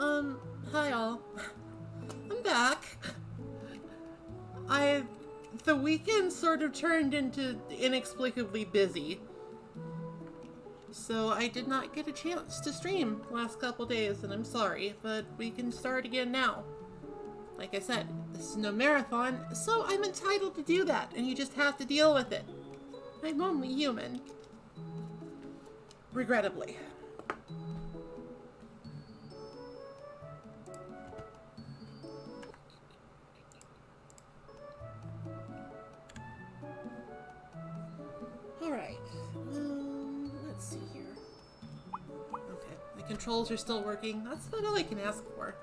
Hi all. I'm back. The weekend sort of turned into inexplicably busy. So I did not get a chance to stream the last couple days, and I'm sorry, but we can start again now. Like I said, this is no marathon, so I'm entitled to do that, and you just have to deal with it. I'm only human. Regrettably. Alright, let's see here. Okay, the controls are still working. That's about all I can ask for.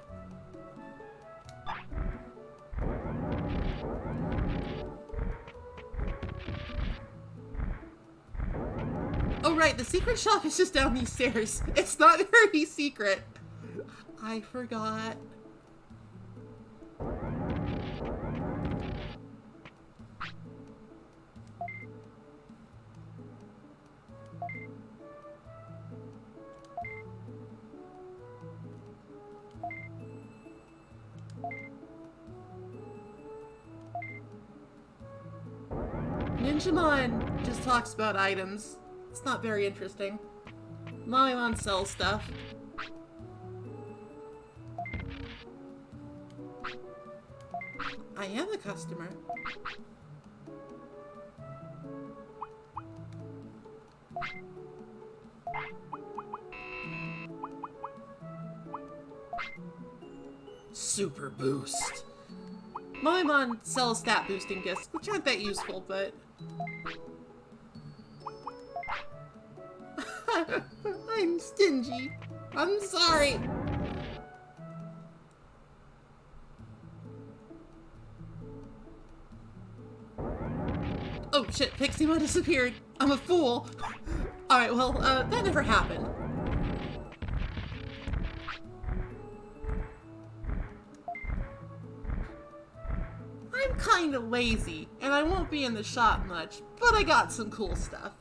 Oh right, the secret shop is just down these stairs. It's not very secret. I forgot. Digimon just talks about items. It's not very interesting. Maimon sells stuff. I am a customer. Super boost. Maimon sells stat boosting discs, which aren't that useful, but... I'm stingy. I'm sorry. Oh shit, Pixie disappeared. I'm a fool. Alright, well, that never happened. I'm kinda lazy, and I won't be in the shop much, but I got some cool stuff.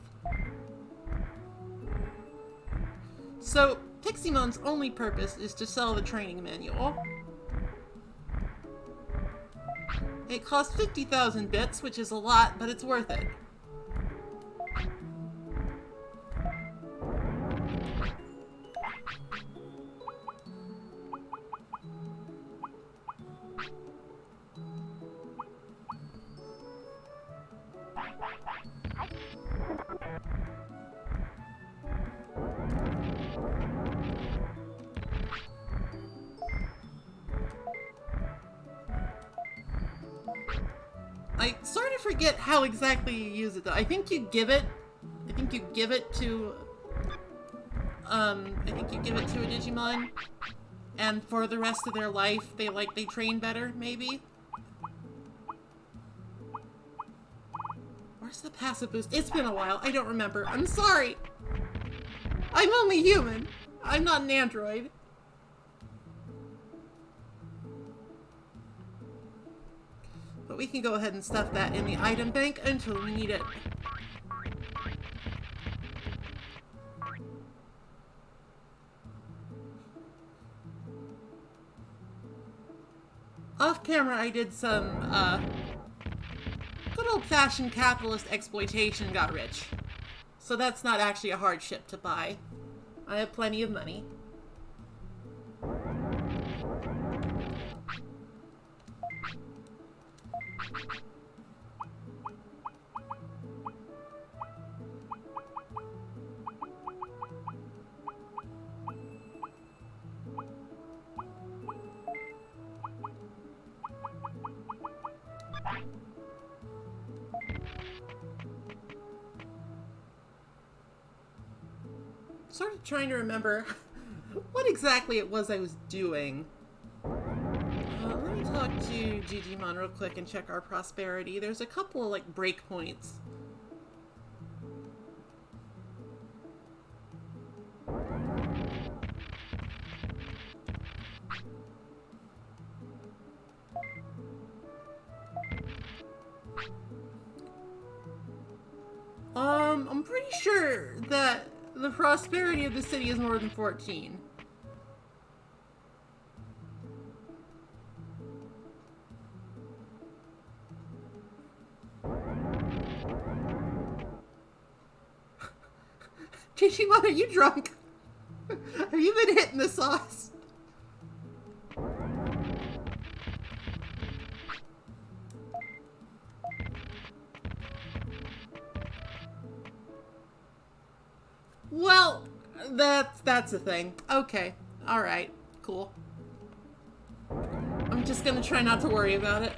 So, Piximon's only purpose is to sell the training manual. It costs 50,000 bits, which is a lot, but it's worth it. I sort of forget how exactly you use it though. I think you give it to a Digimon, and for the rest of their life they train better, maybe? Where's the passive boost? It's been a while. I don't remember. I'm sorry. I'm only human. I'm not an android. But we can go ahead and stuff that in the item bank until we need it. Off camera, I did some, good old-fashioned capitalist exploitation and got rich. So that's not actually a hardship to buy. I have plenty of money. Sort of trying to remember what exactly it was I was doing. Let me talk to Digimon real quick and check our prosperity. There's a couple of, like, breakpoints. I'm pretty sure that the prosperity of the city is more than 14. Digimon, are you drunk? Have you been hitting the sauce? Well, that's a thing. Okay. Alright. Cool. I'm just gonna try not to worry about it.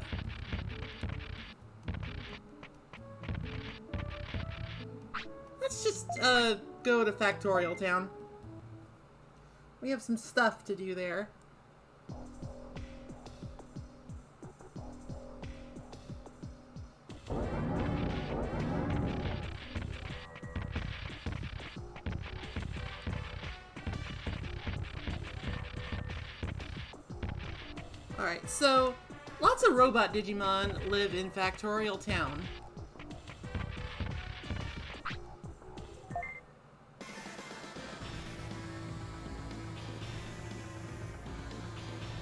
Let's just, go to Factorial Town. We have some stuff to do there. Alright, so lots of robot Digimon live in Factorial Town.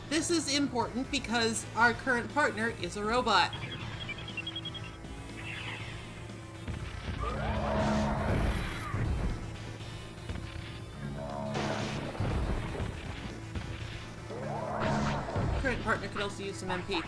This is important because our current partner is a robot. Current partner could also use some MP.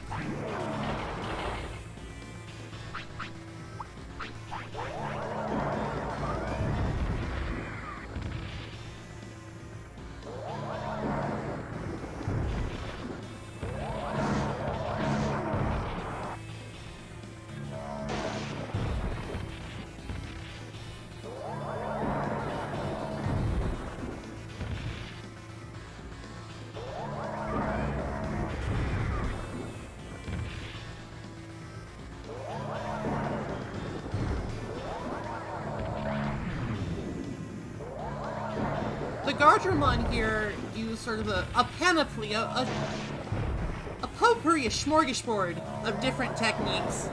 The Guardiamon here use sort of a panoply, a potpourri, a smorgasbord of different techniques.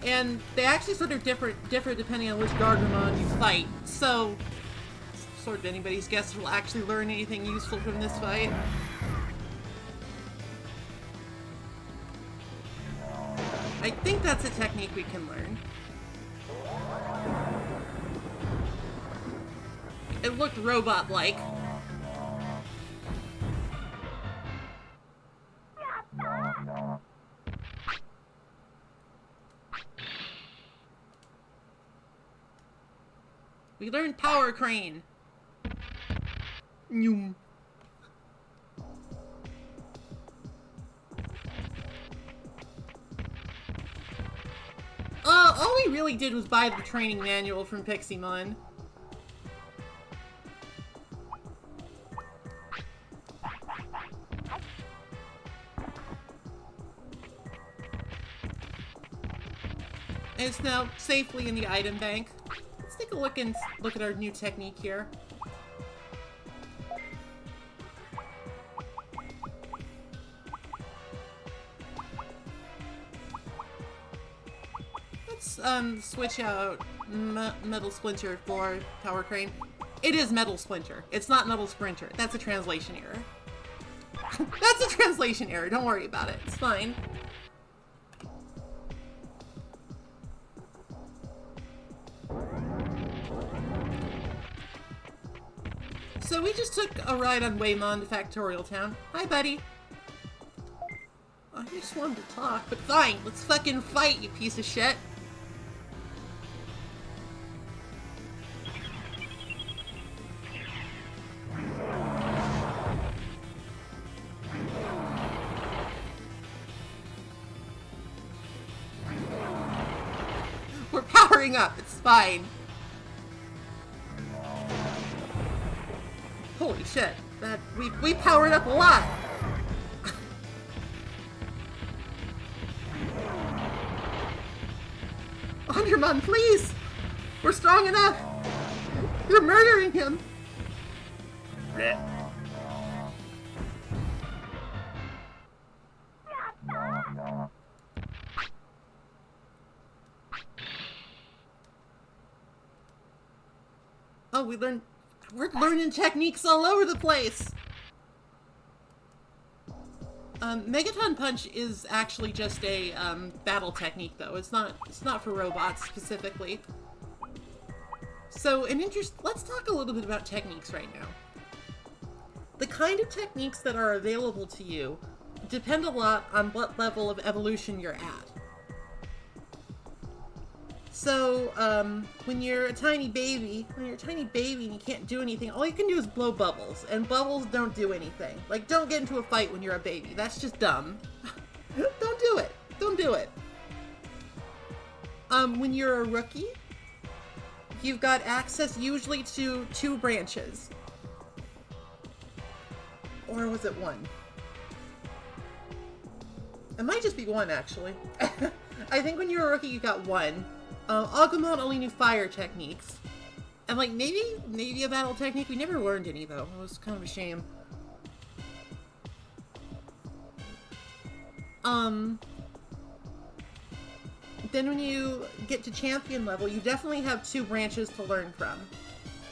And they actually sort of differ depending on which Guardiamon you fight. So, sort of anybody's guess will actually learn anything useful from this fight. I think that's a technique we can learn. It looked robot-like. We learned Power Crane. Noom. All we really did was buy the training manual from Piximon. It's now safely in the item bank. Let's take a look at our new technique here. Let's switch out Metal Splinter for Power Crane. It is Metal Splinter. It's not Metal Sprinter. That's a translation error. That's a translation error. Don't worry about it. It's fine. So we just took a ride on Waymon to Factorial Town. Hi, buddy. I just wanted to talk, but fine. Let's fucking fight, you piece of shit. We're powering up. It's fine. Holy shit, that we powered up a lot. Undermon, please! We're strong enough! You're murdering him! Oh, we're learning techniques all over the place! Megaton Punch is actually just a battle technique, though. It's not for robots specifically. So, let's talk a little bit about techniques right now. The kind of techniques that are available to you depend a lot on what level of evolution you're at. So, when you're a tiny baby and you can't do anything, all you can do is blow bubbles, and bubbles don't do anything. Like, don't get into a fight when you're a baby. That's just dumb. Don't do it. Don't do it. When you're a rookie, you've got access usually to 2 branches. Or was it 1? It might just be 1, actually. I think when you're a rookie, you got 1. Agumon only knew fire techniques. And, like, maybe a battle technique. We never learned any, though. It was kind of a shame. Then when you get to champion level, you definitely have 2 branches to learn from.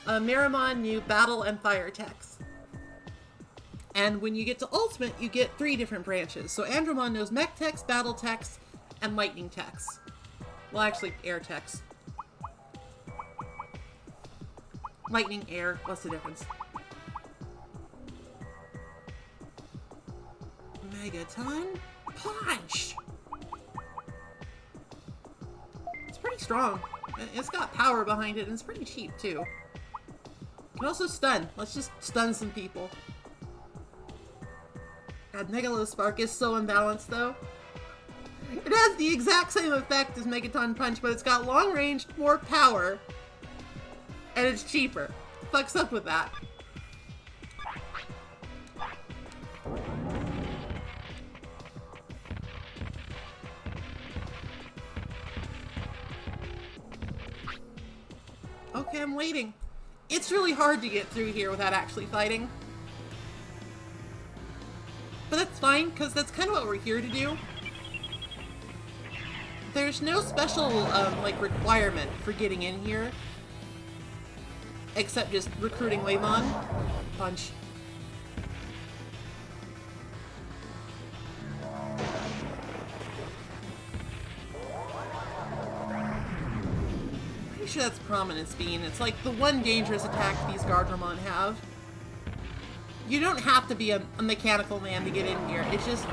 Meramon knew battle and fire techs. And when you get to ultimate, you get 3 different branches. So Andromon knows mech techs, battle techs, and lightning techs. Well, actually, air techs. Lightning, air, what's the difference? Megaton Punch! It's pretty strong. It's got power behind it, and it's pretty cheap, too. You can also stun. Let's just stun some people. God, Megalospark is so imbalanced, though. It has the exact same effect as Megaton Punch, but it's got long range, more power, and it's cheaper. Fucks up with that. Okay, I'm waiting. It's really hard to get through here without actually fighting. But that's fine, because that's kind of what we're here to do. There's no special, like, requirement for getting in here. Except just recruiting Waymon. Punch. Pretty sure that's Prominence Beam. It's like the one dangerous attack these Gardramon have. You don't have to be a mechanical man to get in here. It's just,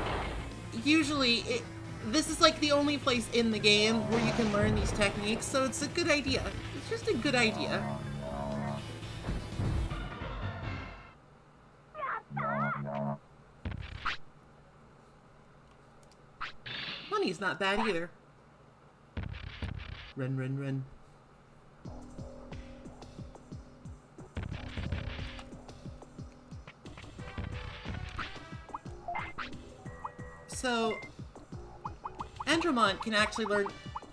usually, this is like the only place in the game where you can learn these techniques, so it's a good idea. It's just a good idea. Money's not bad either. Run, run, run. So, Andromon can actually learn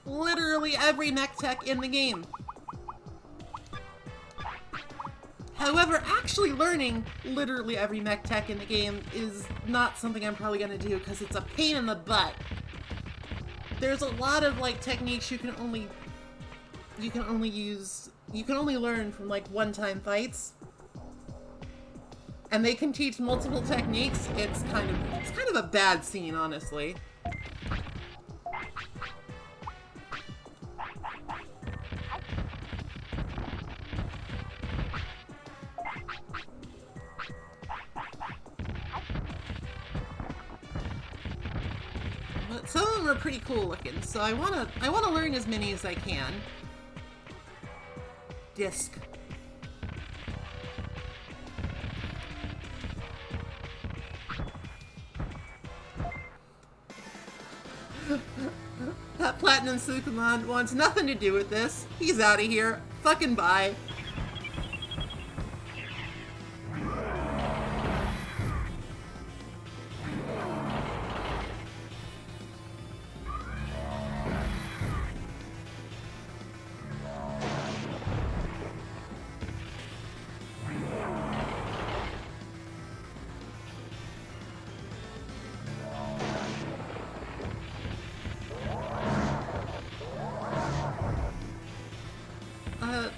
literally every mech tech in the game. However, actually learning literally every mech tech in the game is not something I'm probably going to do because it's a pain in the butt. There's a lot of like techniques you can only learn from like one-time fights. And they can teach multiple techniques. It's kind of a bad scene, honestly. But some of them are pretty cool looking, so I wanna learn as many as I can. Disc. That Platinum Sukumon wants nothing to do with this. He's out of here. Fucking bye.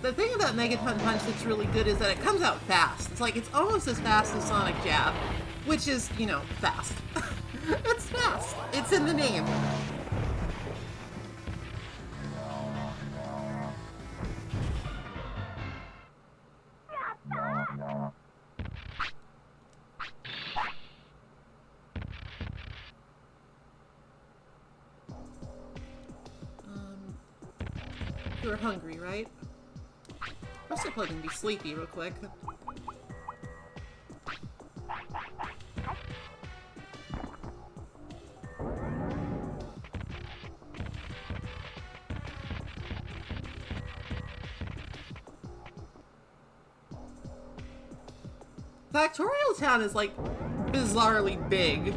The thing about Megaton Punch that's really good is that it comes out fast. It's like, it's almost as fast as Sonic Jab, which is, you know, fast. It's fast. It's in the name. You're hungry, right? I'm still probably gonna be sleepy real quick. Factorial Town is, like, bizarrely big.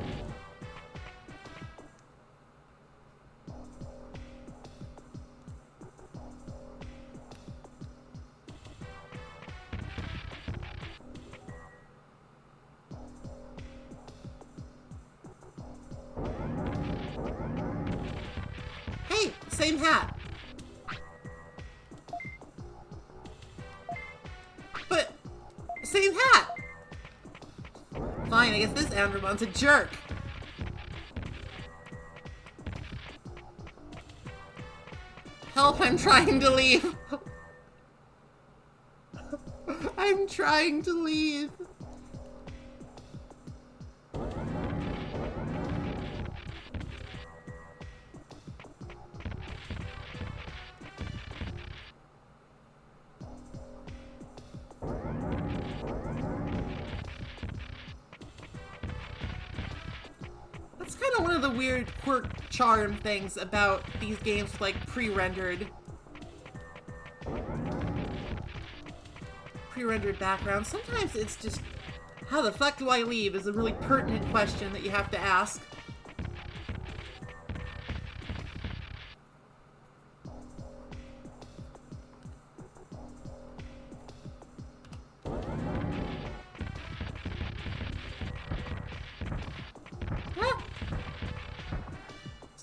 Hey, same hat. But, same hat. Fine, I guess this Andromon's a jerk. Help, I'm trying to leave. I'm trying to leave. That's kind of one of the weird quirk charm things about these games with, like, pre-rendered backgrounds. Sometimes it's just, how the fuck do I leave is a really pertinent question that you have to ask.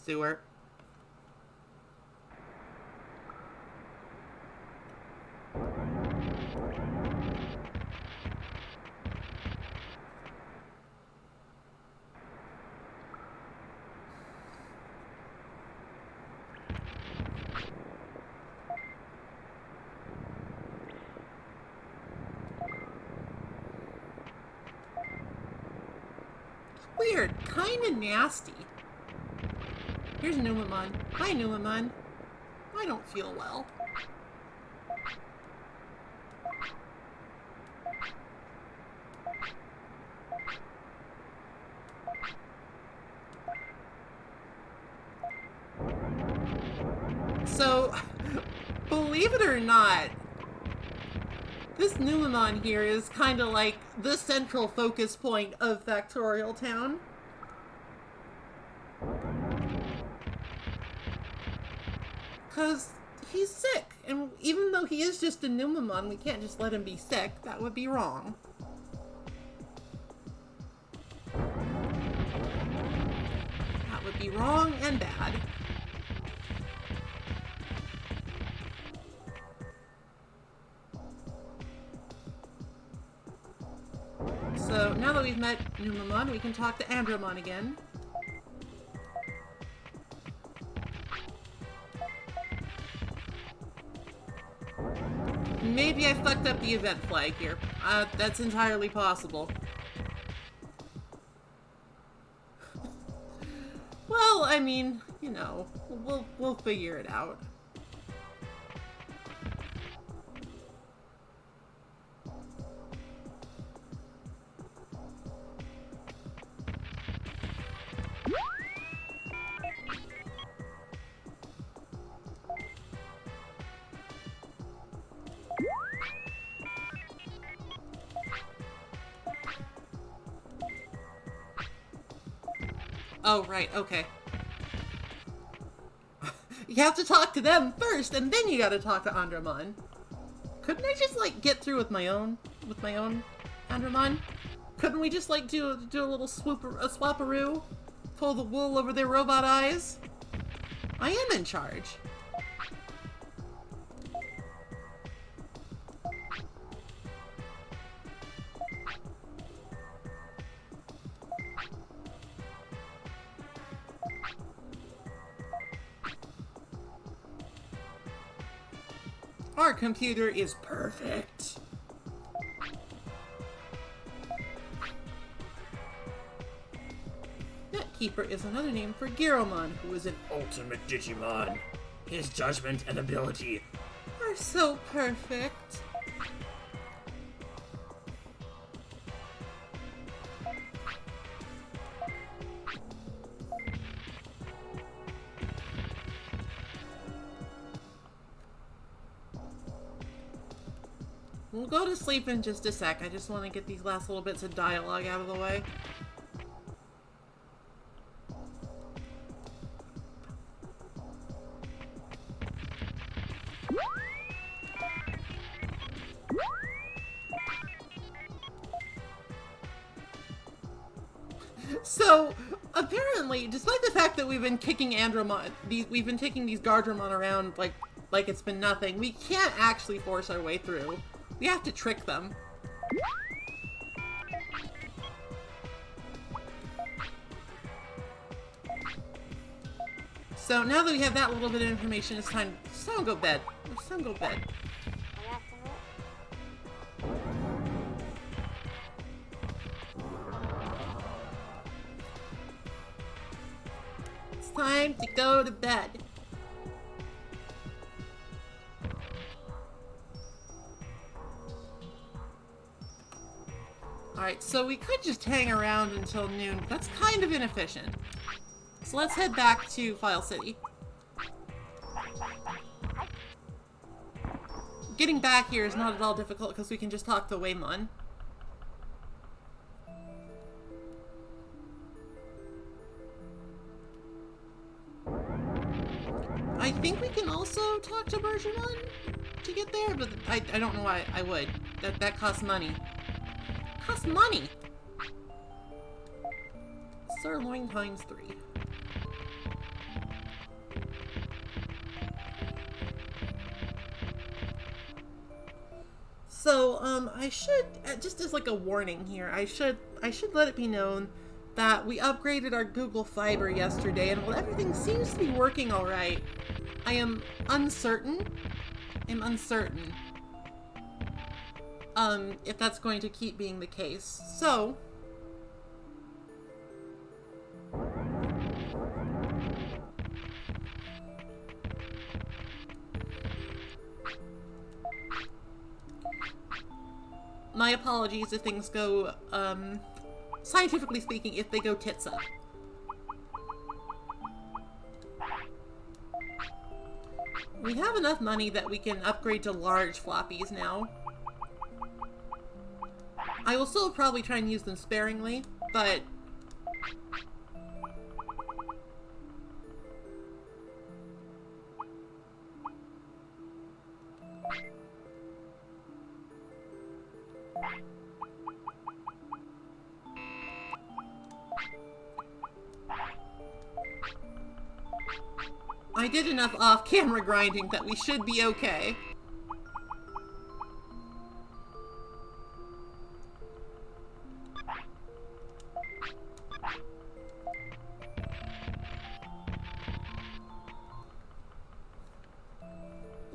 Sewer. Weird, kinda nasty. Here's Numamon. Hi, Numamon. I don't feel well. So, believe it or not, this Numamon here is kind of like the central focus point of Factorial Town. Because he's sick, and even though he is just a Numamon, we can't just let him be sick. That would be wrong. That would be wrong and bad. So, now that we've met Numamon, we can talk to Andromon again. Maybe I fucked up the event flag here. That's entirely possible. Well, I mean, you know, we'll figure it out. Oh, right, okay. You have to talk to them first, and then you gotta talk to Andromon. Couldn't I just, like, get through with my own Andromon? Couldn't we just, like, do a little swap-a-roo? Pull the wool over their robot eyes? I am in charge. Our computer is perfect. Netkeeper is another name for Garomon, who is an ultimate Digimon. His judgment and ability are so perfect. We'll go to sleep in just a sec. I just want to get these last little bits of dialogue out of the way. So, apparently, despite the fact that we've been kicking Andromon, we've been taking these Gardramon around like it's been nothing, we can't actually force our way through. We have to trick them. So now that we have that little bit of information, it's time to go bed. It's time to go bed. It's time to go to bed. Alright, so we could just hang around until noon. That's kind of inefficient. So let's head back to File City. Getting back here is not at all difficult because we can just talk to Waymon. I think we can also talk to Bergermon to get there, but I don't know why I would. That costs money. Costs money! Sirloin times 3. So, I should, just as like a warning here, I should let it be known that we upgraded our Google Fiber yesterday, and while everything seems to be working alright, I am uncertain. If that's going to keep being the case. So, my apologies if things go, scientifically speaking, if they go tits up. We have enough money that we can upgrade to large floppies now. I will still probably try and use them sparingly, but I did enough off-camera grinding that we should be okay.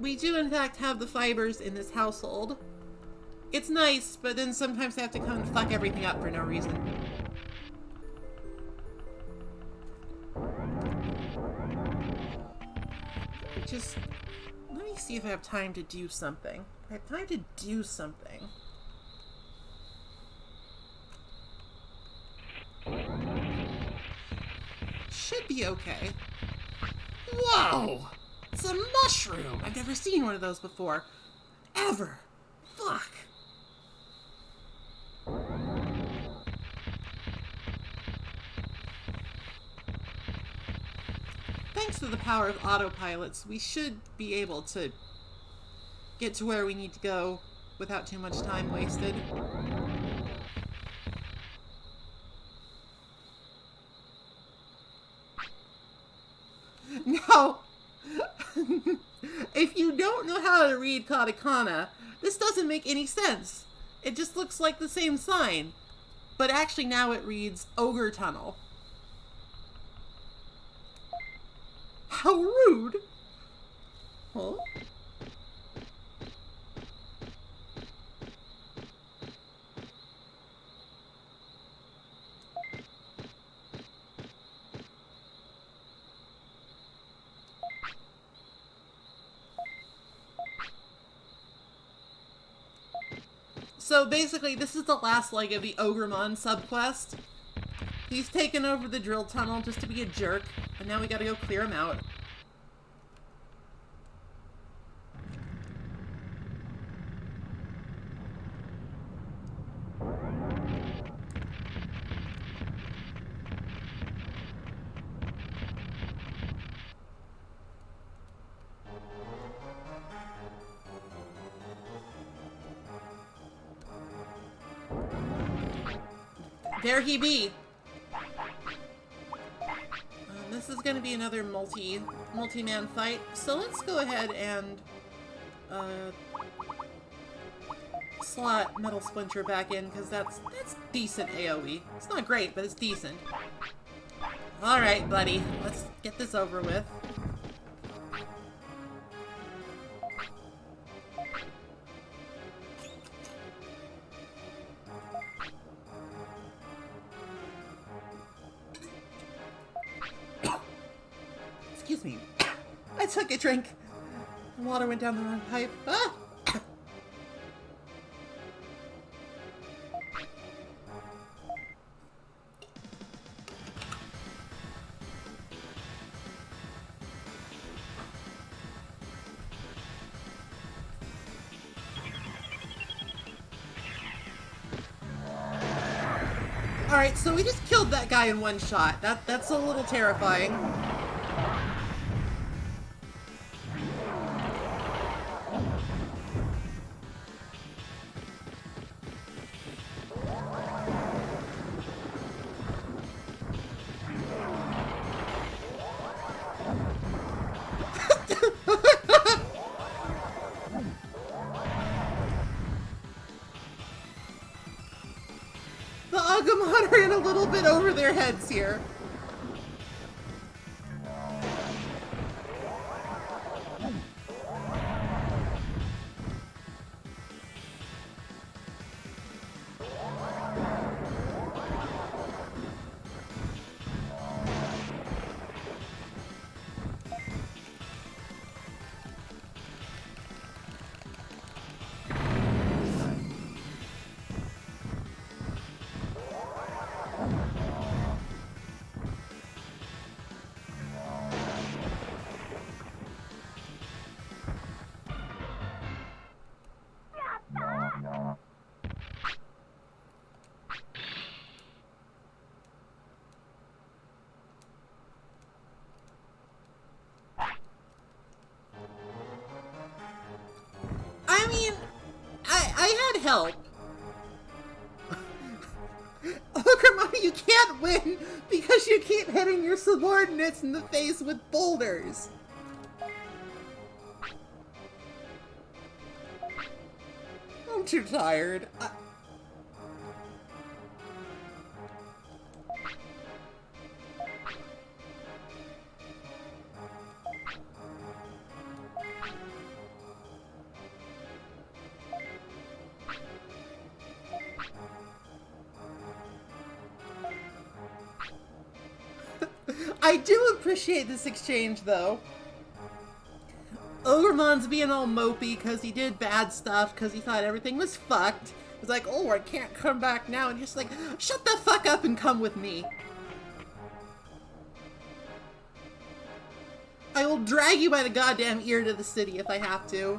We do in fact have the fibers in this household. It's nice, but then sometimes I have to come and fuck everything up for no reason. Just, let me see if I have time to do something. I have time to do something. Should be okay. Whoa! It's a mushroom! I've never seen one of those before. Ever. Fuck. Thanks to the power of autopilots, we should be able to get to where we need to go without too much time wasted. Now, if you don't know how to read katakana, this doesn't make any sense. It just looks like the same sign. But actually now it reads Ogre Tunnel. How rude! Huh? So basically, this is the last leg of the Ogremon subquest. He's taken over the drill tunnel just to be a jerk, and now we gotta go clear him out. There he be! This is going to be another multi-man fight, so let's go ahead and slot Metal Splinter back in, because that's decent AoE. It's not great, but it's decent. Alright, buddy, let's get this over with. Excuse me. I took a drink. Water went down the wrong pipe. Ah! Alright, so we just killed that guy in one shot. That's a little terrifying. The Agumon are in a little bit over their heads here. I mean, I had help. Ogremon, you can't win because you keep hitting your subordinates in the face with boulders. I'm too tired. I do appreciate this exchange, though. Ogremon's being all mopey because he did bad stuff, because he thought everything was fucked. He's like, oh, I can't come back now. And you're just like, shut the fuck up and come with me. I will drag you by the goddamn ear to the city if I have to.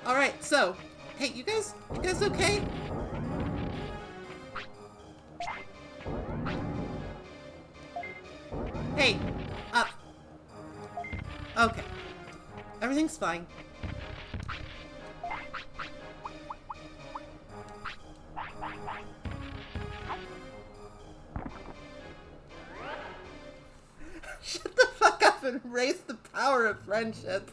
Alright, so, hey, you guys okay? Hey, up. Okay. Everything's fine. Shut the fuck up and embrace the power of friendship.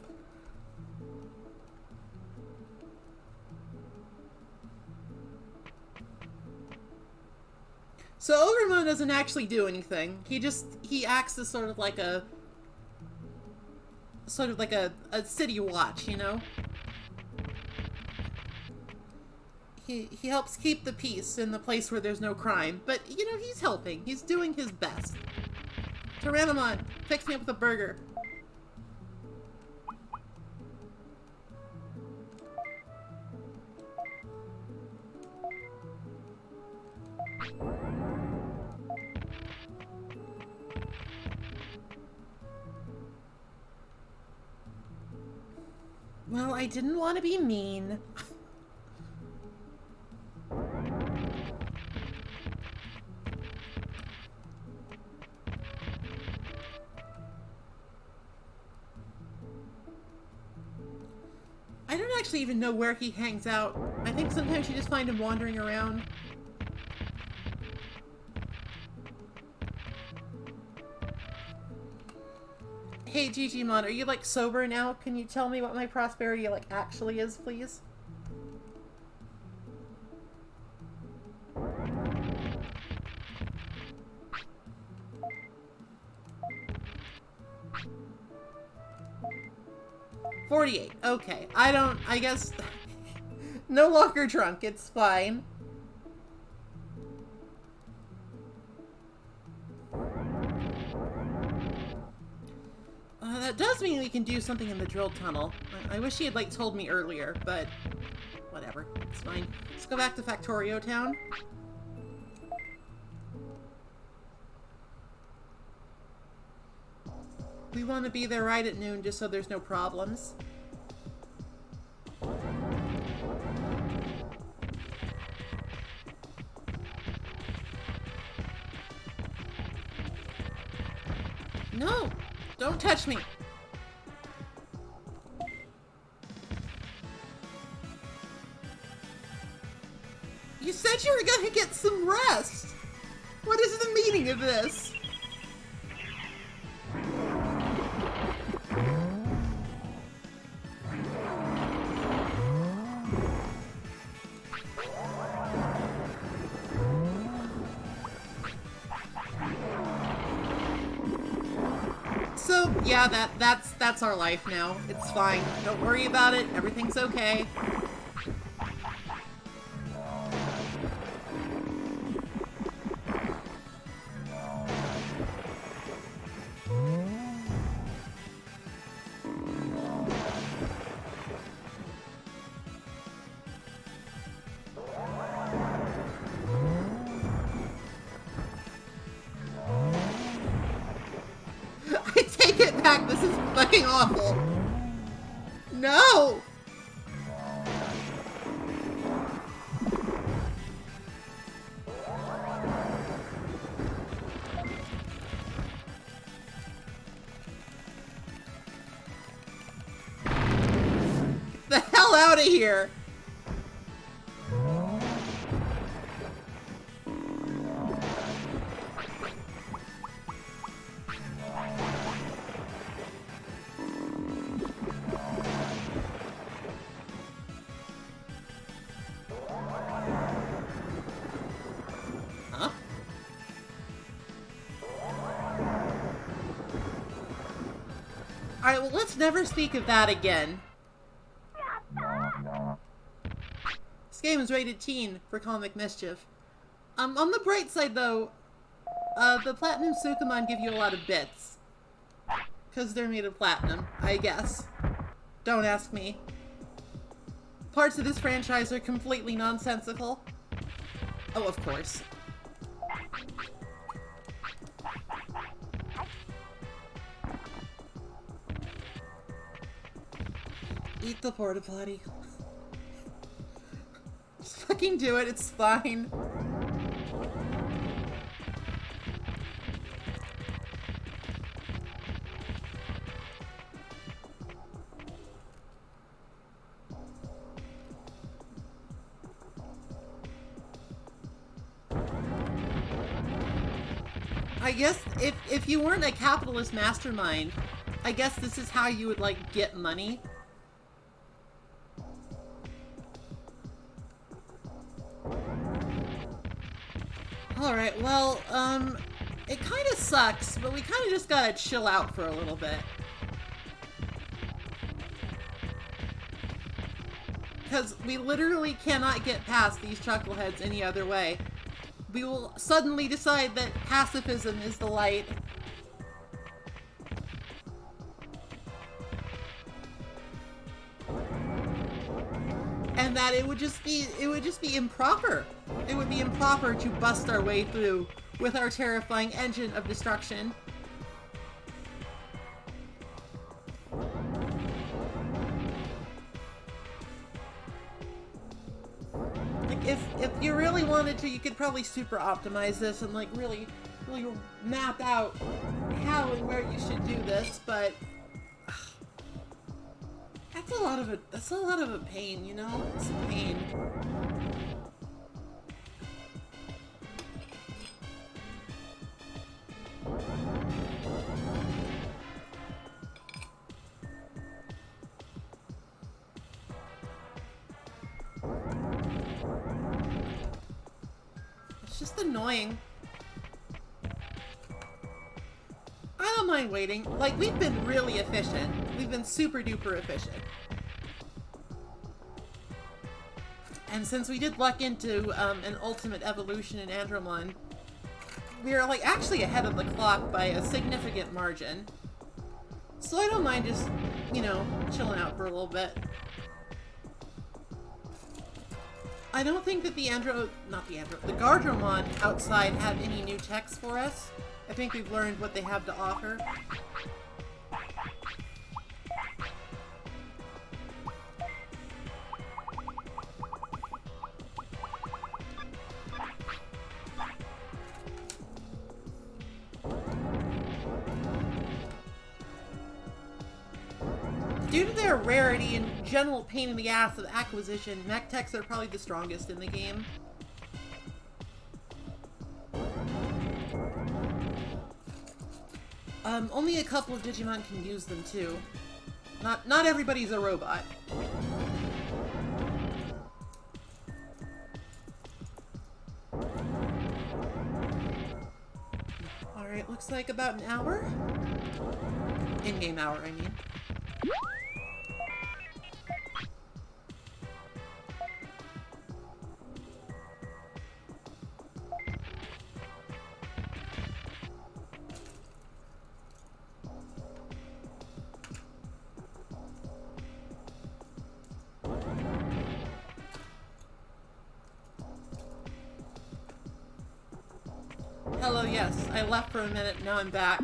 So Ogremon doesn't actually do anything. He acts as sort of like a city watch, you know? He helps keep the peace in the place where there's no crime. But, you know, he's helping. He's doing his best. Tyrannomon, fix me up with a burger. Well, I didn't want to be mean. I don't actually even know where he hangs out. I think sometimes you just find him wandering around. Hey, Digimon, are you, like, sober now? Can you tell me what my prosperity, like, actually is, please? $48. Okay. I guess... No longer drunk. It's fine. That does mean we can do something in the drill tunnel. I wish he had, like, told me earlier, but... Whatever. It's fine. Let's go back to Factorio Town. We want to be there right at noon just so there's no problems. No! Don't touch me! You said you were gonna get some rest! What is the meaning of this? So, yeah, that's our life now. It's fine. Don't worry about it. Everything's okay. This is fucking awful. No! The hell out of here! Alright, well, let's never speak of that again. This game is rated teen for comic mischief. On the bright side, though, the Platinum Sukamon give you a lot of bits. Because they're made of platinum, I guess. Don't ask me. Parts of this franchise are completely nonsensical. Oh, of course. Eat the porta potty. Just fucking do it, it's fine. I guess if you weren't a capitalist mastermind, I guess this is how you would, like, get money. Alright, well, it kinda sucks, but we kinda just gotta chill out for a little bit. because we literally cannot get past these chuckleheads any other way. We will suddenly decide that pacifism is the light. And that it would just be improper. It would be improper to bust our way through with our terrifying engine of destruction. Like, if you really wanted to, you could probably super optimize this and like really map out how and where you should do this, but that's a lot of a pain, you know? It's a pain. It's just annoying. I don't mind waiting. Like, we've been really efficient. We've been super duper efficient. And since we did luck into an ultimate evolution in Andromon, we are like actually ahead of the clock by a significant margin. So I don't mind just, you know, chilling out for a little bit. I don't think that the Gardromon outside have any new techs for us. I think we've learned what they have to offer. Due to their rarity and general pain in the ass of acquisition, mech techs are probably the strongest in the game. Only a couple of Digimon can use them too. Not everybody's a robot. Alright, looks like about an hour? In-game hour, I mean. Hello, yes. I left for a minute, now I'm back.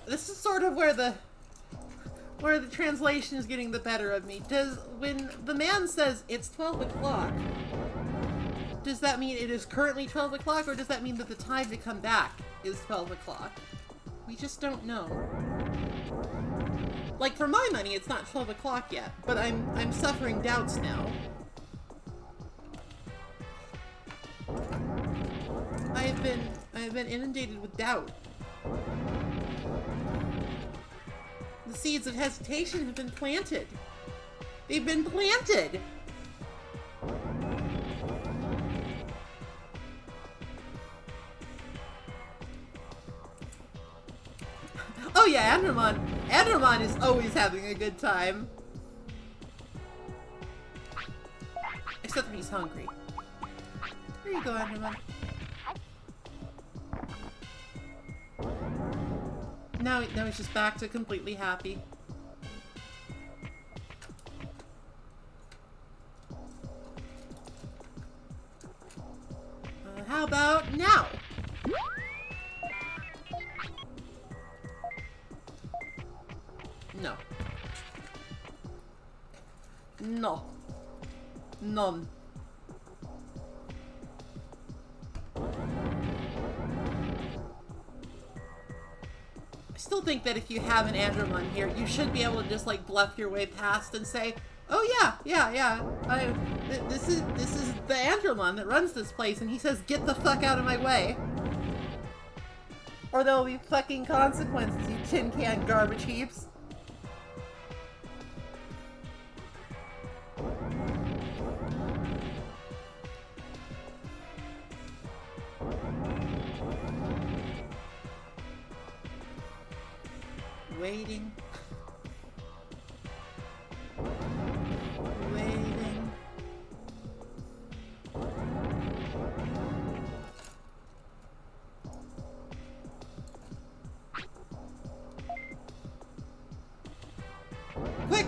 This is sort of where the translation is getting the better of me. When the man says it's 12 o'clock, does that mean it is currently 12 o'clock, or does that mean that the time to come back is 12 o'clock? We just don't know. Like, for my money, it's not 12 o'clock yet, but I'm suffering doubts now. I have been inundated with doubt. The seeds of hesitation have been planted. They've been planted! Oh yeah, Andromon is always having a good time. Except when he's hungry. Here you go, Andromon. Now he's just back to completely happy. How about now? No. No. None. I still think that if you have an Andromon here, you should be able to just like bluff your way past and say, "Oh yeah. This is the Andromon that runs this place, and he says, get the fuck out of my way." Or there'll be fucking consequences, you tin can garbage heaps. waiting. Waiting. Quick!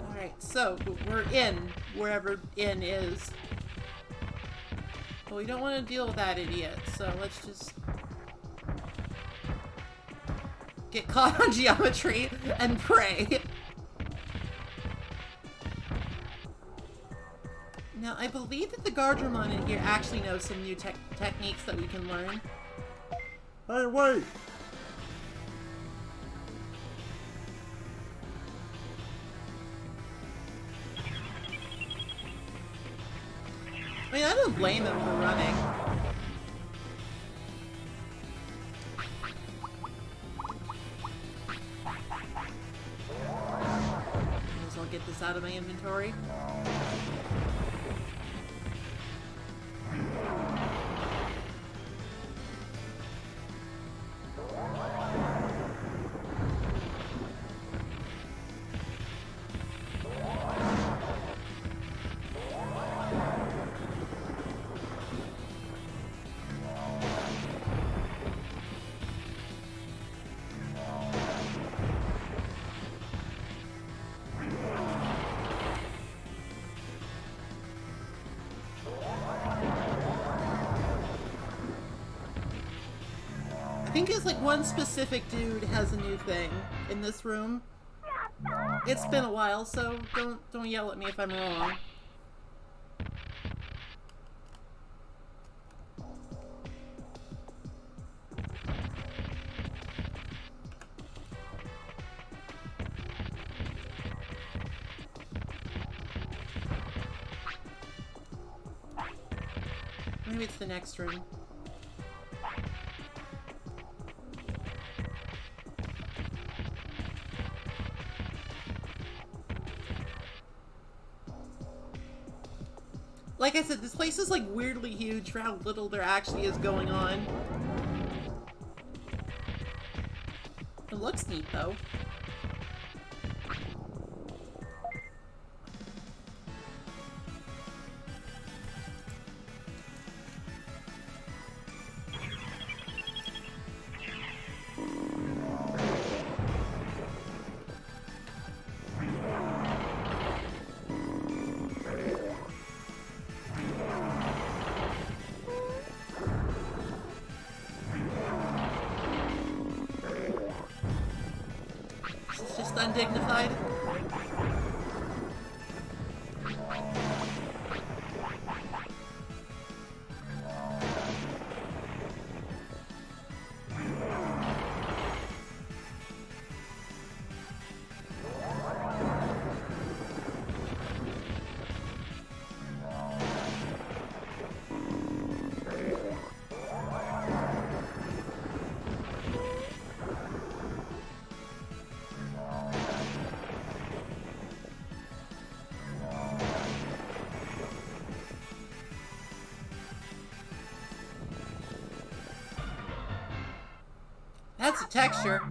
Alright, so we're in wherever in is. But we don't want to deal with that idiot, so let's just get caught on geometry and pray. Now, I believe that the Guardramon in here actually knows some new techniques that we can learn. Hey, wait! I mean, I don't blame him for running. Might as well get this out of my inventory. I think it's like one specific dude has a new thing in this room. It's been a while, so don't yell at me if I'm wrong. Maybe it's the next room. Like I said, this place is like weirdly huge for how little there actually is going on. It looks neat though. Undignified. That's a texture.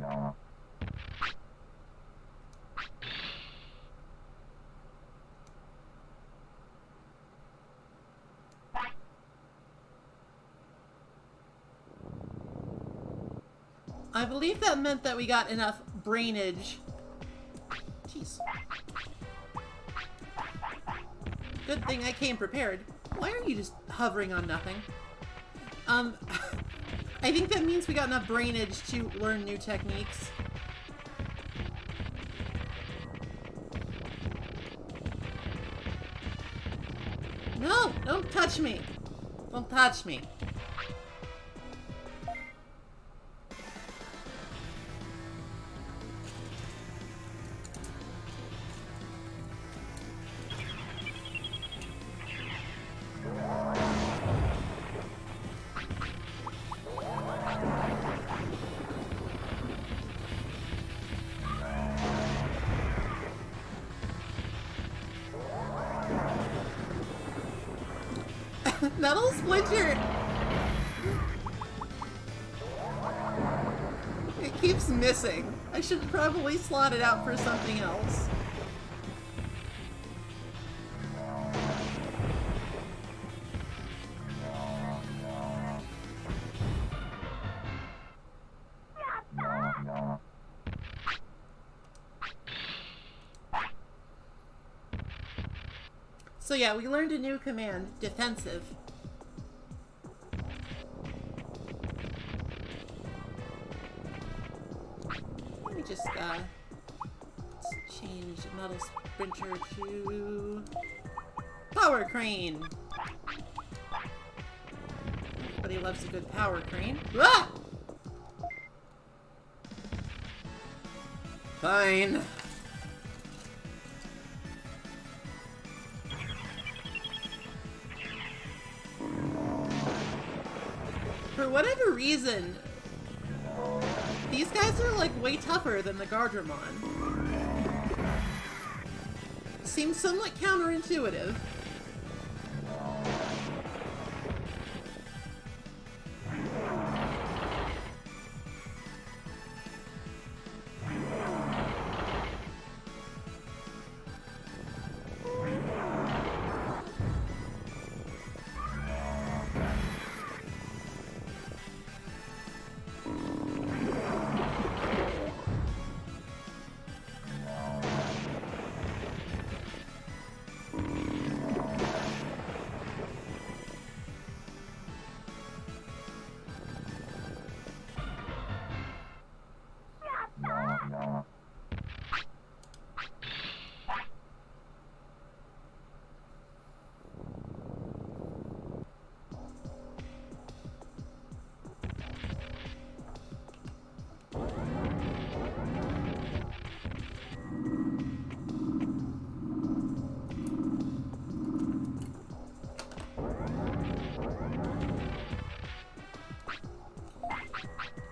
I believe that meant that we got enough brainage. Jeez. Good thing I came prepared. Why are you just hovering on nothing? I think that means we got enough brainage to learn new techniques. No! Don't touch me! Don't touch me. Metal Splinter! It keeps missing. I should probably slot it out for something else. So yeah, we learned a new command, defensive. Let me just, let's change Metal Sprinter to Power Crane. Everybody loves a good Power Crane. Ah! Fine. For whatever reason, these guys are like way tougher than the Gardramon. Seems somewhat counterintuitive.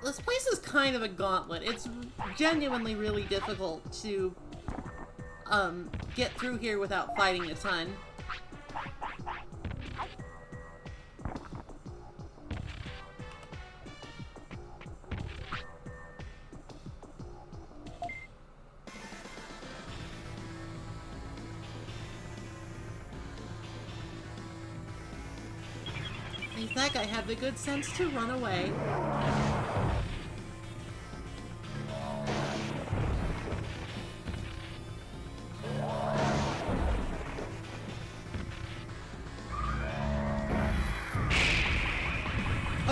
This place is kind of a gauntlet. It's genuinely really difficult to get through here without fighting a ton. At least that guy had the good sense to run away.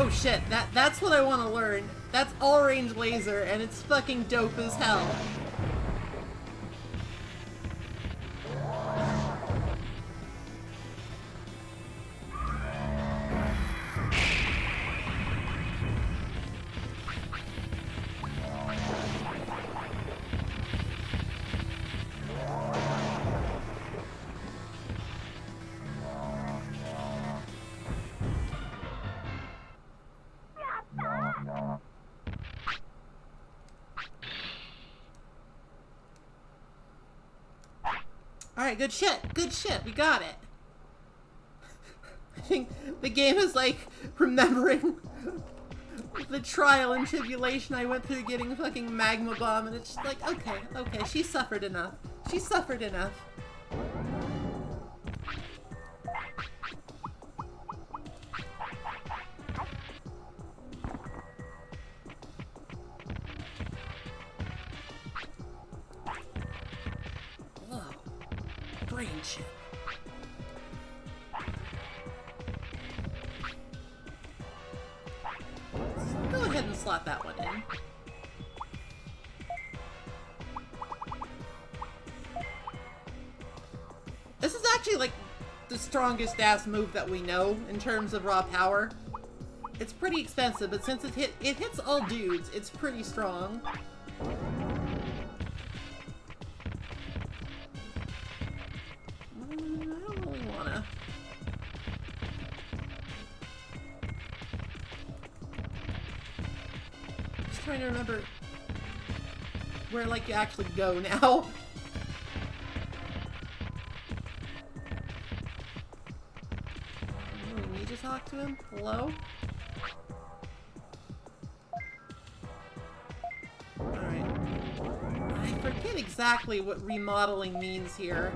Oh shit, that's what I want to learn. That's all-range laser, and it's fucking dope as hell. Alright, good shit, we got it. I think the game is like remembering the trial and tribulation I went through getting fucking magma bomb, and it's just like, okay, she suffered enough. She suffered enough. Brain chip. Let's go ahead and slot that one in. This is actually like the strongest ass move that we know in terms of raw power. It's pretty expensive, but since it hits all dudes, it's pretty strong. Trying to remember where like you actually go now. You talk to him? Hello? Alright. I forget exactly what remodeling means here.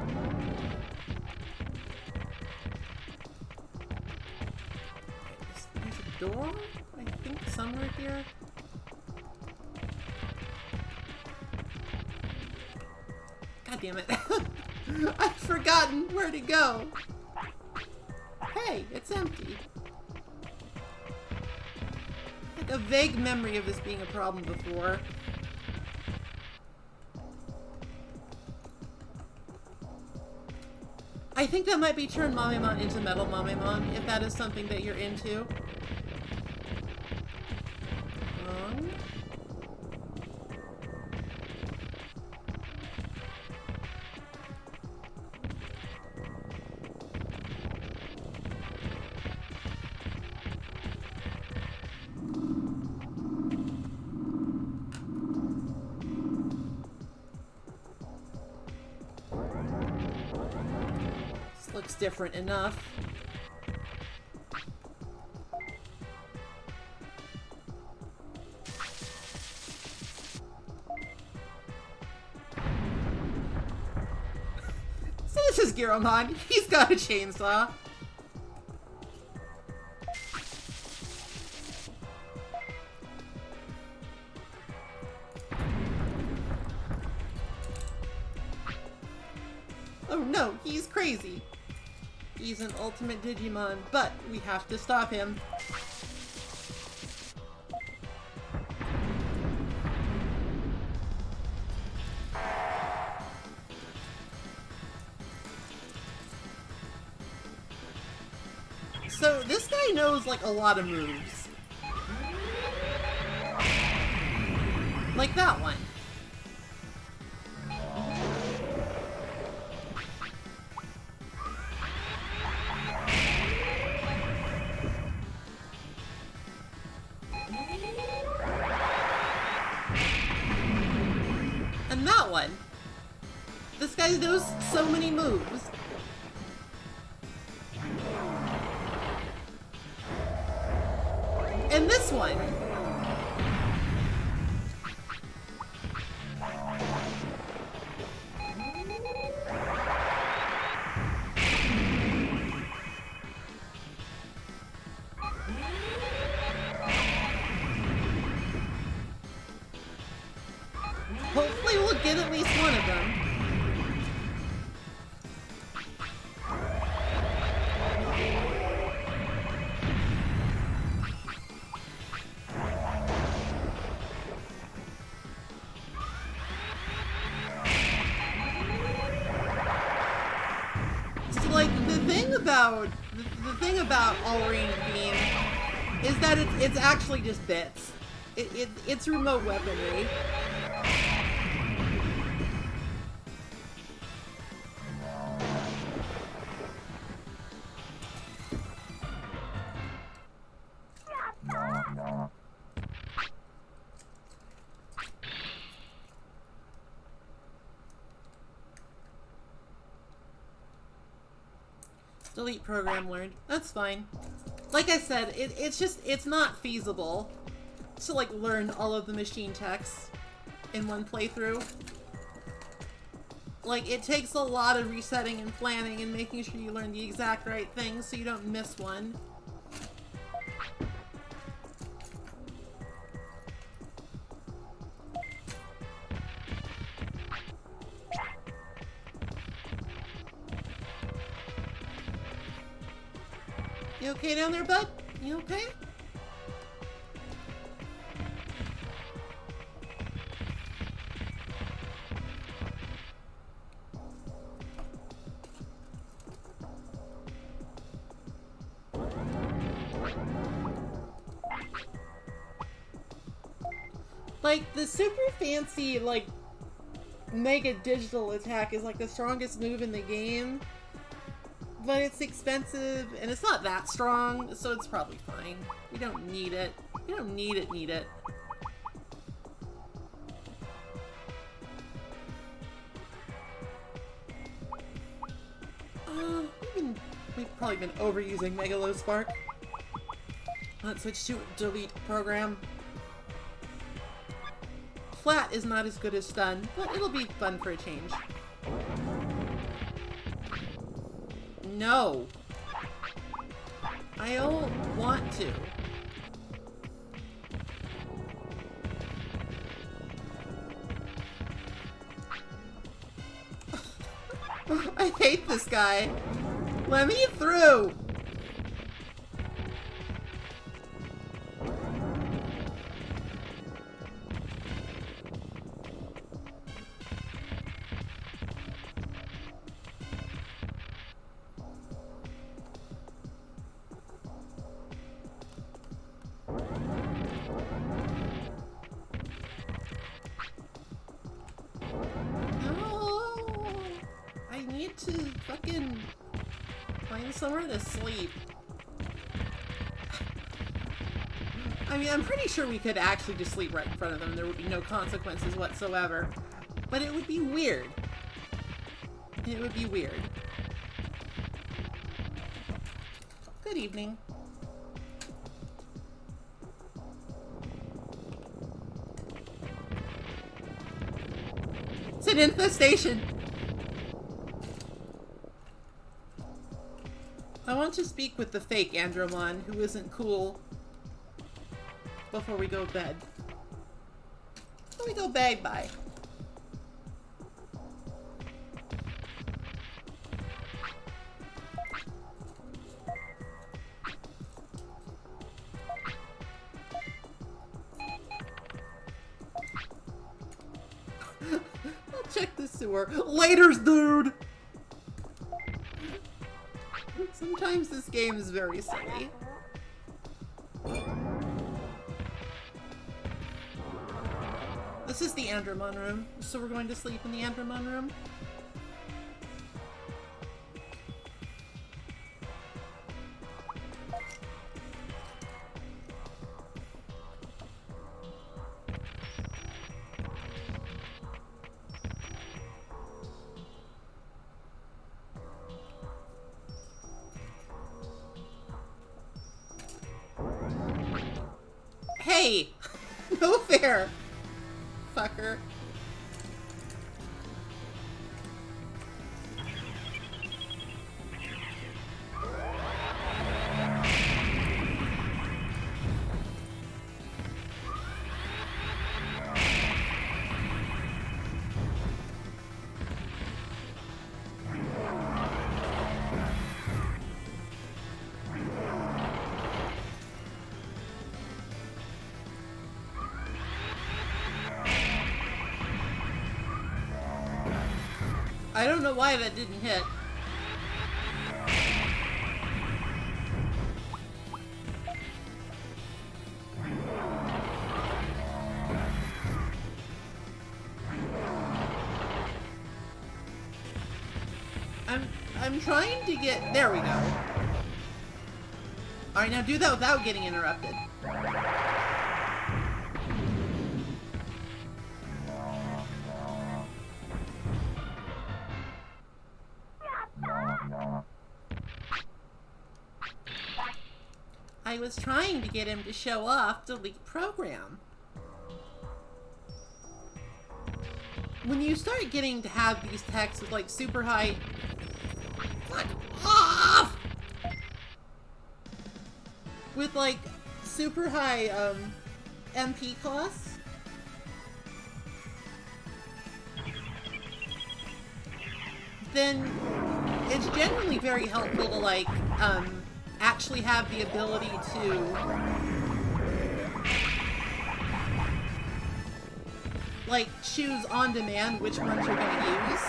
There's a door? I think somewhere here. God damn it. I've forgotten where to go. Hey, it's empty. Like a vague memory of this being a problem before. I think that might be turn Mamemon into Metal Mamemon, if that is something that you're into. Wrong. Looks different enough. So this is Giromon. He's got a chainsaw. Oh no, he's crazy. He's an ultimate Digimon, but we have to stop him. So this guy knows like a lot of moves. Like that one. And that one. This guy knows so many moves. And this one. Hopefully we'll get at least one of them. So, like, the thing about All-Range Beam is that it's actually just bits. It's remote weaponry. Delete program learned. That's fine. Like I said, it's not feasible to like learn all of the machine techs in one playthrough. Like, it takes a lot of resetting and planning and making sure you learn the exact right things so you don't miss one. You okay down there, bud? You okay? Like, the super fancy, like, mega digital attack is like the strongest move in the game. But it's expensive, and it's not that strong, so it's probably fine. We don't need it. We don't need it. We've probably been overusing Megalo Spark. Let's switch to delete program. Flat is not as good as stun, but it'll be fun for a change. No. I don't want to. I hate this guy. Let me through. To fucking find somewhere to sleep. I mean, I'm pretty sure we could actually just sleep right in front of them. There would be no consequences whatsoever. But it would be weird. It would be weird. Good evening. It's an infestation. I want to speak with the fake Andromon, who isn't cool, before we go to bed. Before we go bye-bye. I'll check the sewer. Laters, dude! Sometimes this game is very silly. This is the Andromon room, so we're going to sleep in the Andromon room. Hey! No fair! Fucker. I don't know why that didn't hit. I'm trying to get... There we go. Alright, now do that without getting interrupted. I was trying to get him to show off delete program. When you start getting to have these texts with like super high... Fuck off! With like super high MP costs. Then it's generally very helpful to like actually have the ability to like choose on demand which ones you're going to use.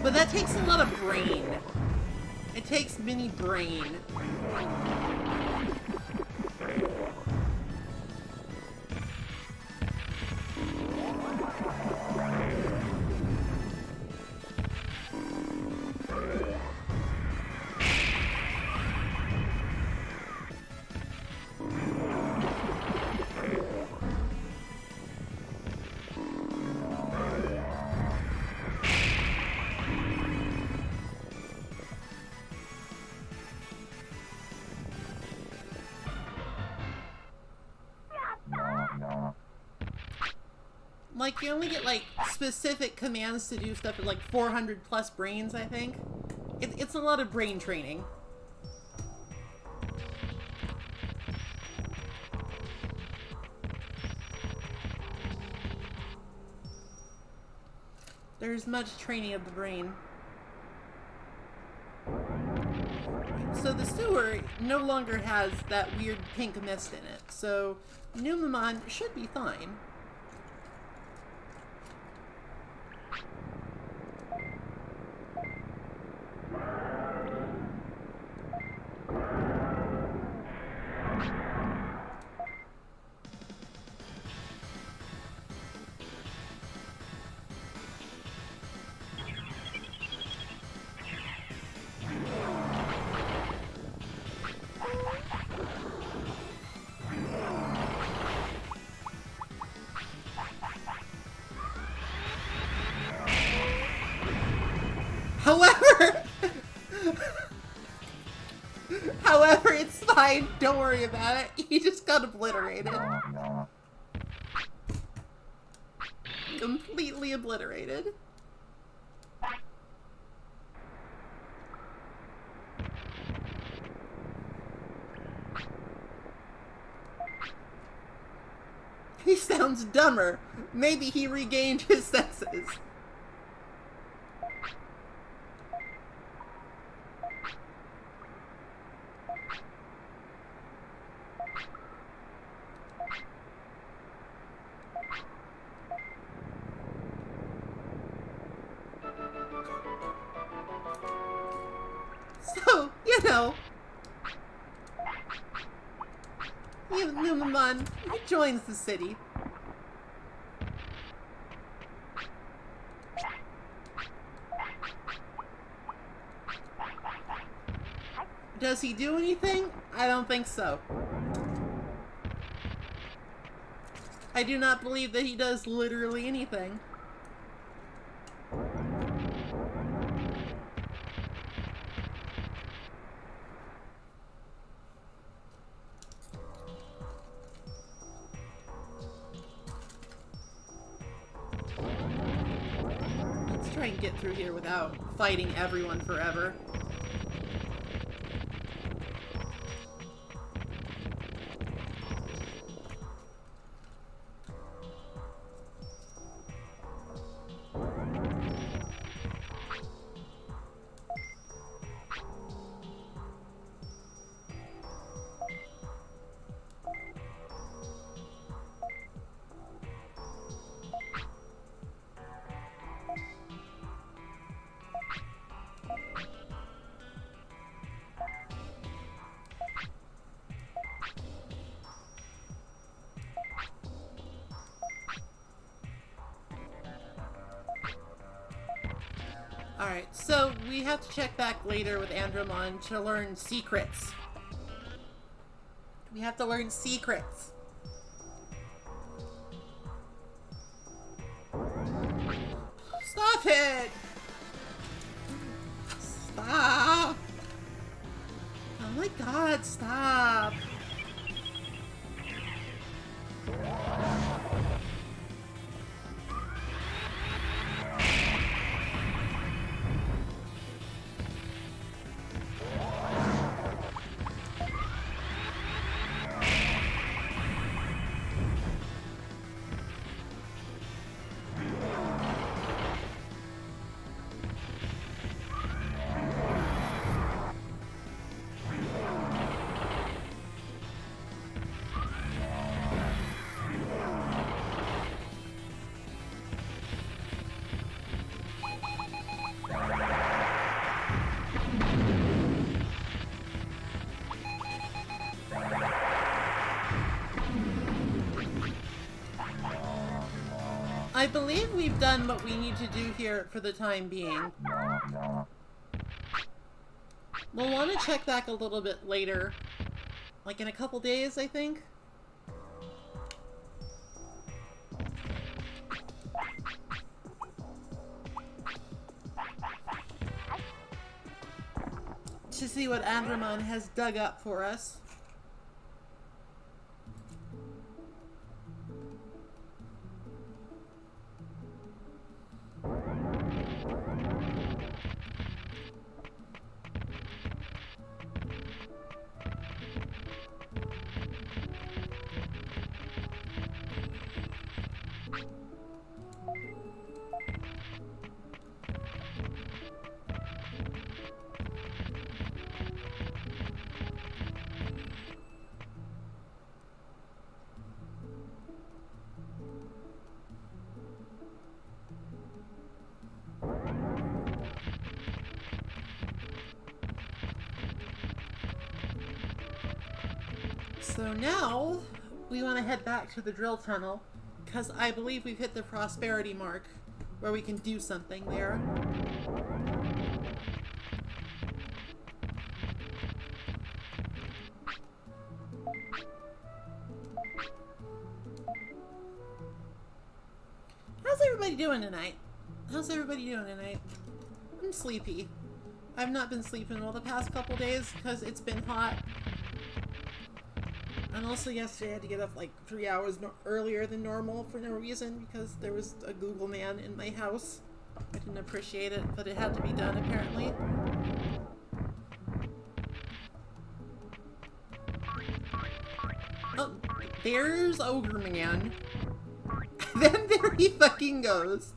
But that takes a lot of brain. It takes mini brain. Like, you only get, like, specific commands to do stuff at, like, 400 plus brains, I think. It's a lot of brain training. There's much training of the brain. So the sewer no longer has that weird pink mist in it, so Numamon should be fine. However, however, it's fine. Don't worry about it. He just got obliterated. Completely obliterated. He sounds dumber. Maybe he regained his senses. So, you know, Numamon joins the city. Does he do anything? I don't think so. I do not believe that he does literally anything. Let's try and get through here without fighting everyone forever. Alright, so we have to check back later with Andromon to learn secrets. We have to learn secrets. Stop it! Stop! Oh my god, stop! I believe we've done what we need to do here for the time being. We'll want to check back a little bit later. Like in a couple days, I think. To see what Andromon has dug up for us. So now we want to head back to the drill tunnel because I believe we've hit the prosperity mark where we can do something there. How's everybody doing tonight? How's everybody doing tonight? I'm sleepy. I've not been sleeping well the past couple days because it's been hot. And also yesterday I had to get up like 3 hours earlier than normal for no reason because there was a Google man in my house. I didn't appreciate it, but it had to be done apparently. Oh, there's Ogre Man. Then there he fucking goes.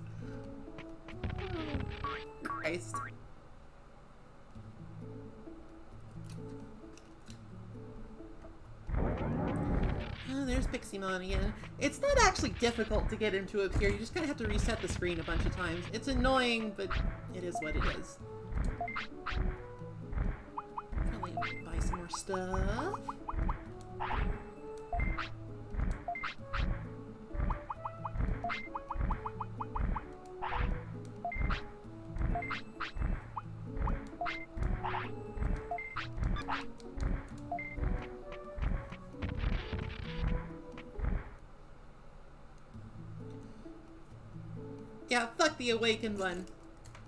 Oh, Christ. Oh, there's Piximon again. It's not actually difficult to get into up here. You just kind of have to reset the screen a bunch of times. It's annoying, but it is what it is. Probably buy some more stuff. Yeah, fuck the Awakened One.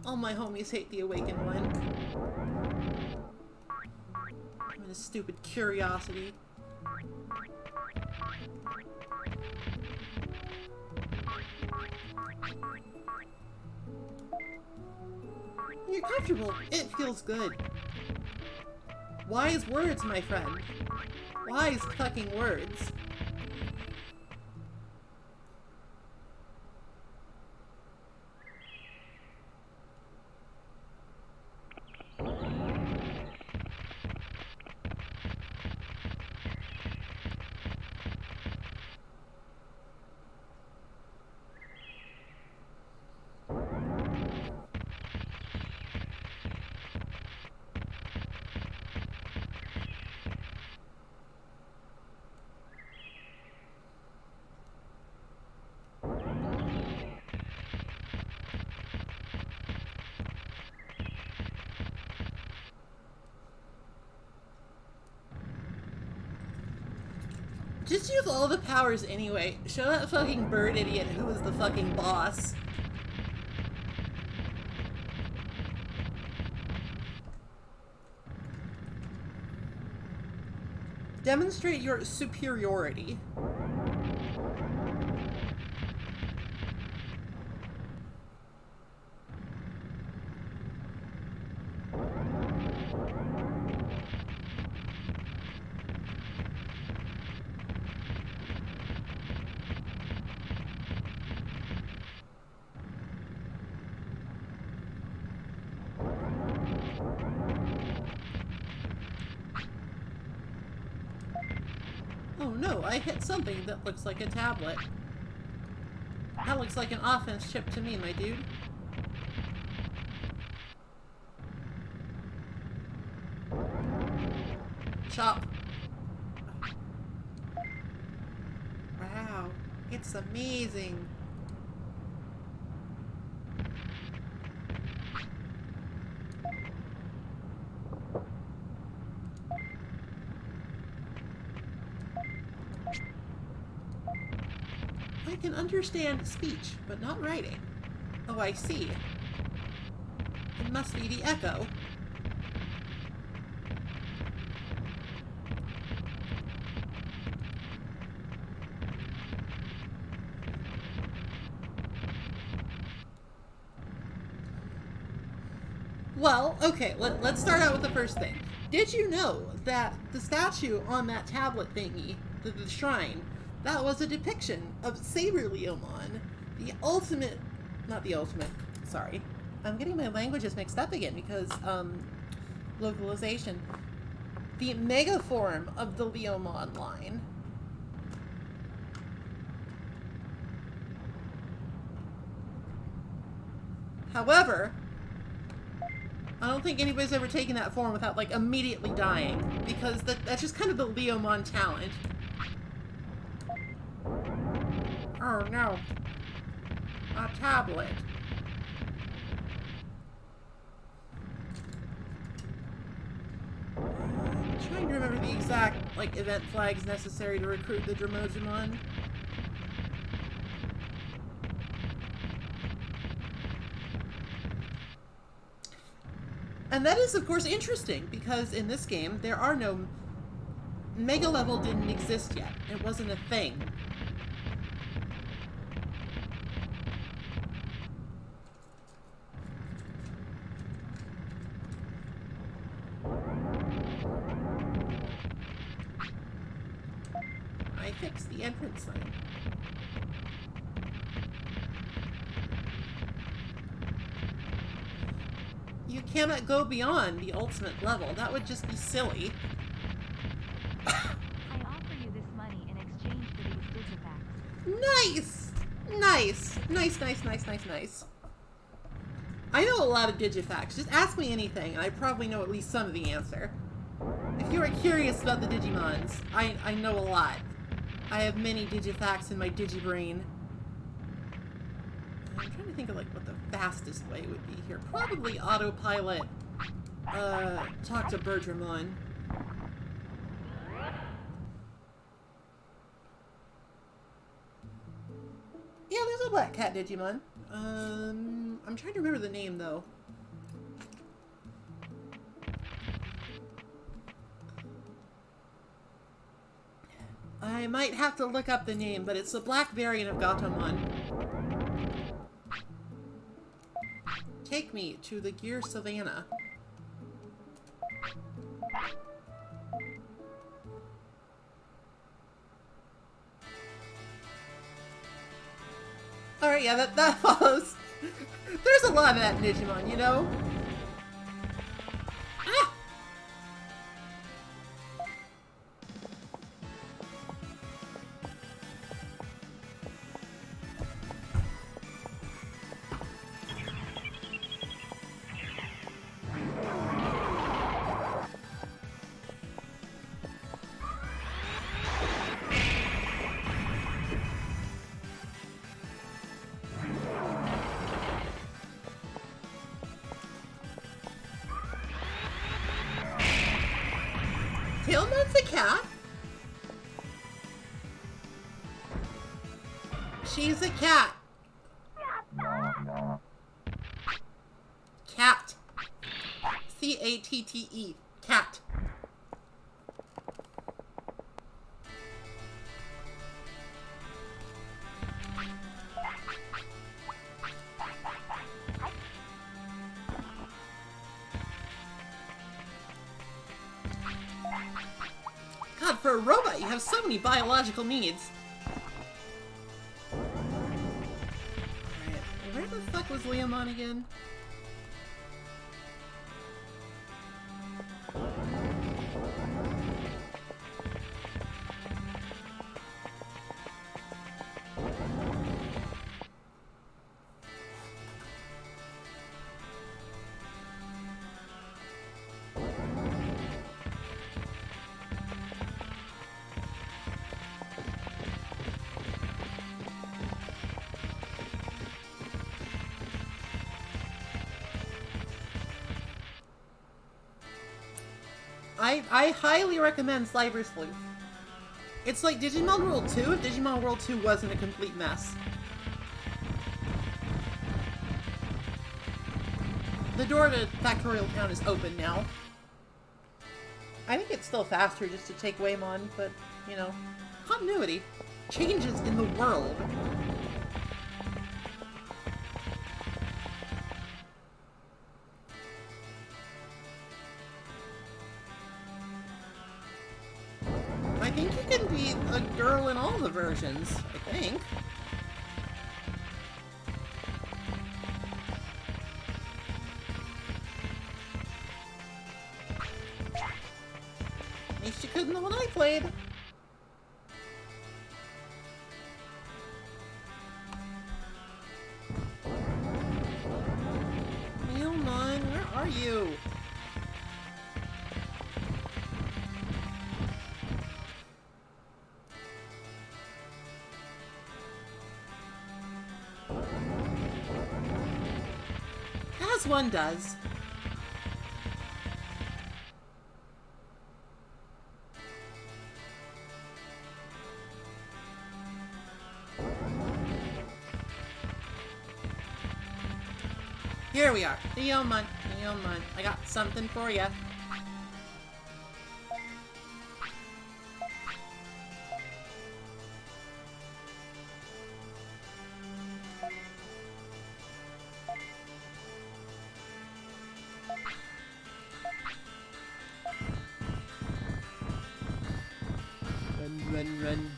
All my homies hate the Awakened One. I'm a stupid curiosity. You're comfortable. It feels good. Wise words, my friend. Wise fucking words. Just use all the powers anyway. Show that fucking bird idiot who was the fucking boss. Demonstrate your superiority. Oh no, I hit something that looks like a tablet. That looks like an offense chip to me, my dude. Chop. Wow, it's amazing. I can understand speech, but not writing. Oh, I see. It must be the echo. Well, okay, let's start out with the first thing. Did you know that the statue on that tablet thingy, the shrine, that was a depiction of Saber Leomon, the ultimate, not the ultimate, sorry. I'm getting my languages mixed up again because, localization. The mega form of the Leomon line. However, I don't think anybody's ever taken that form without, like, immediately dying. Because that's just kind of the Leomon talent. Oh, no. A tablet. I'm trying to remember the exact, like, event flags necessary to recruit the Dromojimon. And that is, of course, interesting, because in this game, there are no... Mega level didn't exist yet. It wasn't a thing. I fixed the entrance sign. You cannot go beyond the ultimate level. That would just be silly. I offer you this money in exchange for these digifacts. Nice! Nice! Nice, nice, nice, nice, nice. I know a lot of digifacts. Just ask me anything, and I probably know at least some of the answer. If you are curious about the Digimons, I know a lot. I have many digifacts in my digibrain. I'm trying to think of, like, what the fastest way would be here. Probably autopilot. Talk to Bertramon. Yeah, there's a black cat Digimon. I'm trying to remember the name, though. I might have to look up the name, but it's the black variant of Gatomon. Take me to the Gear Savannah. Alright, yeah, that follows. There's a lot of that in Digimon, you know? Ah! Tailmon's a cat? She's a cat. Cat. C-A-T-T-E. Cat. God, for a robot, you have so many biological needs. Alright, where the fuck was Leomon again? I highly recommend Cyber Sleuth. It's like Digimon World 2 if Digimon World 2 wasn't a complete mess. The door to Factorial Town is open now. I think it's still faster just to take Waymon, but, you know, continuity. Changes in the world. I think you can be a girl in all the versions, I think. At least you couldn't the one I played. Leomon, where are you? one does. Here we are. Digimon, Digimon. I got something for ya. Run.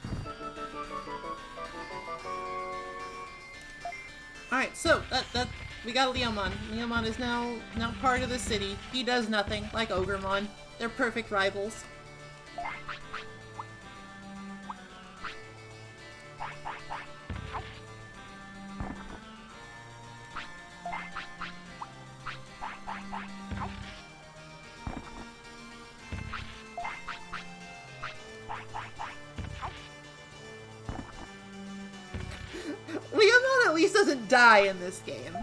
Alright, so that we got Leomon. Leomon is now part of the city. He does nothing, like Ogremon. They're perfect rivals. Leomon at least doesn't die in this game.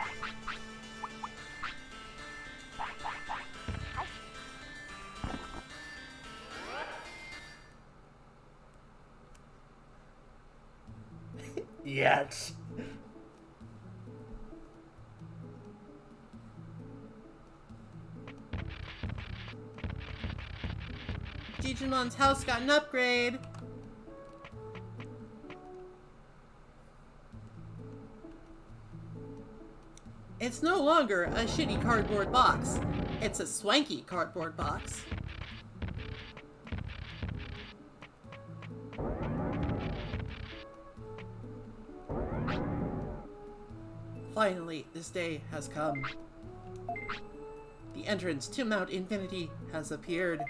Yet. Digimon's house got an upgrade. It's no longer a shitty cardboard box. It's a swanky cardboard box. Finally, this day has come. The entrance to Mount Infinity has appeared.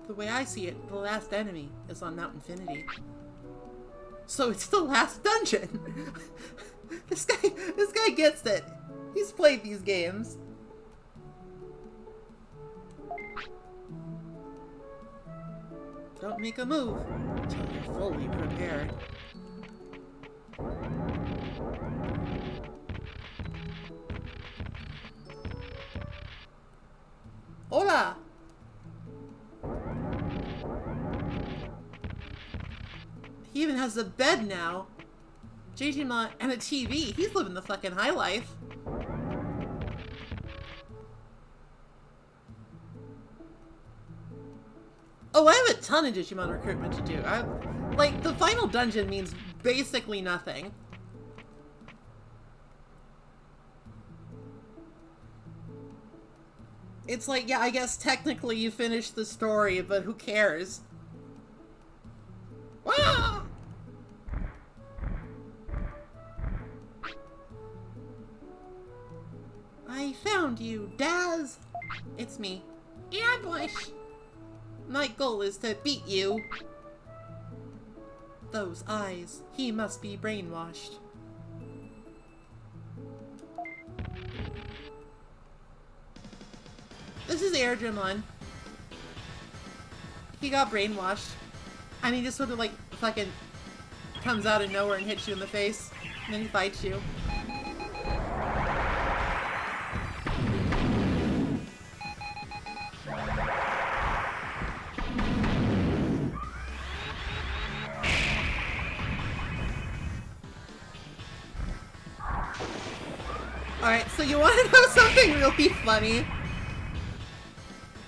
The way I see it, the last enemy is on Mount Infinity. So it's the last dungeon! This guy gets it. He's played these games. Don't make a move until you're fully prepared. Hola! He even has a bed now. Digimon and a TV. He's living the fucking high life. Oh, I have a ton of Digimon recruitment to do. Like, the final dungeon means basically nothing. It's like, yeah, I guess technically you finished the story, but who cares? Ah! I found you, Daz! It's me. Ambush! My goal is to beat you. Those eyes. He must be brainwashed. This is Airdramon. He got brainwashed. And he just sort of like fucking comes out of nowhere and hits you in the face. And then he fights you. Alright, so you want to know something really funny?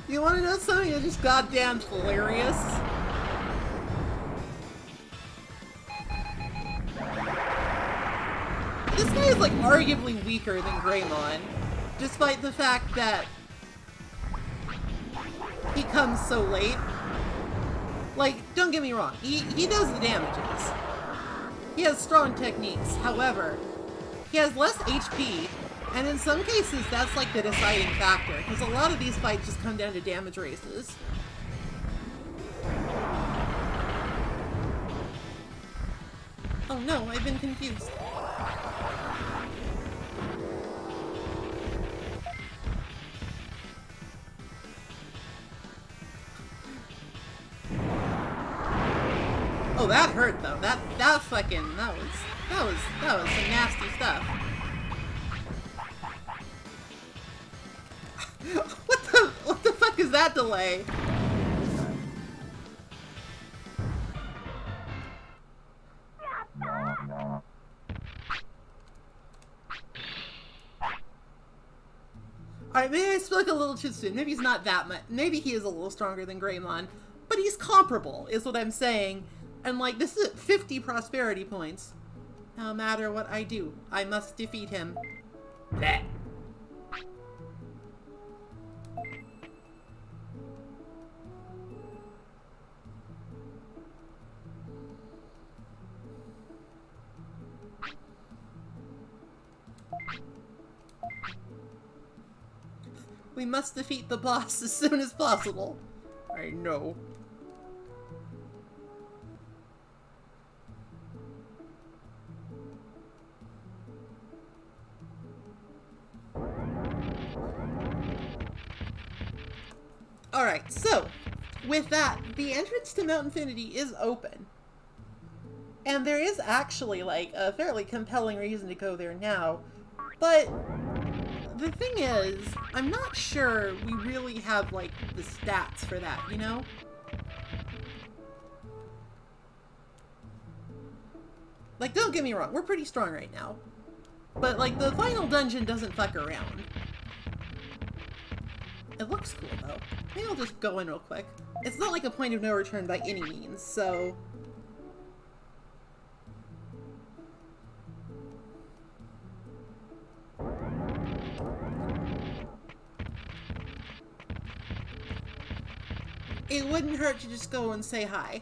You want to know something that's just goddamn hilarious? This guy is like arguably weaker than Greymon, despite the fact that he comes so late. Like, don't get me wrong, he does the damages. He has strong techniques, however, he has less HP, and in some cases that's like the deciding factor, because a lot of these fights just come down to damage races. Oh no, I've been confused. Oh, that hurt though. That fucking that was some nasty stuff. What the fuck is that delay? Alright, maybe I spoke a little too soon. Maybe he's not that much. Maybe he is a little stronger than Greymon. But he's comparable, is what I'm saying. And, like, this is at 50 prosperity points. No matter what I do, I must defeat him. Blech. We must defeat the boss as soon as possible. I know. Alright, so, with that, the entrance to Mount Infinity is open. And there is actually, like, a fairly compelling reason to go there now. But the thing is, I'm not sure we really have, like, the stats for that, you know? Like, don't get me wrong, we're pretty strong right now. But, like, the final dungeon doesn't fuck around. It looks cool, though. Maybe I'll just go in real quick. It's not like a point of no return by any means, so... it wouldn't hurt to just go and say hi.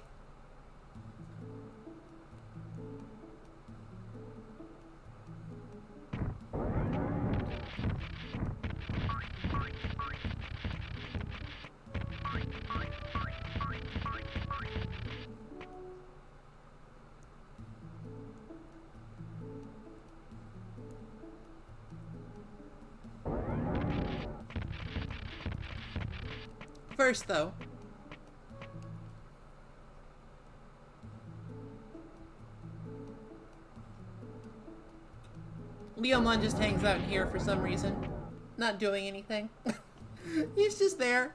First, though, Leomon just hangs out in here for some reason. Not doing anything. He's just there.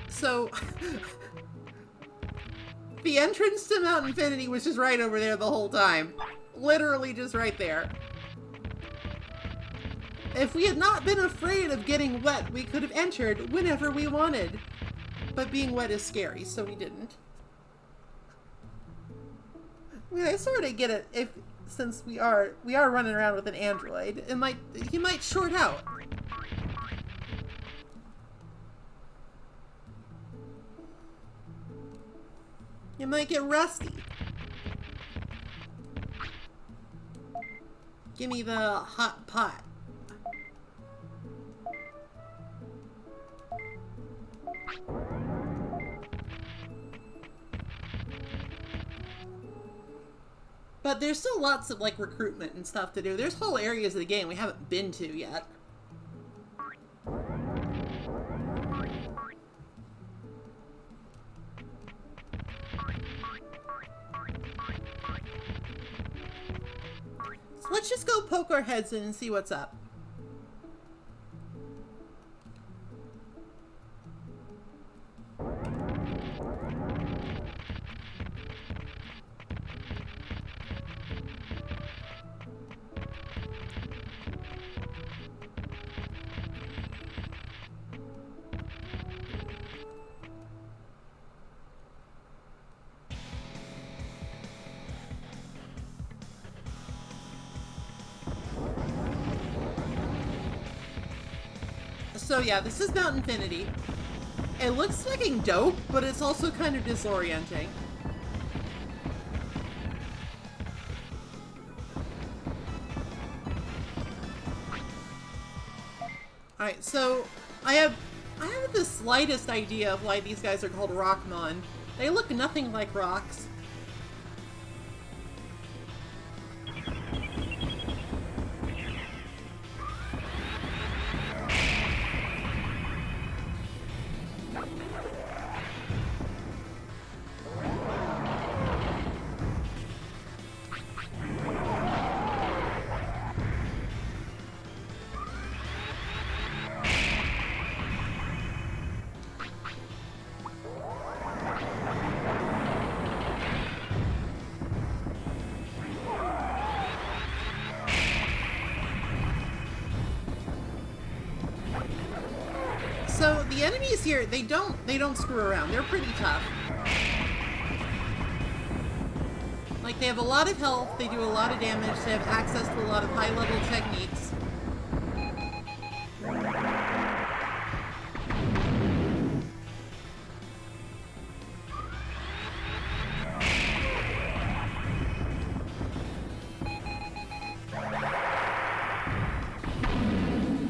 So, the entrance to Mount Infinity was just right over there the whole time. Literally just right there. If we had not been afraid of getting wet, we could have entered whenever we wanted. But being wet is scary, so we didn't. I mean, I sort of get it if, since we are running around with an android, he might short out. You might get rusty. Give me the hot pot. But there's still lots of, like, recruitment and stuff to do. There's whole areas of the game we haven't been to yet. So let's just go poke our heads in and see what's up. So yeah, this is Mount Infinity. It looks fucking dope, but it's also kind of disorienting. Alright, so I have the slightest idea of why these guys are called Rockmon. They look nothing like rocks. So the enemies here, they don't screw around. They're pretty tough. Like, they have a lot of health, they do a lot of damage, they have access to a lot of high-level techniques.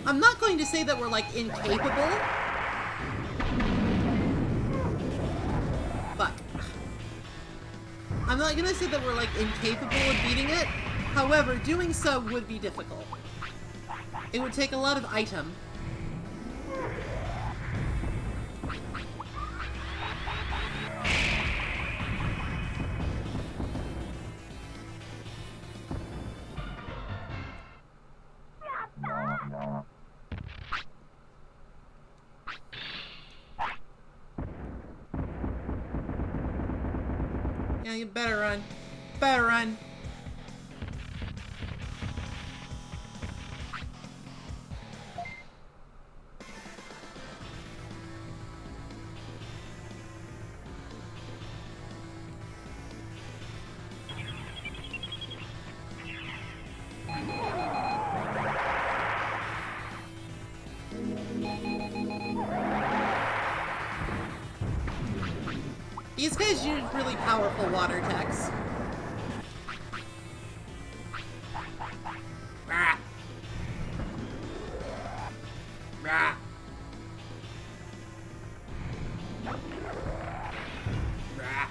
I'm not going to say that we're, like, incapable. Fuck. I'm not gonna say that we're, like, incapable of beating it. However, doing so would be difficult. It would take a lot of item. Yeah, you better run. Better run. These guys use really powerful water attacks. Rah. Rah. Rah.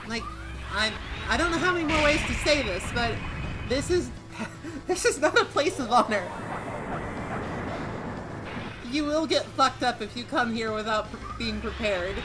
Like, I don't know how many more ways to say this, but this is not a place of honor. You will get fucked up if you come here without being prepared.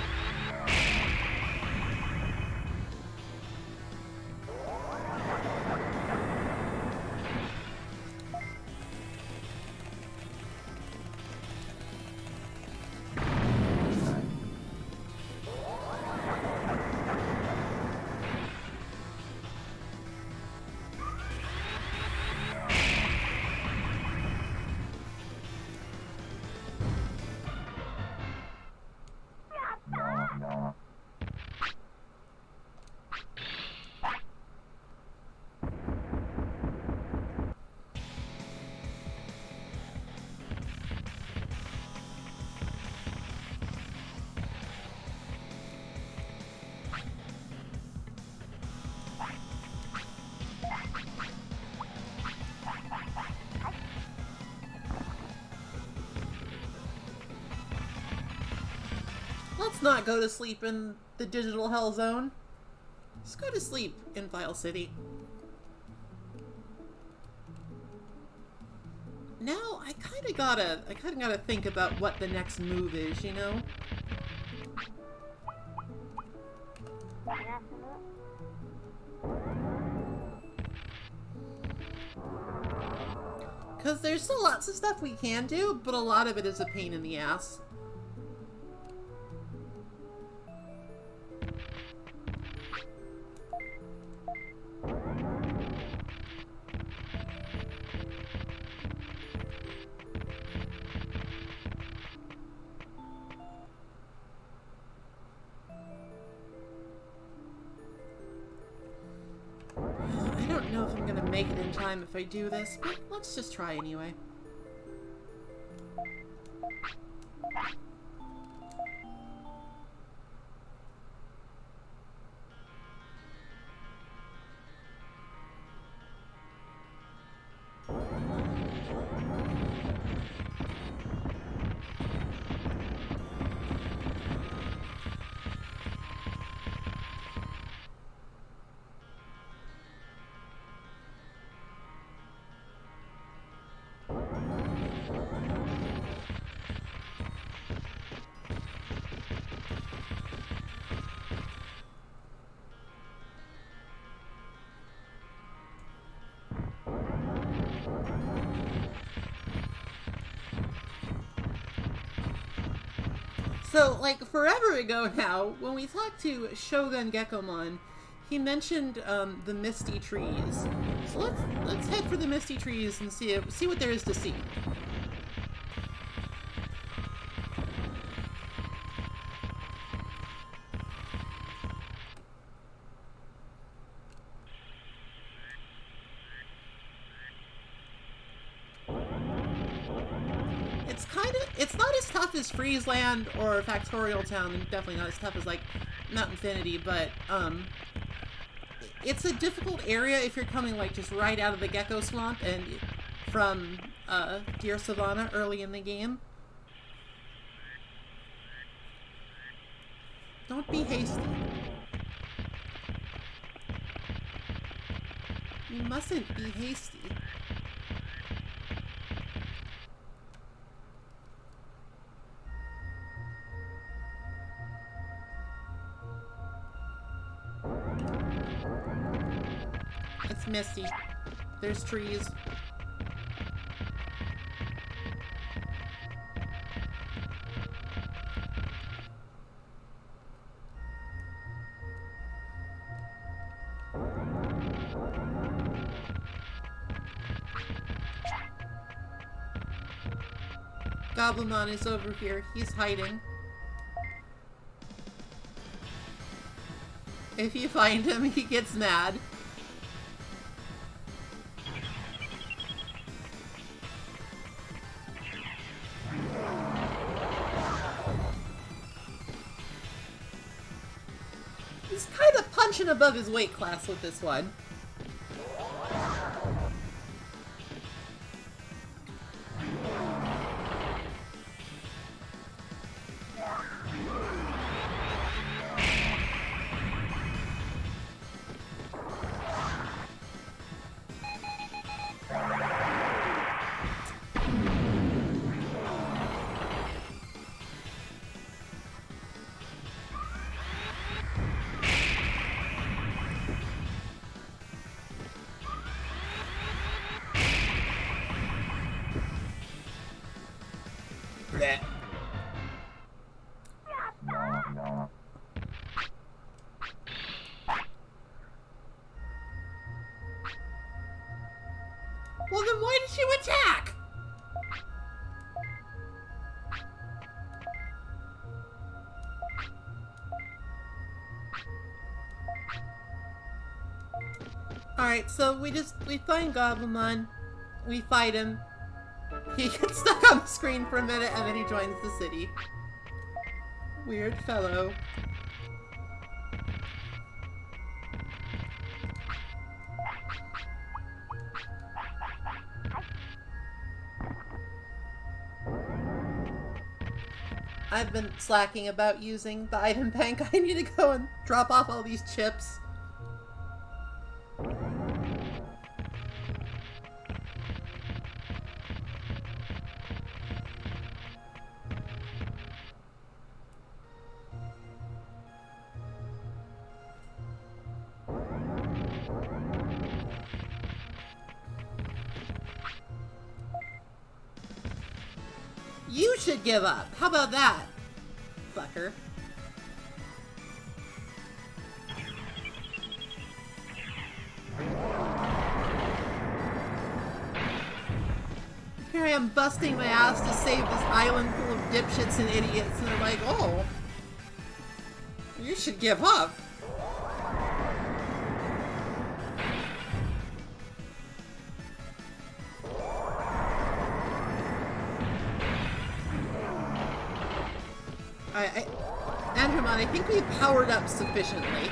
Let's not go to sleep in the digital hell zone. Let's go to sleep in Vile City. Now I kinda gotta think about what the next move is, you know? Because there's still lots of stuff we can do, but a lot of it is a pain in the ass. I don't know if I'm gonna make it in time if I do this, but let's just try anyway. So, like, forever ago now, when we talked to Shogun Gekomon, He mentioned the misty trees. So let's head for the misty trees and see what there is to see. It's not as tough as Freezeland or Factorial Town, and definitely not as tough as like Mount Infinity, but it's a difficult area if you're coming like just right out of the Gecko Swamp and from Deer Savannah early in the game. Don't be hasty. You mustn't be hasty. It's misty. There's trees. Goblimon is over here. He's hiding. If you find him, he gets mad. He's kind of punching above his weight class with this one. Well, then why did you attack? Alright, so we find Goblimon, we fight him, he gets stuck on the screen for a minute, and then he joins the city. Weird fellow. I've been slacking about using the item bank. I need to go and drop off all these chips. You should give up. How about that, fucker? Here I am busting my ass to save this island full of dipshits and idiots, and they're like, oh, you should give up. Andromon, I think we've powered up sufficiently.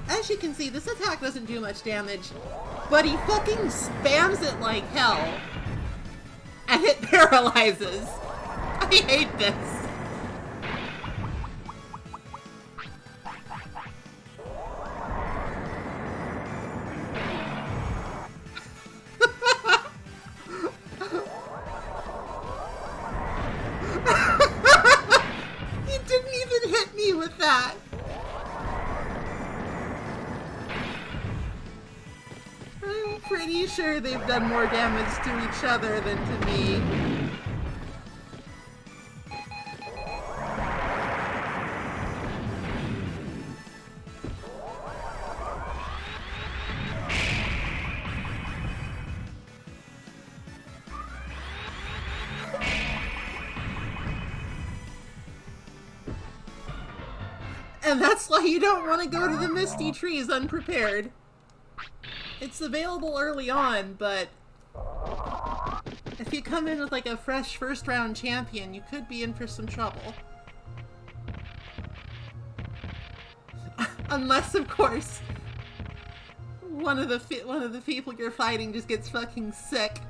As you can see, this attack doesn't do much damage, but he fucking spams it like hell, and it paralyzes. I hate this. He didn't even hit me with that. I'm pretty sure they've done more damage to each other than to me. And that's why you don't want to go to the Misty Trees unprepared. It's available early on, but if you come in with like a fresh first round champion, you could be in for some trouble. Unless, of course, one of the people you're fighting just gets fucking sick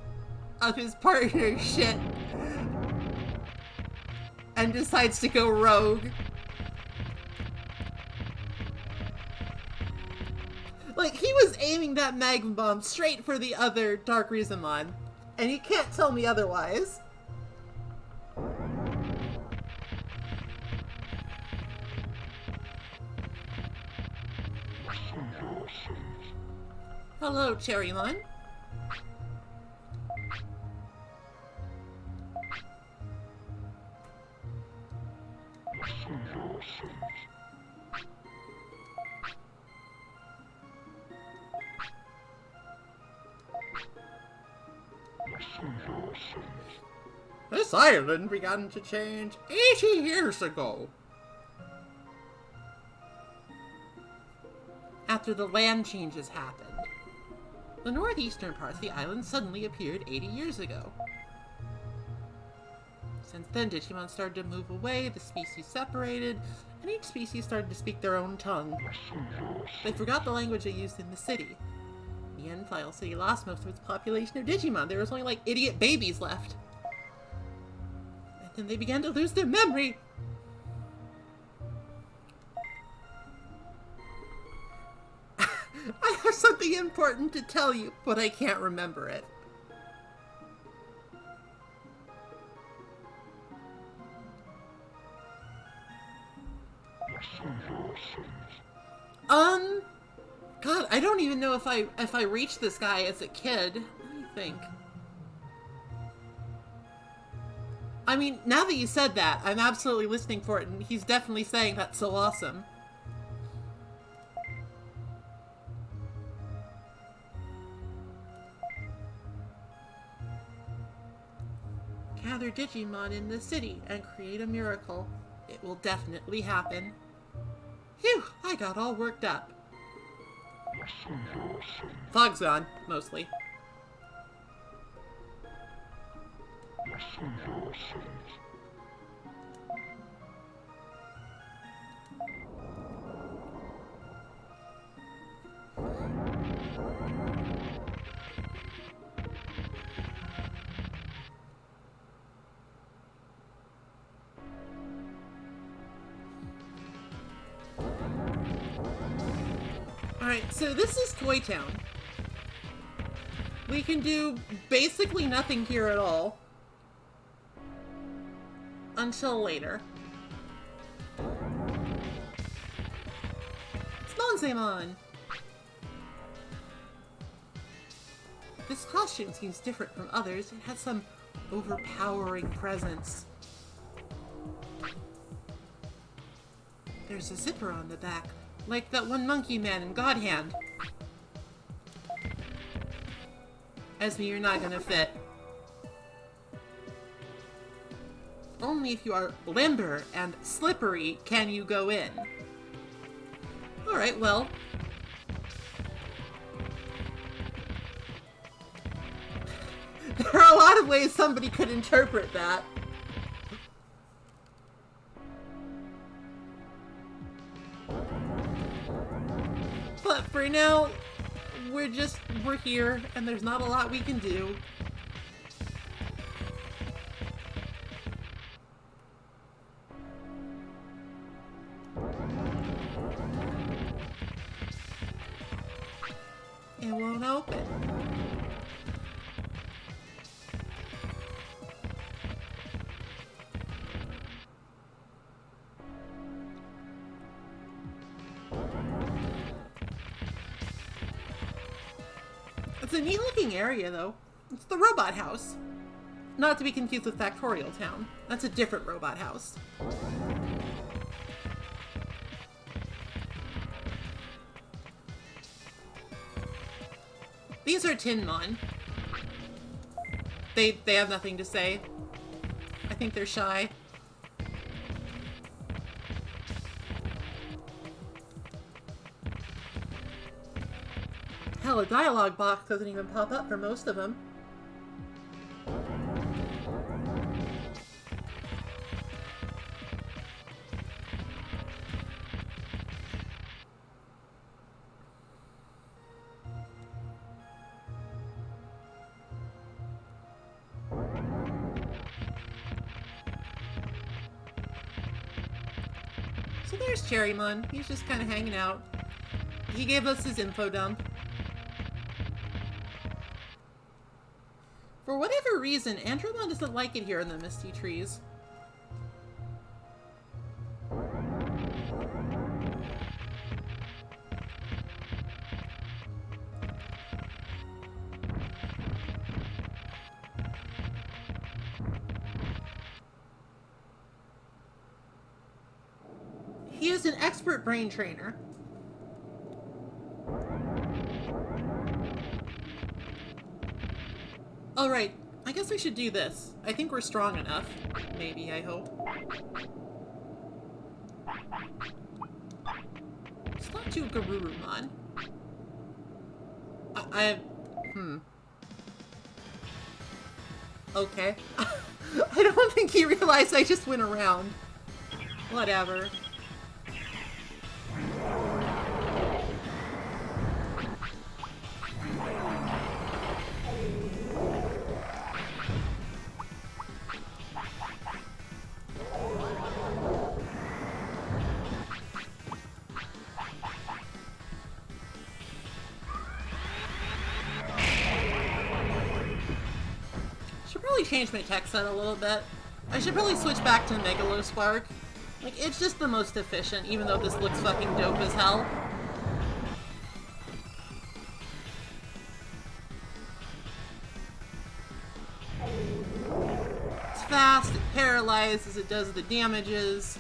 of his partner's shit and decides to go rogue. Like, he was aiming that magma bomb straight for the other Dark Rizamon, and you can't tell me otherwise. Hello, Cherrymon. This island began to change 80 years ago. After the land changes happened, the northeastern part of the island suddenly appeared 80 years ago. Since then, Digimon started to move away, the species separated, and each species started to speak their own tongue. They forgot the language they used in the city. In the end, Final City lost most of its population of Digimon. There was only like idiot babies left. And then they began to lose their memory. I have something important to tell you, but I can't remember it. God, I don't even know if I reached this guy as a kid. Let me think. I mean, now that you said that, I'm absolutely listening for it, and he's definitely saying that's so awesome. Gather Digimon in the city and create a miracle. It will definitely happen. Phew, I got all worked up. Fog's gone, mostly. Alright, so this is Toy Town. We can do basically nothing here at all. Until later. Sponzamon! This costume seems different from others. It has some overpowering presence. There's a zipper on the back, like that one monkey man in God Hand. Esme, you're not gonna fit. Only if you are limber and slippery can you go in. Alright, well. There are a lot of ways somebody could interpret that. But for now, we're here, and there's not a lot we can do. It won't open. It's a neat looking area, though. It's the robot house. Not to be confused with Factorial Town. That's a different robot house. These are Tinmon. They have nothing to say. I think they're shy. Hell, a dialogue box doesn't even pop up for most of them. So there's Cherrymon. He's just kind of hanging out. He gave us his info dump. For whatever reason, Andromon doesn't like it here in the Misty Trees. He is an expert brain trainer. Alright, I guess we should do this. I think we're strong enough. Maybe, I hope. It's not too Garurumon. Okay. I don't think he realized I just went around. Whatever. Change my tech set a little bit. I should probably switch back to Megalospark. Like, it's just the most efficient, even though this looks fucking dope as hell. It's fast, it paralyzes, it does the damages.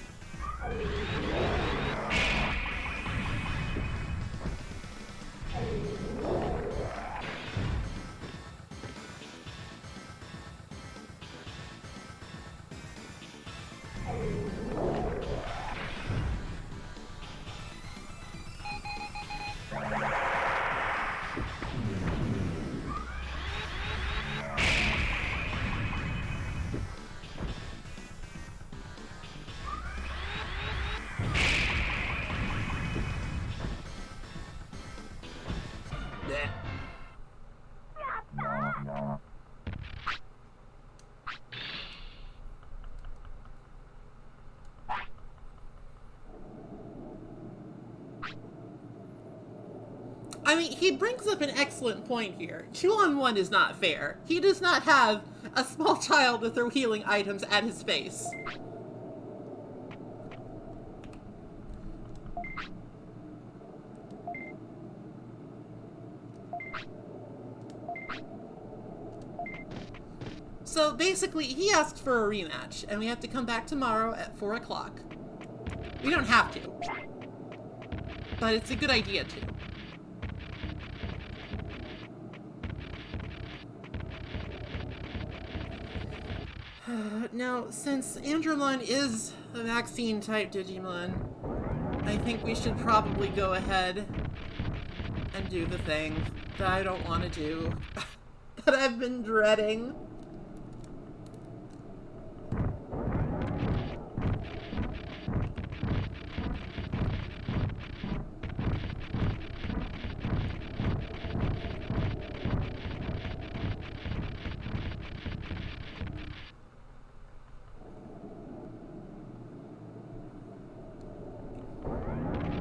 I mean, he brings up an excellent point here. 2-on-1 is not fair. He does not have a small child to throw healing items at his face. So basically, he asked for a rematch, and we have to come back tomorrow at 4 o'clock. We don't have to, but it's a good idea to. Now, since Andromon is a vaccine-type Digimon, I think we should probably go ahead and do the thing that I don't want to do, that I've been dreading.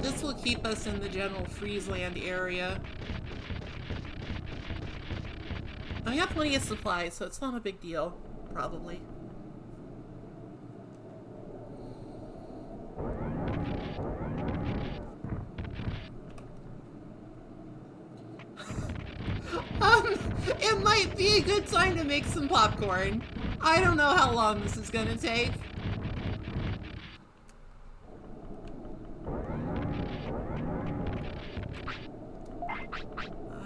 This will keep us in the general Friesland area. I have plenty of supplies, so it's not a big deal, probably. It might be a good time to make some popcorn. I don't know how long this is gonna take.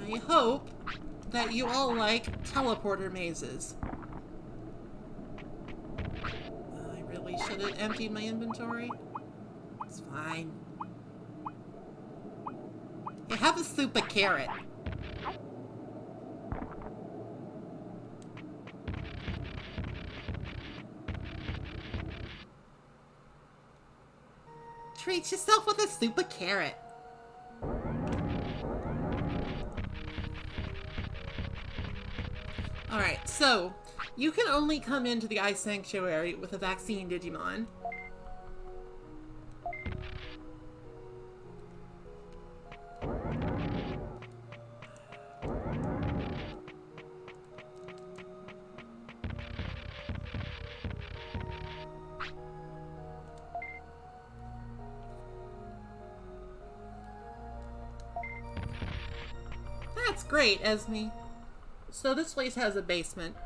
I hope that you all like teleporter mazes. I really should have emptied my inventory. It's fine. You have a soup of carrot. Treat yourself with a super carrot. Alright, so you can only come into the Ice Sanctuary with a vaccine Digimon. That's great, Esme. So this place has a basement.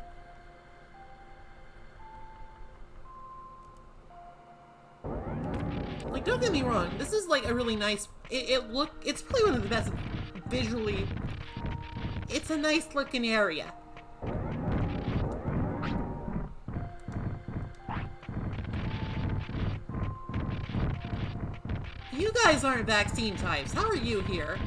Like, don't get me wrong, this is like a really nice, it's probably one of the best visually, it's a nice looking area. You guys aren't vaccine types, how are you here?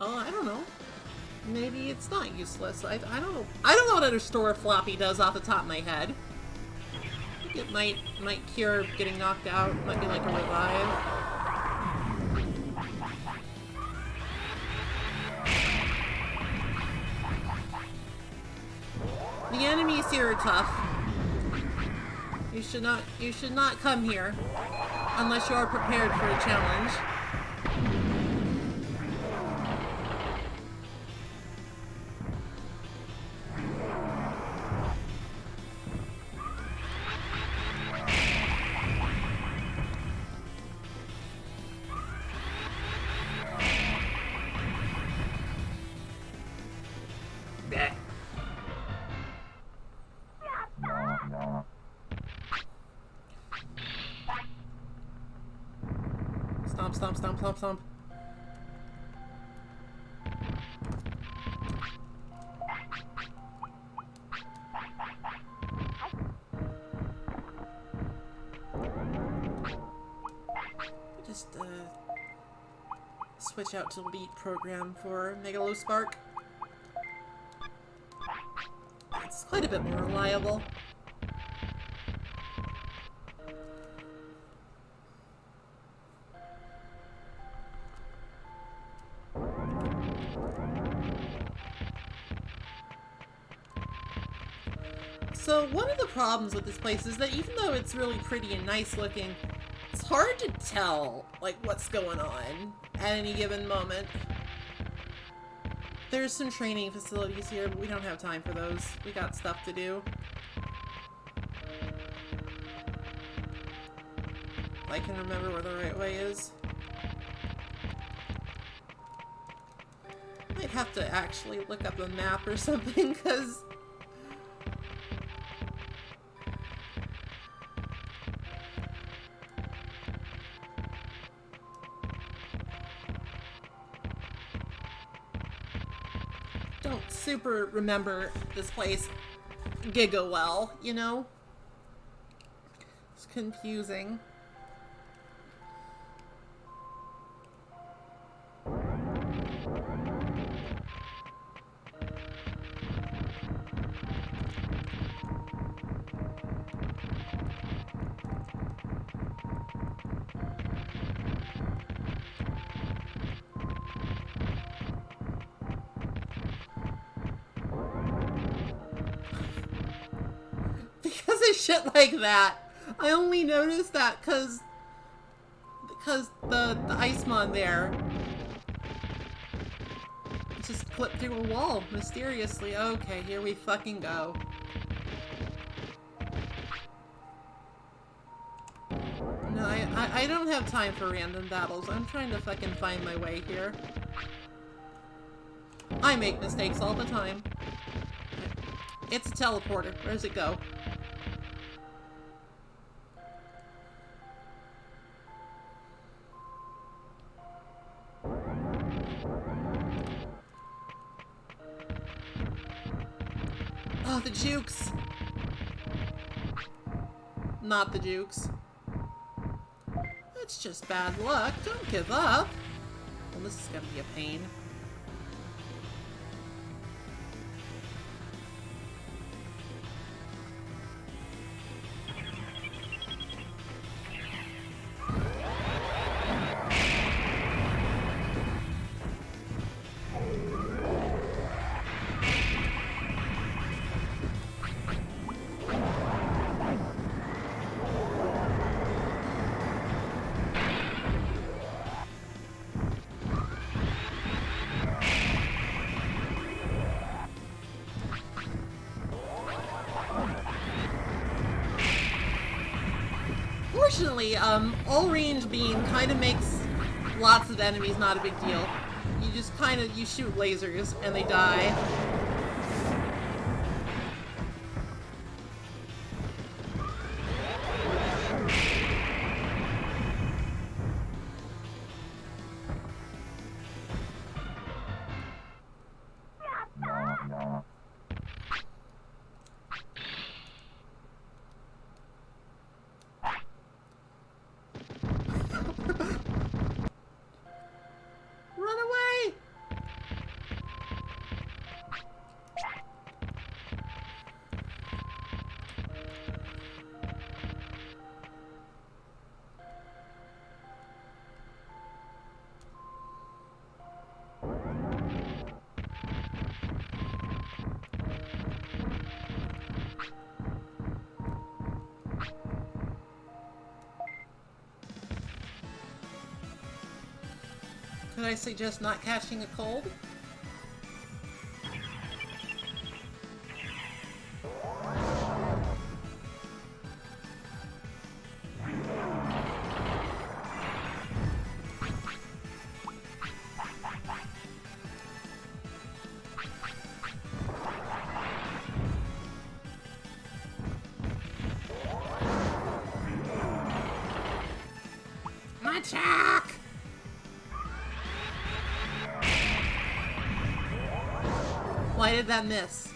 Oh, I don't know. Maybe it's not useless. I don't know. I don't know what a restore floppy does off the top of my head. I think it might cure getting knocked out. Might be like a revive. The enemies here are tough. You should not come here unless you are prepared for a challenge. Stomp, stomp, stomp, stomp, stomp. Just, switch out to Elite Program for Megalospark. It's quite a bit more reliable. So one of the problems with this place is that even though it's really pretty and nice looking, it's hard to tell, like, what's going on at any given moment. There's some training facilities here, but we don't have time for those. We got stuff to do. I can remember where the right way is. Might have to actually look up a map or something, because don't super remember this place giga well, you know? It's confusing. Because of shit like that. I only noticed that because the Icemon there just clipped through a wall mysteriously. Okay, here we fucking go. No, I don't have time for random battles. I'm trying to fucking find my way here. I make mistakes all the time. It's a teleporter. Where does it go? Oh, the jukes! Not the jukes. That's just bad luck. Don't give up. Well, this is gonna be a pain. apparently, all range beam kind of makes lots of enemies not a big deal. You just kind of, you shoot lasers and they die. Run away! Could I suggest not catching a cold? Attack! Why did that miss?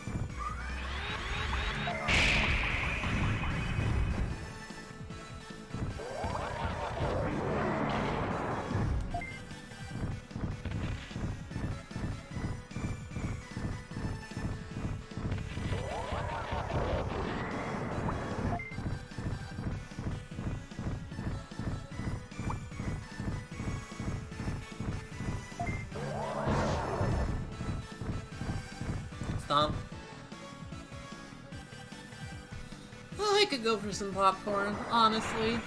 Stomp. Oh, I could go for some popcorn, honestly.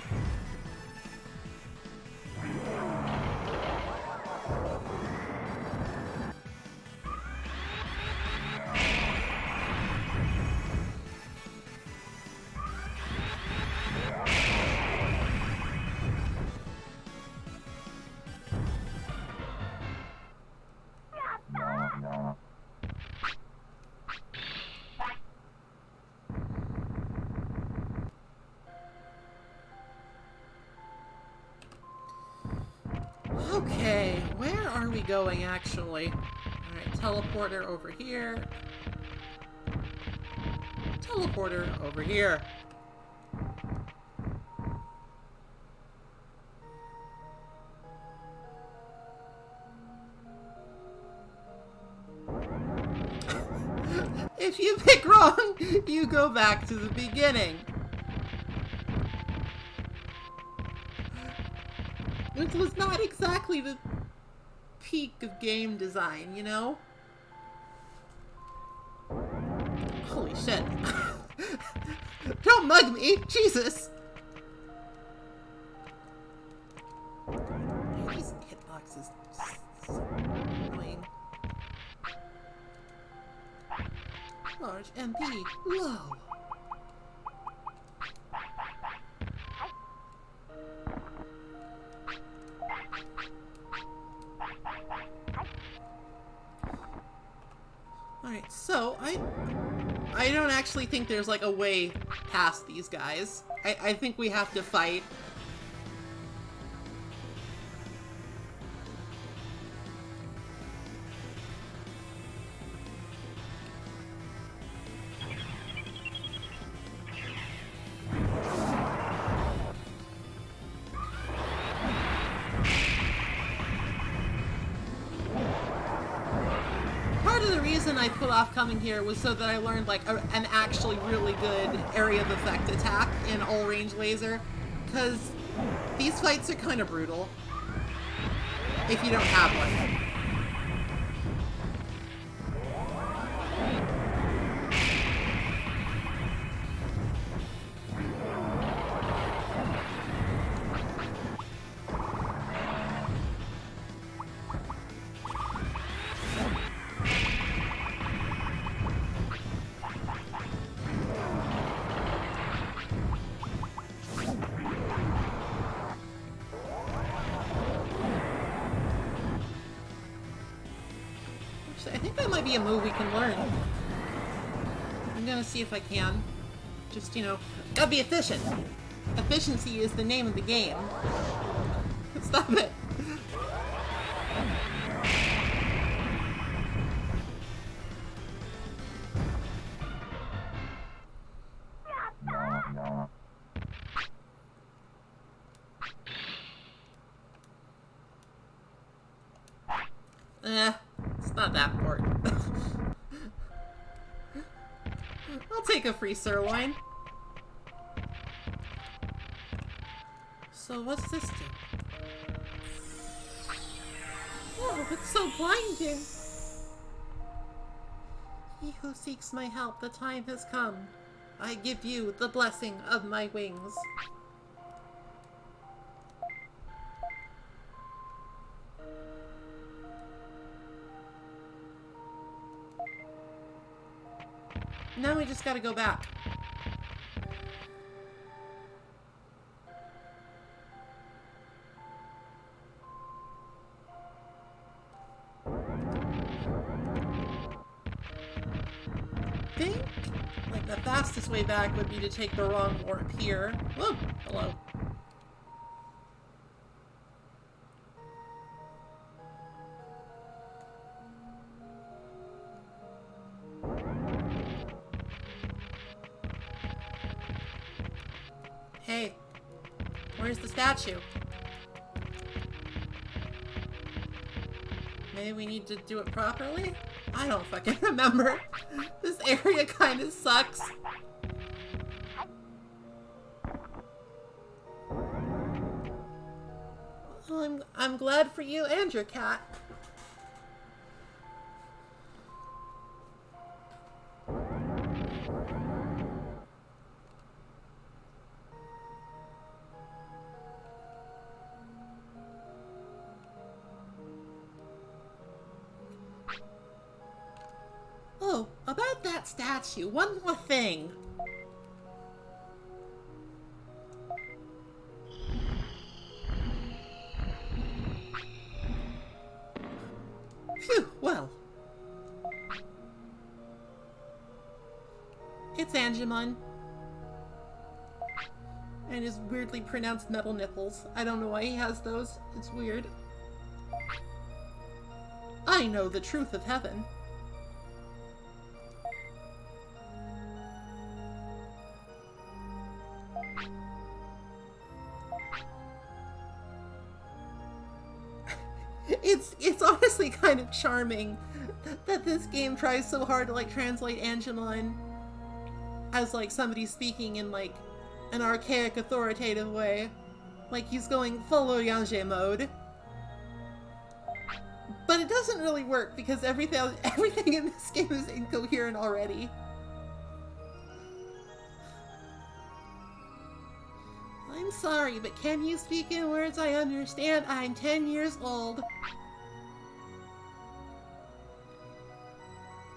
Okay, where are we going, actually? Alright, teleporter over here. Teleporter over here. If you pick wrong, you go back to the beginning. Which was not exactly the peak of game design, you know? Holy shit. Don't mug me! Jesus! These hitboxes so annoying. Large MP. Low. Alright, so I don't actually think there's like a way past these guys. I think we have to fight. I put off coming here was so that I learned like an actually really good area of effect attack in all range laser, because these fights are kind of brutal if you don't have one. think that might be a move we can learn. I'm gonna see if I can. Just, you know, gotta be efficient. Efficiency is the name of the game. Stop it. It's not that important. I'll take a free sirloin. So what's this do? Oh, it's so blinding. He who seeks my help, the time has come. I give you the blessing of my wings. Now we just gotta go back. I think, like, the fastest way back would be to take the wrong warp here. Whoa, hello. Hey, where's the statue? Maybe we need to do it properly? I don't fucking remember. This area kind of sucks. Well, I'm glad for you and your cat. Oh, about that statue, one more thing. Phew, well. It's Angemon. And his weirdly pronounced metal nipples. I don't know why he has those. It's weird. I know the truth of heaven. It's honestly kind of charming that this game tries so hard to, like, translate Angemon as, like, somebody speaking in, like, an archaic, authoritative way. Like, he's going full Oyanje mode. But it doesn't really work because everything in this game is incoherent already. I'm sorry, but can you speak in words I understand? I'm 10 years old.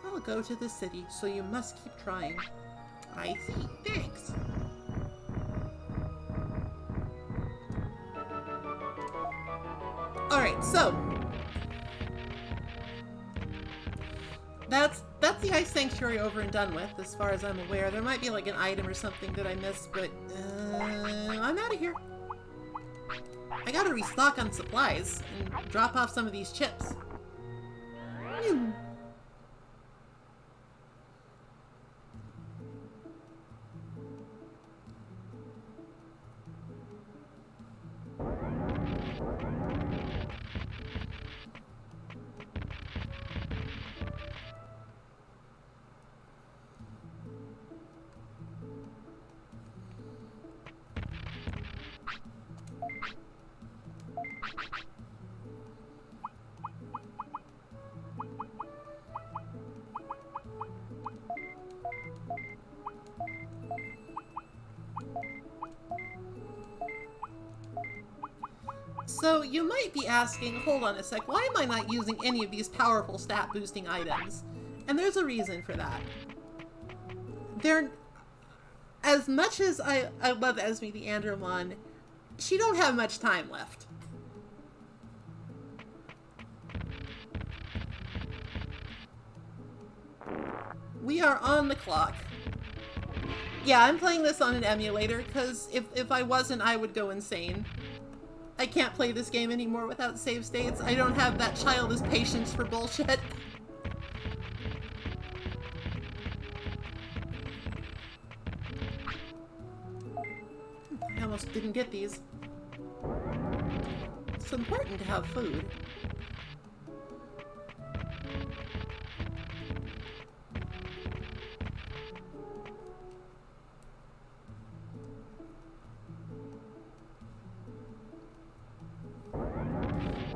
I'll go to the city, so you must keep trying. I see. Thanks. Alright, so that's the Ice Sanctuary over and done with, as far as I'm aware. There might be like an item or something that I missed, but I'm out of here. I gotta restock on supplies and drop off some of these chips. So you might be asking, hold on a sec, why am I not using any of these powerful stat boosting items? And there's a reason for that. As much as I love Esme the Andromon, she don't have much time left. We are on the clock. Yeah, I'm playing this on an emulator, because if I wasn't, I would go insane. I can't play this game anymore without save states. I don't have that childish patience for bullshit. I almost didn't get these. It's important to have food.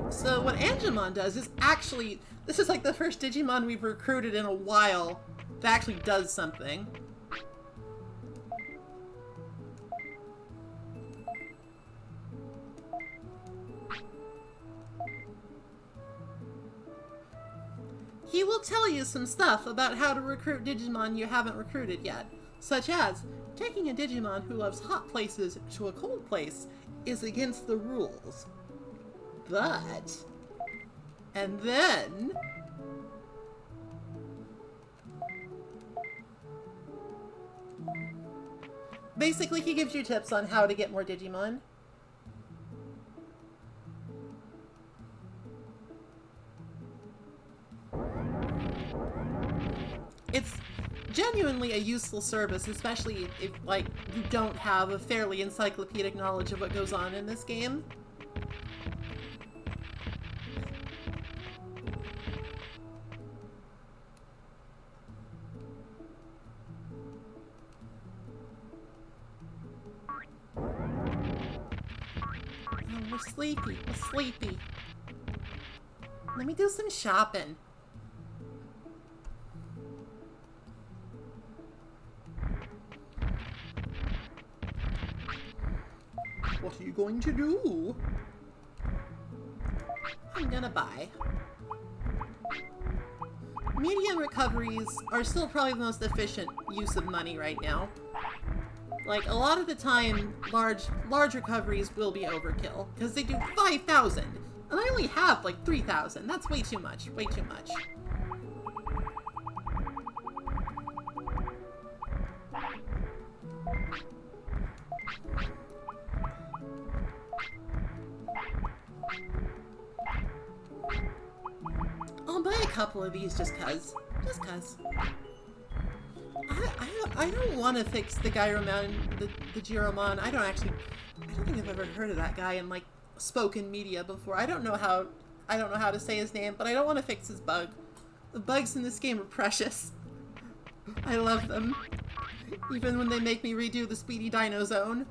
So what Angemon does is actually, this is like the first Digimon we've recruited in a while that actually does something. He will tell you some stuff about how to recruit Digimon you haven't recruited yet, such as taking a Digimon who loves hot places to a cold place is against the rules. But, and then, basically he gives you tips on how to get more Digimon. It's genuinely a useful service, especially if, like, you don't have a fairly encyclopedic knowledge of what goes on in this game. We're sleepy. We're sleepy. Let me do some shopping. What are you going to do? I'm gonna buy. Medium recoveries are still probably the most efficient use of money right now. Like, a lot of the time, large recoveries will be overkill, because they do 5,000, and I only have, like, 3,000. That's way too much. Way too much. I'll buy a couple of these just cuz. Just cuz. I don't want to fix the Gyromon, the Giromon. I don't think I've ever heard of that guy in, like, spoken media before. I don't know how to say his name, but I don't want to fix his bug. The bugs in this game are precious. I love them. Even when they make me redo the Speedy Dino Zone.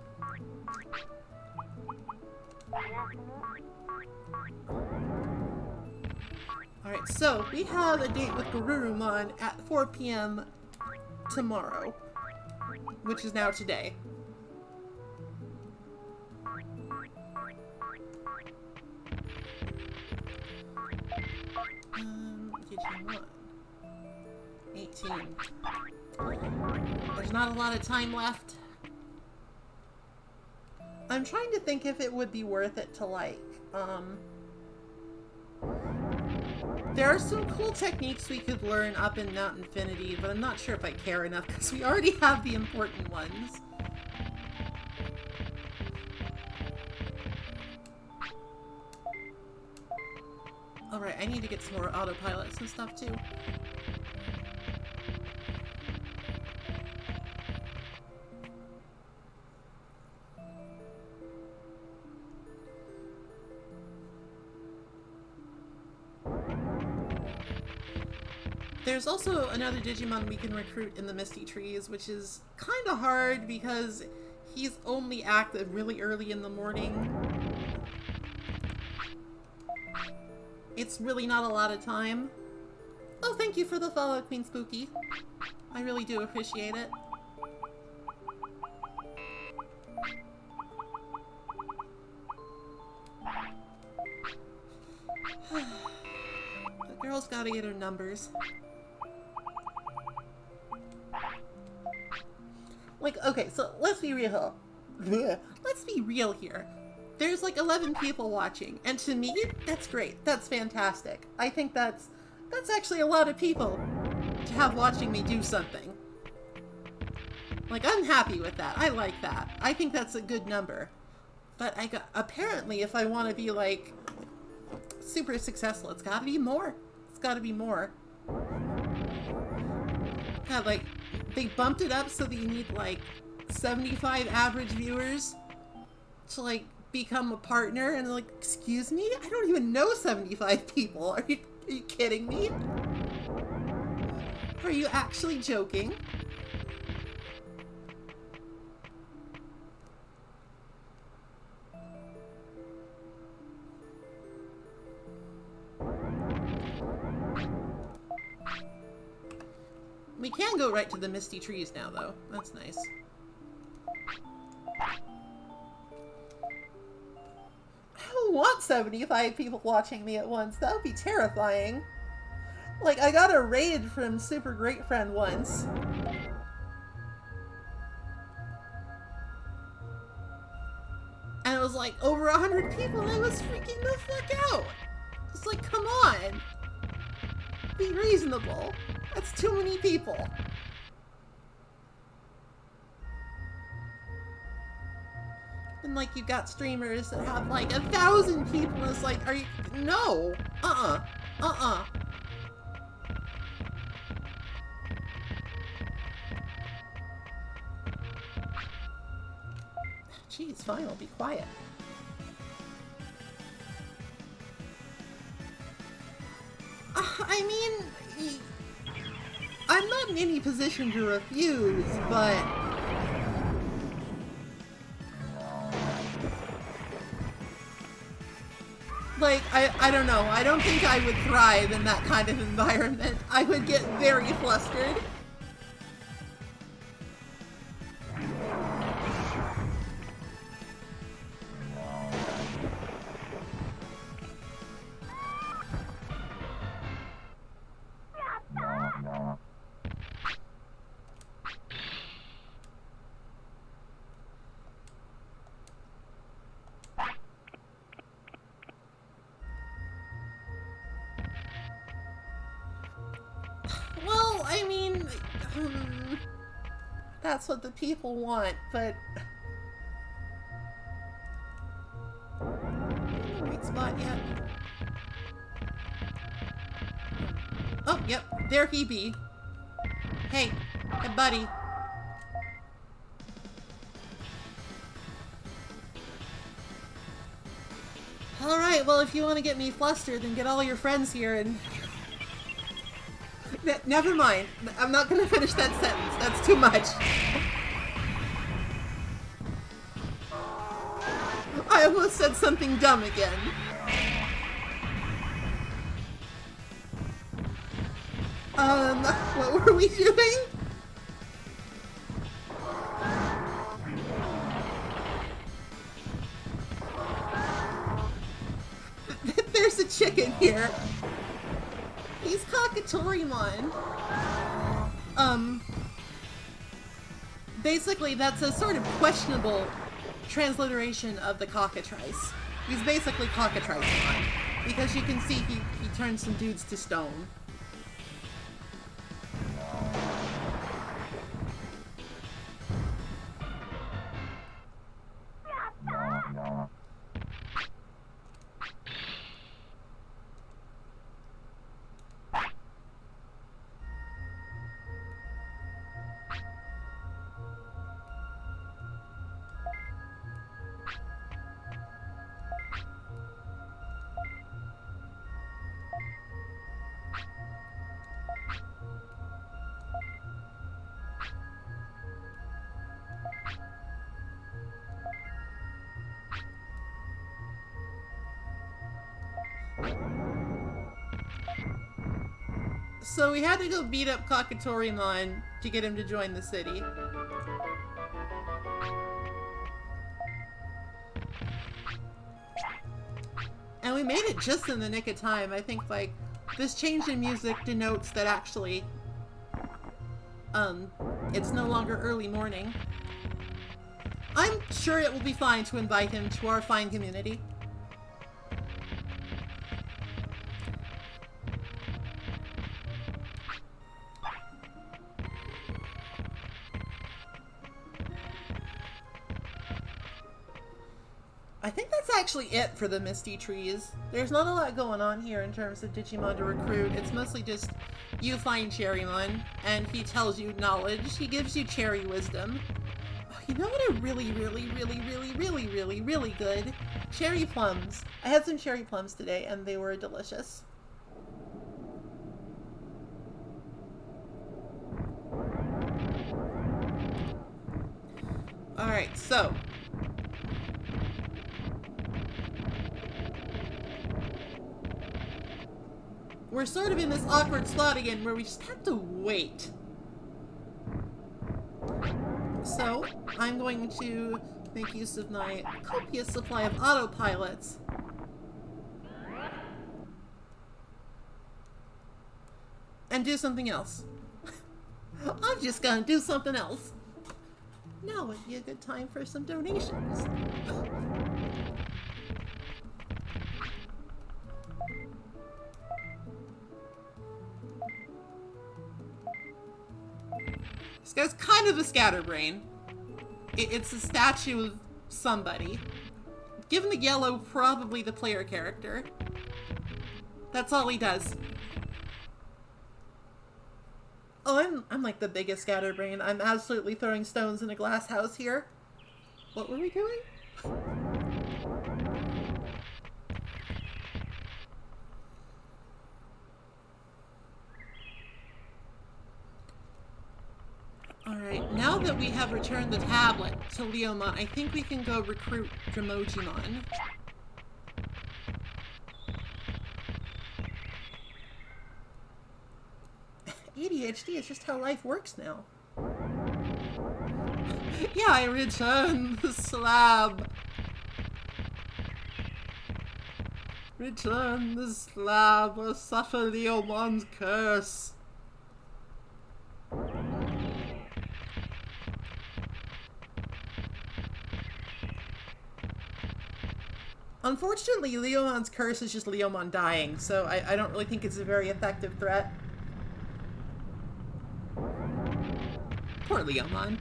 Alright, so we have a date with Garurumon at 4 p.m. tomorrow, which is now today. Digimon. 18. There's not a lot of time left. I'm trying to think if it would be worth it to, like, there are some cool techniques we could learn up in Mount Infinity, but I'm not sure if I care enough because we already have the important ones. Alright, I need to get some more autopilots and stuff too. There's also another Digimon we can recruit in the Misty Trees, which is kind of hard because he's only active really early in the morning. It's really not a lot of time. Oh, thank you for the follow, Queen Spooky. I really do appreciate it. The girl's gotta get her numbers. Like, okay, so let's be real. Let's be real here. There's like 11 people watching, and to me, that's great. That's fantastic. I think that's actually a lot of people to to have watching me do something. Like, I'm happy with that. I like that. I think that's a good number. But apparently, if I want to be, like, super successful, it's gotta be more. It's gotta be more. God, like, they bumped it up so that you need, like, 75 average viewers to, like, become a partner. And like, excuse me? I don't even know 75 people. Are you kidding me? Are you actually joking? We can go right to the misty trees now, though. That's nice. I don't want 75 people watching me at once. That would be terrifying. Like, I got a raid from Super Great Friend once. And it was like over 100 people and I was freaking the fuck out. It's like, come on. Be reasonable. That's too many people. And like, you've got streamers that have like 1,000 people and it's like, are you, no. Jeez, fine, I'll be quiet. I mean, I'm not in any position to refuse, but... like, I don't know. I don't think I would thrive in that kind of environment. I would get very flustered. That's what the people want, but... right spot yet. Oh, yep, there he be. Hey, buddy. Alright, well, if you want to get me flustered, then get all your friends here and... Never mind. I'm not gonna finish that sentence. That's too much. I almost said something dumb again. What were we doing? There's a chicken here. He's Kakatorimon. Basically, that's a sort of questionable transliteration of the cockatrice. He's basically Cockatricemon, because you can see he turns some dudes to stone. So we had to go beat up Kakatorimon to get him to join the city. And we made it just in the nick of time. I think, like, this change in music denotes that actually, it's no longer early morning. I'm sure it will be fine to invite him to our fine community. I think that's actually it for the Misty Trees. There's not a lot going on here in terms of Digimon to recruit. It's mostly just you find Cherrymon, and he tells you knowledge. He gives you cherry wisdom. Oh, you know what are really, really, really, really, really, really, really good? Cherry plums. I had some cherry plums today, and they were delicious. Alright, so we're sort of in this awkward spot again where we just have to wait. So, I'm going to make use of my copious supply of autopilots. And do something else. I'm just gonna do something else. Now would be a good time for some donations. This guy's kind of a scatterbrain. It's a statue of somebody. Given the yellow, probably the player character. That's all he does. Oh, I'm like the biggest scatterbrain. I'm absolutely throwing stones in a glass house here. What were we doing? Alright, now that we have returned the tablet to Leomon, I think we can go recruit Dremogimon. ADHD is just how life works now. Yeah, I returned the slab. Return the slab or suffer Leomon's curse. Unfortunately, Leomon's curse is just Leomon dying, so I don't really think it's a very effective threat. Poor Leomon.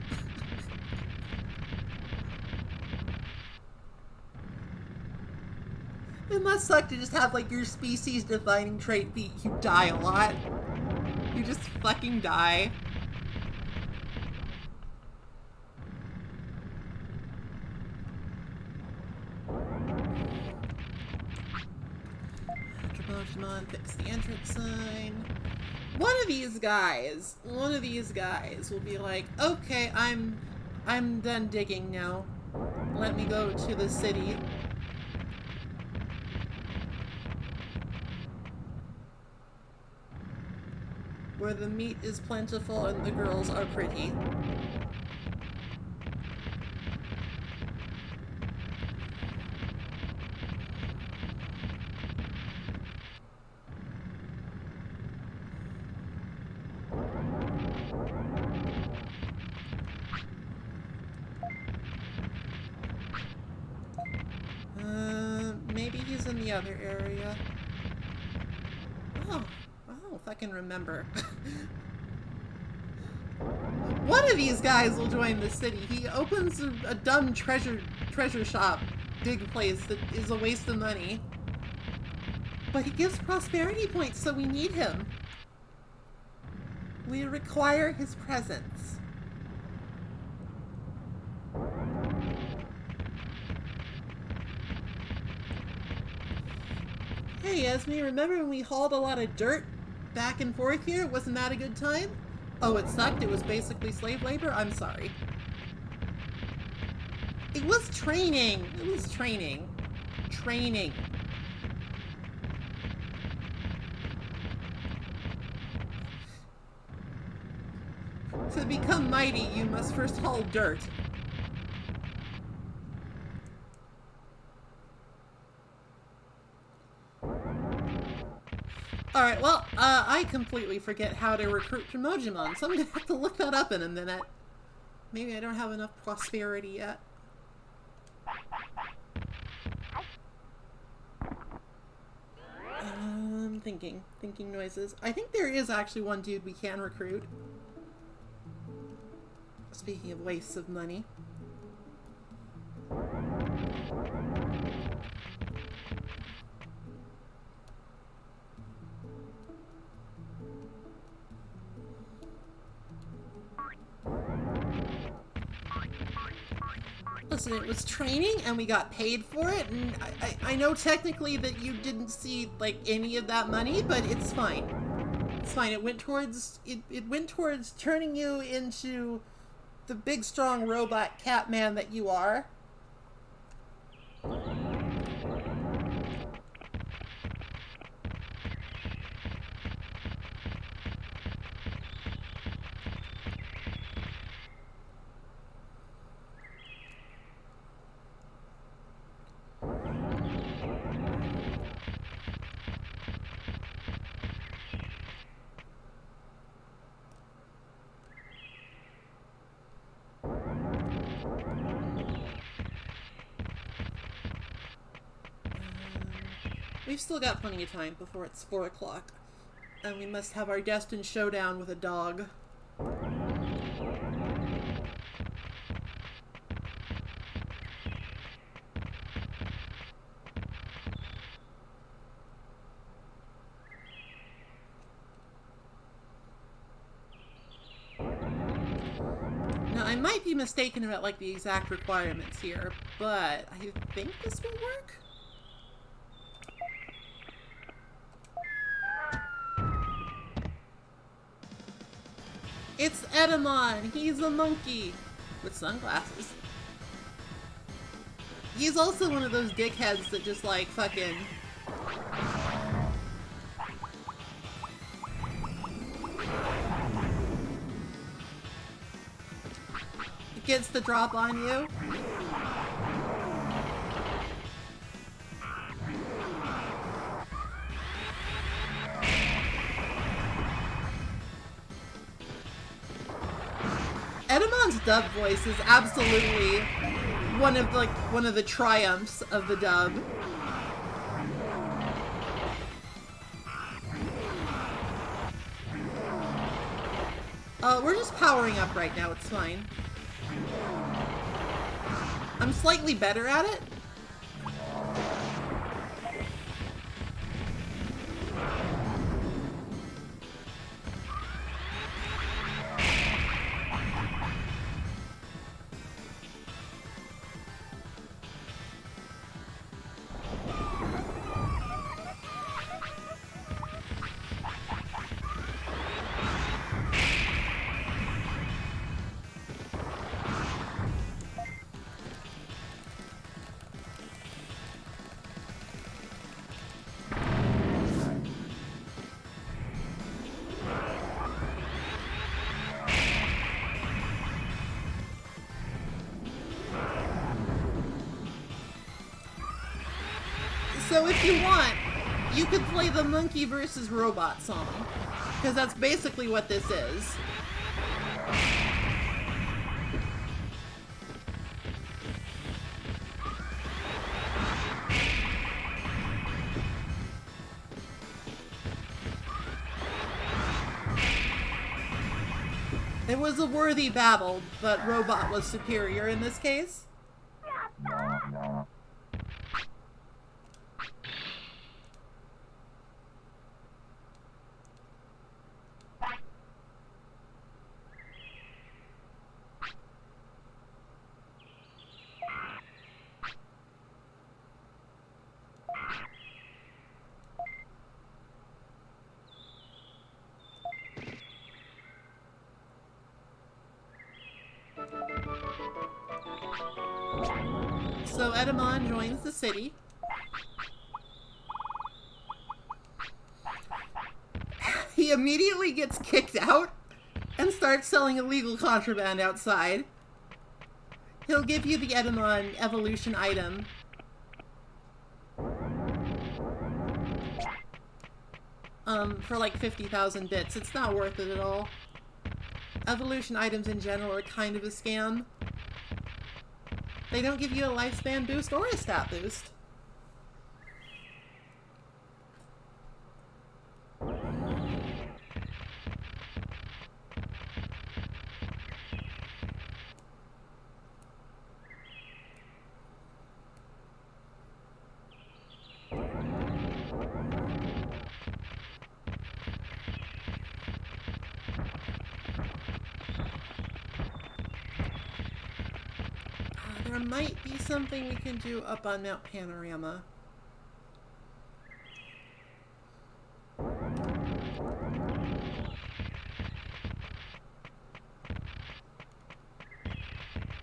It must suck to just have, like, your species-defining trait be you die a lot. You just fucking die. Digimon, fix the entrance sign. One of these guys will be like, okay, I'm done digging now. Let me go to the city. Where the meat is plentiful and the girls are pretty. Maybe he's in the other area. Oh, I don't know if I can remember. One of these guys will join the city. He opens a dumb treasure shop dig place that is a waste of money. But he gives prosperity points, so we need him. We require his presence. Hey, Esme, remember when we hauled a lot of dirt back and forth here? Wasn't that a good time? Oh, it sucked? It was basically slave labor? I'm sorry. It was training. It was training. Training. To become mighty, you must first haul dirt. Alright, well, I completely forget how to recruit Dremogimon, so I'm gonna have to look that up in a minute. Maybe I don't have enough prosperity yet. Thinking noises. I think there is actually one dude we can recruit. Speaking of wastes of money. Listen, it was training and we got paid for it, and I know technically that you didn't see, like, any of that money, but it's fine. It's fine. It went towards turning you into the big strong robot cat man that you are. We've still got plenty of time before it's 4 o'clock. And we must have our destined showdown with a dog. Now, I might be mistaken about, like, the exact requirements here, but I think this will work? It's Edamon! He's a monkey! With sunglasses. He's also one of those dickheads that just, like, fucking... gets the drop on you. Edamon's dub voice is absolutely one of the triumphs of the dub. We're just powering up right now, it's fine. I'm slightly better at it. So if you want, you could play the monkey versus robot song, because that's basically what this is. It was a worthy battle, but robot was superior in this case. So Edamon joins the city. He immediately gets kicked out and starts selling illegal contraband outside. He'll give you the Edamon evolution item. For like 50,000 bits. It's not worth it at all. Evolution items in general are kind of a scam. They don't give you a lifespan boost or a stat boost. There might be something we can do up on Mount Panorama.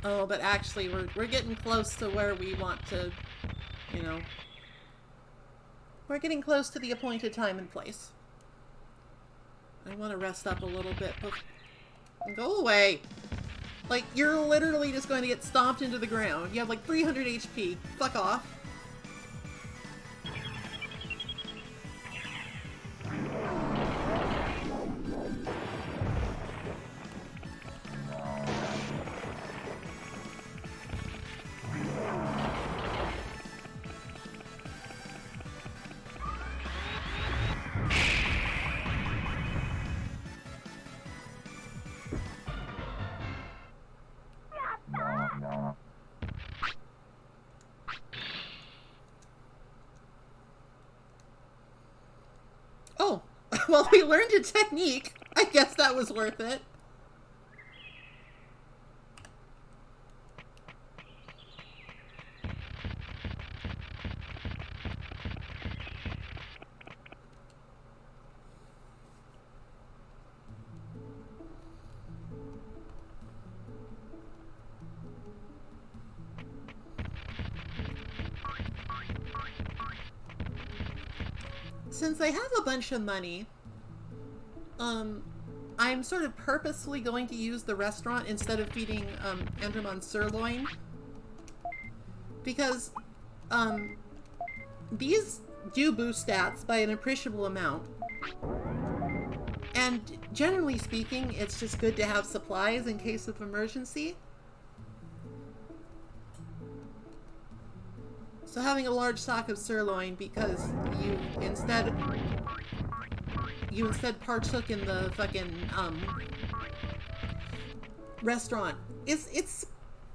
Oh, but actually we're getting close to where we want to, you know. We're getting close to the appointed time and place. I want to rest up a little bit. Go away! Like, you're literally just going to get stomped into the ground. You have like 300 HP. Fuck off. Oh, well, we learned a technique. I guess that was worth it. Since I have a bunch of money, I'm sort of purposefully going to use the restaurant instead of feeding Andromon sirloin. Because these do boost stats by an appreciable amount. And generally speaking, it's just good to have supplies in case of emergency. So having a large stock of sirloin because you instead partook in the fucking restaurant it's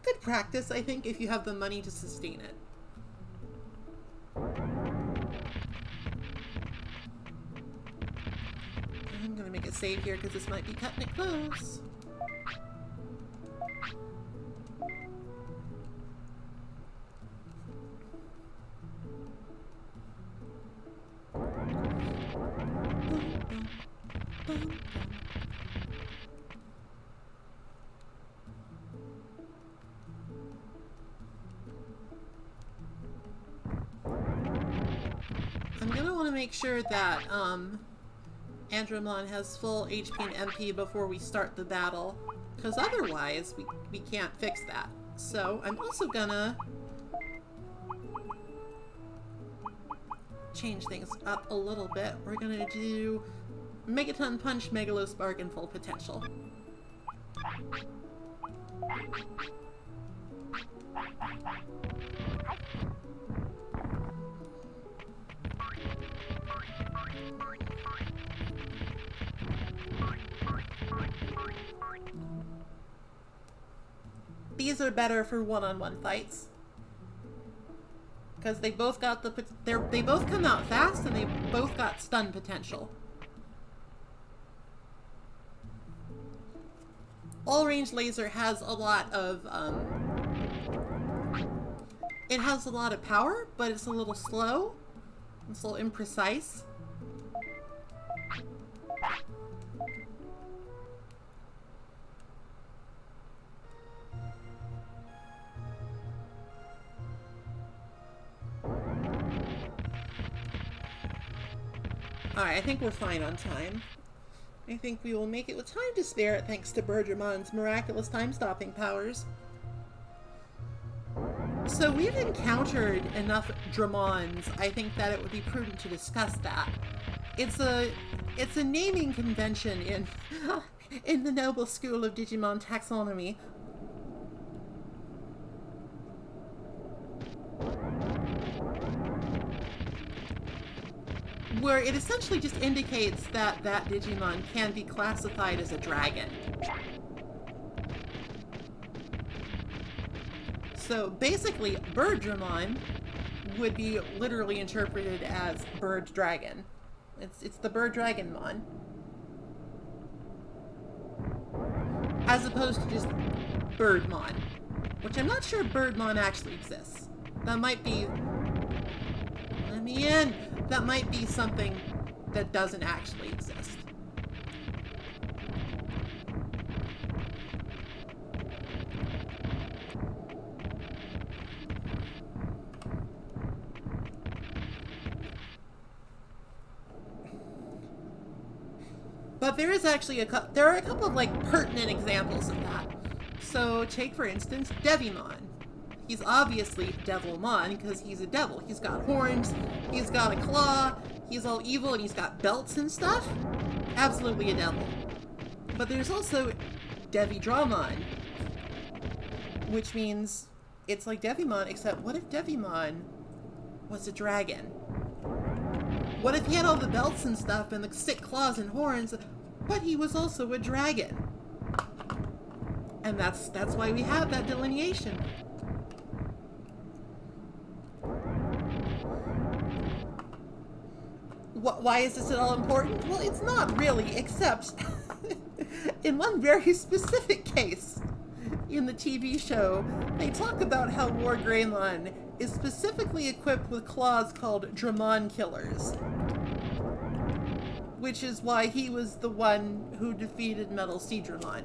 good practice, I think, if you have the money to sustain it. I'm gonna make a save here because this might be cutting it close. I'm gonna want to make sure that Andromon has full HP and MP before we start the battle, because otherwise we can't fix that. So I'm also gonna change things up a little bit. We're gonna do Megaton Punch, Megalospark, and Full Potential. These are better for one-on-one fights because they both got they both come out fast and they both got stun potential. All range laser has a lot of it has a lot of power, but it's a little slow. It's a little imprecise. Alright, I think we're fine on time. I think we will make it with time to spare thanks to Bergermon's miraculous time-stopping powers. So we've encountered enough Dramons, I think that it would be prudent to discuss that. It's a naming convention in in the noble school of Digimon taxonomy. Where it essentially just indicates that that Digimon can be classified as a dragon. So basically, Birdramon would be literally interpreted as Bird Dragon. It's the Bird Dragonmon. As opposed to just Birdmon. which I'm not sure Birdmon actually exists. That might be... Let me in! That might be something that doesn't actually exist. But there is actually there are a couple of like pertinent examples of that. So take for instance Devimon. He's obviously Devilmon because he's a devil. He's got horns, he's got a claw, he's all evil, and he's got belts and stuff. Absolutely a devil. But there's also Devidramon, which means it's like Devimon, except what if Devimon was a dragon? What if he had all the belts and stuff and the sick claws and horns, but he was also a dragon? And that's why we have that delineation. Why is this at all important? Well, it's not really, except in one very specific case. In the TV show, they talk about how War Greymon is specifically equipped with claws called Dramon Killers. Which is why he was the one who defeated Metal Sea Dramon.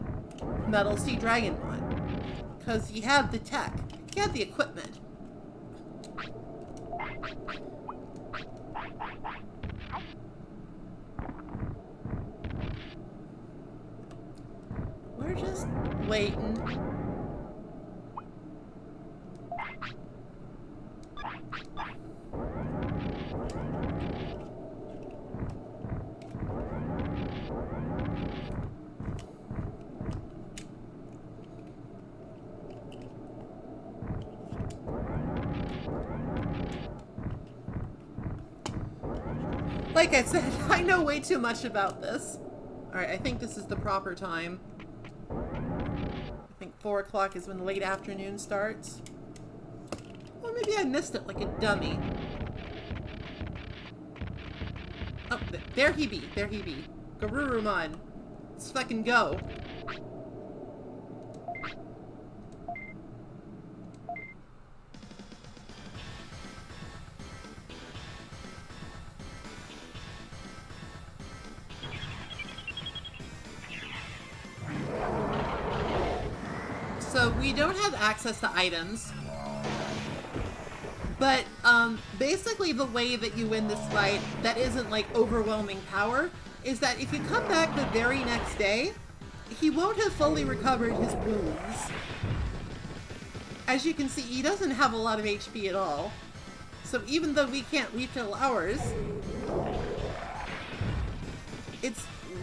Metal Sea Dragonmon. Because he had the tech. He had the equipment. We're just waiting. Like I said, I know way too much about this. Alright, I think this is the proper time. I think 4 o'clock is when the late afternoon starts. Or maybe I missed it like a dummy. Oh, there he be. There he be. Garurumon. Let's fucking go. So we don't have access to items, but basically the way that you win this fight that isn't like overwhelming power is that if you come back the very next day, he won't have fully recovered his wounds. As you can see, he doesn't have a lot of HP at all. So even though we can't refill ours,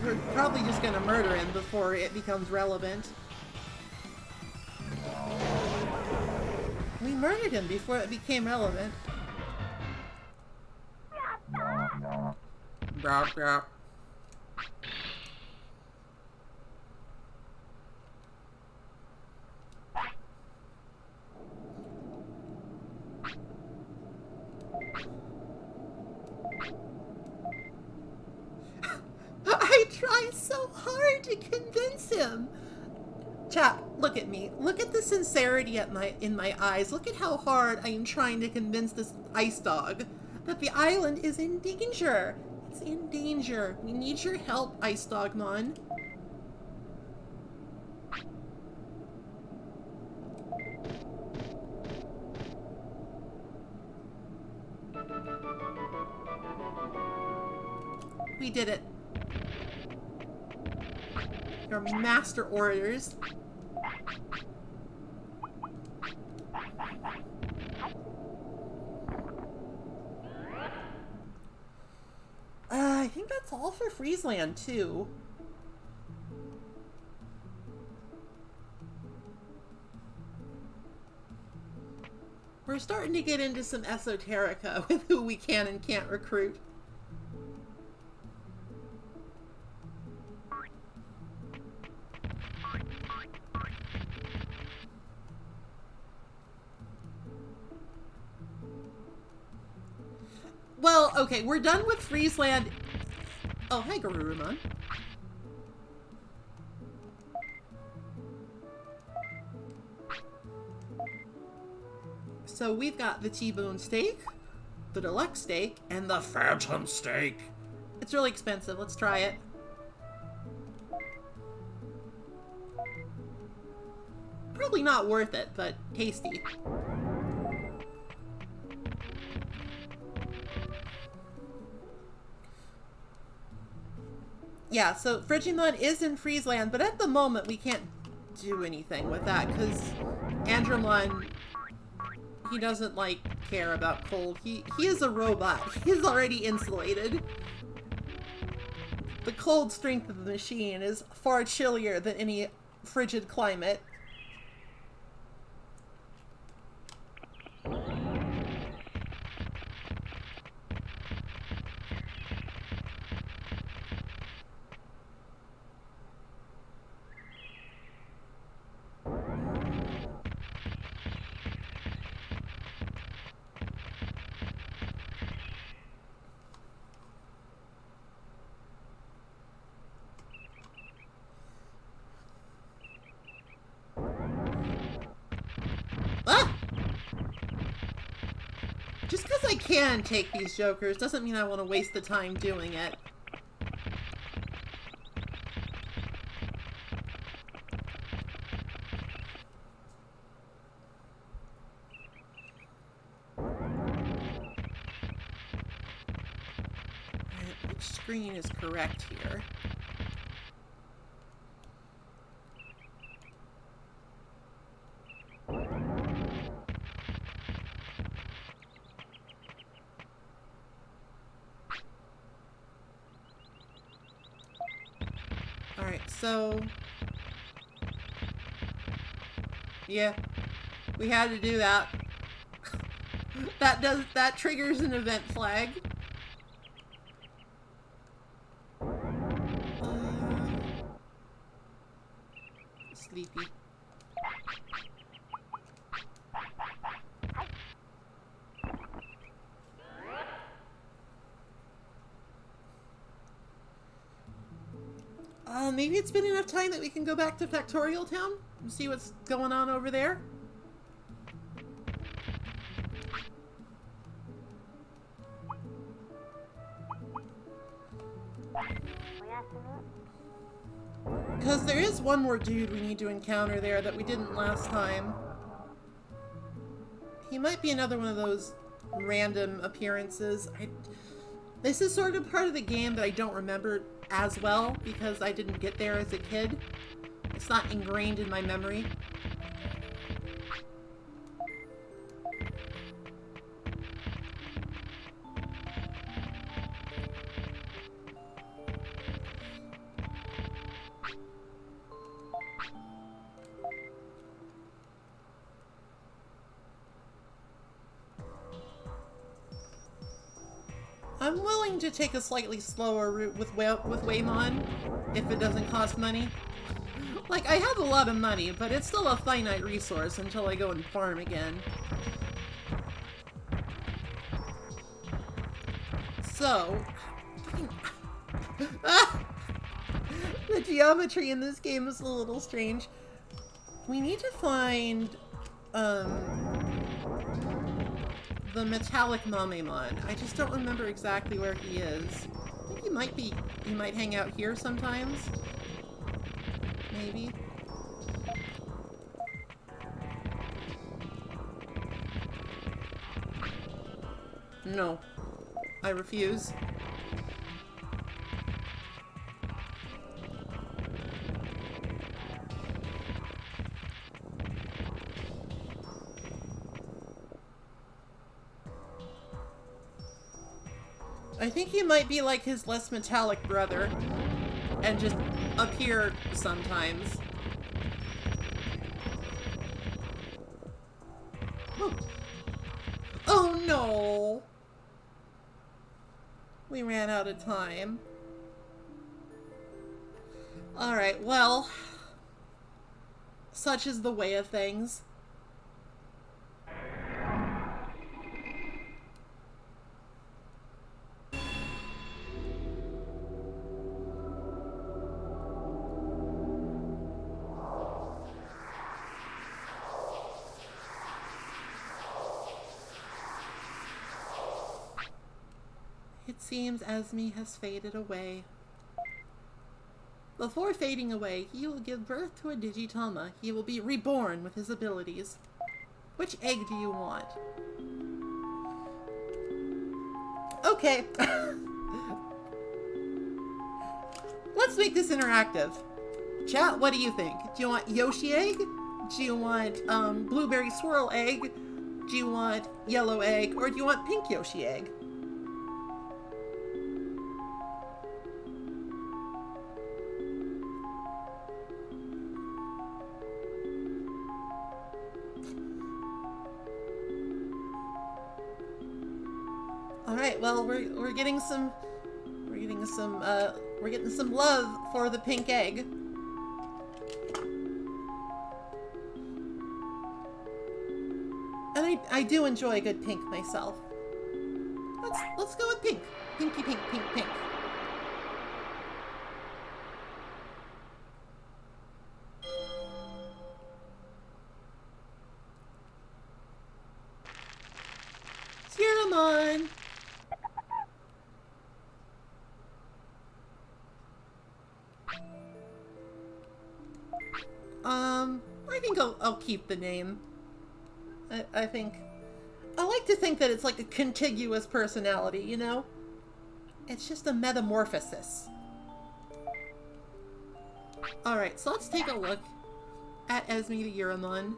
we're probably just gonna murder him before it becomes relevant. We murdered him before it became relevant. Brop, brop. I try so hard to convince him. Chat, look at me. Look at the sincerity in my eyes. Look at how hard I am trying to convince this ice dog that the island is in danger. It's in danger. We need your help, Ice Dogmon. We did it. Your master orders. I think that's all for Friesland, too. We're starting to get into some esoterica with who we can and can't recruit. Well, okay, we're done with Friesland. Oh, hi, Garurumon. So we've got the T-bone steak, the deluxe steak, and the phantom steak. It's really expensive. Let's try it. Probably not worth it, but tasty. Yeah, so Frigimon is in Friesland, but at the moment we can't do anything with that because Andromon, he doesn't like care about cold. He is a robot. He's already insulated. The cold strength of the machine is far chillier than any frigid climate. Ah! Just because I can take these jokers doesn't mean I want to waste the time doing it. Alright, which screen is correct here? Alright, so... yeah, we had to do that. That triggers an event flag. Sleepy. Maybe it's been enough time that we can go back to Factorial Town and see what's going on over there. Because there is one more dude we need to encounter there that we didn't last time. He might be another one of those random appearances. This is sort of part of the game that I don't remember as well because I didn't get there as a kid. It's not ingrained in my memory. I'm willing to take a slightly slower route with Waymon if it doesn't cost money. Like, I have a lot of money, but it's still a finite resource until I go and farm again. So... the geometry in this game is a little strange. We need to find, the metallic Mamemon. I just don't remember exactly where he is. I think he might hang out here sometimes. Maybe. No. I refuse. I think he might be like his less metallic brother and just appear sometimes. Oh, oh no! We ran out of time. Alright, well, such is the way of things. It seems Esme has faded away. Before fading away, he will give birth to a Digitama. He will be reborn with his abilities. Which egg do you want? Okay. Let's make this interactive. Chat, what do you think? Do you want Yoshi egg? Do you want blueberry swirl egg? Do you want yellow egg? Or do you want pink Yoshi egg? All right, well, we're getting some love for the pink egg. And I do enjoy a good pink myself. Let's go with pink. Pinky pink, pink, pink. Digimon. I think I'll keep the name. I think I like to think that it's like a contiguous personality, you know? It's just a metamorphosis. Alright, so let's take a look at Esme the Yuramon.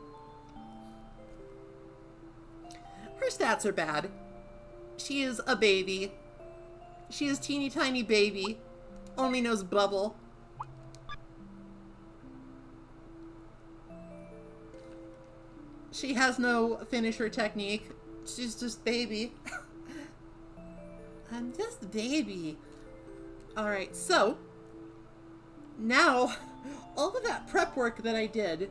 Her stats are bad. She is a baby. She is teeny tiny baby. Only knows bubble. She has no finisher technique. She's just baby. I'm just baby. Alright, so now all of that prep work that I did,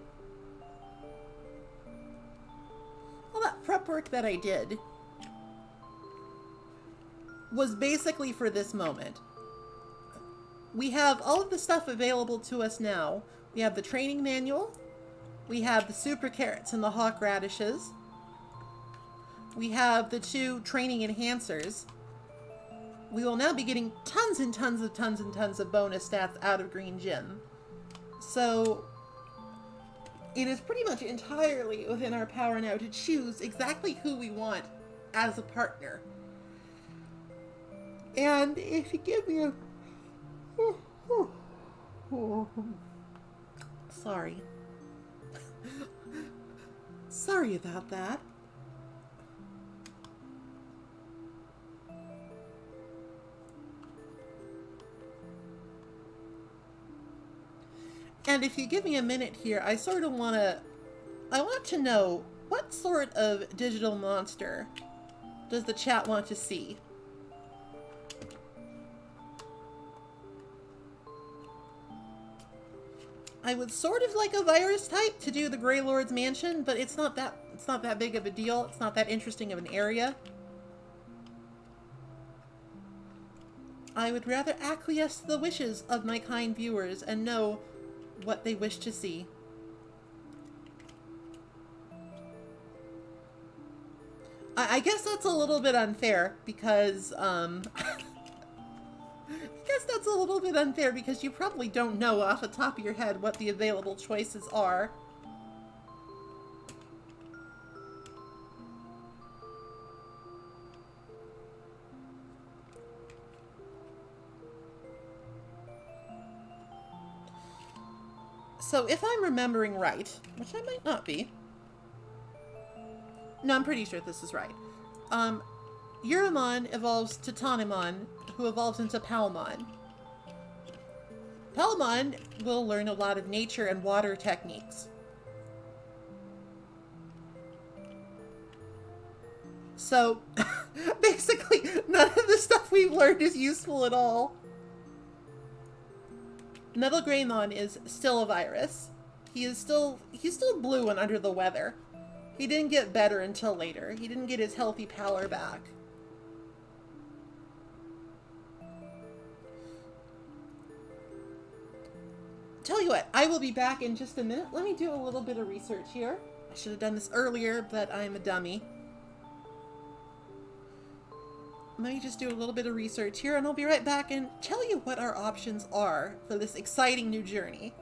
was basically for this moment. We have all of the stuff available to us now. We have the training manual. We have the super carrots and the hawk radishes. We have the 2 training enhancers. We will now be getting tons and tons of bonus stats out of Green Gym. So it is pretty much entirely within our power now to choose exactly who we want as a partner. And if you give me a... Sorry. Sorry about that. And if you give me a minute here, I want to know, what sort of digital monster does the chat want to see? I would sort of like a virus type to do the Grey Lord's Mansion, but it's not that big of a deal. It's not that interesting of an area. I would rather acquiesce to the wishes of my kind viewers and know what they wish to see. I guess that's a little bit unfair because, you probably don't know off the top of your head what the available choices are. So if I'm remembering right, which I might not be. No, I'm pretty sure this is right. Yuramon evolves to Tanemon, who evolves into Palmon. Palmon will learn a lot of nature and water techniques. So, basically, none of the stuff we've learned is useful at all. Metal Greymon is still a virus. He's still blue and under the weather. He didn't get better until later. He didn't get his healthy power back. Tell you what, I will be back in just a minute. Let me do a little bit of research here. I should have done this earlier, but I'm a dummy. let me just do a little bit of research here and I'll be right back and tell you what our options are for this exciting new journey.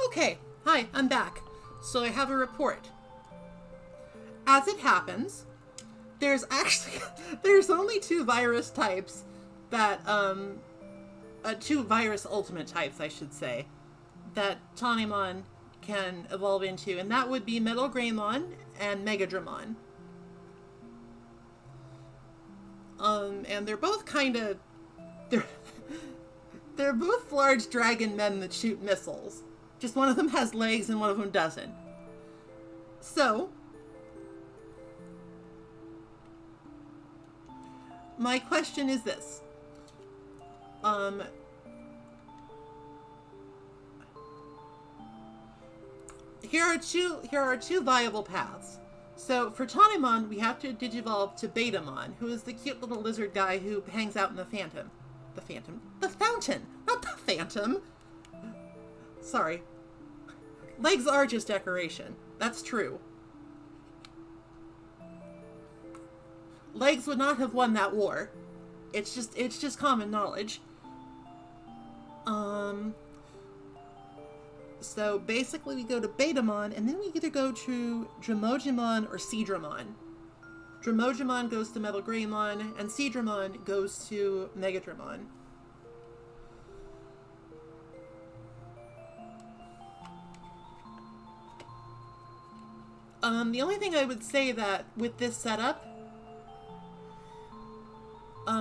Okay, hi, I'm back. So I have a report. As it happens, there's actually there's only two virus types that two virus ultimate types, I should say, that Tanimon can evolve into, and that would be Metal Greymon and Megadramon. And they're both kind of they're they're both large dragon men that shoot missiles. Just one of them has legs and one of them doesn't. So, my question is this. Here are two viable paths. So for Tanimon, we have to digivolve to Betamon, who is the cute little lizard guy who hangs out in the Phantom. The Phantom? The Fountain! Not the Phantom! Sorry. Legs are just decoration. That's true. Legs would not have won that war. It's just common knowledge. So basically we go to Betamon, and then we either go to Dromojimon or Seadramon. Dromojimon goes to Metal Greymon, and Seadramon goes to Megadramon. The only thing I would say that with this setup,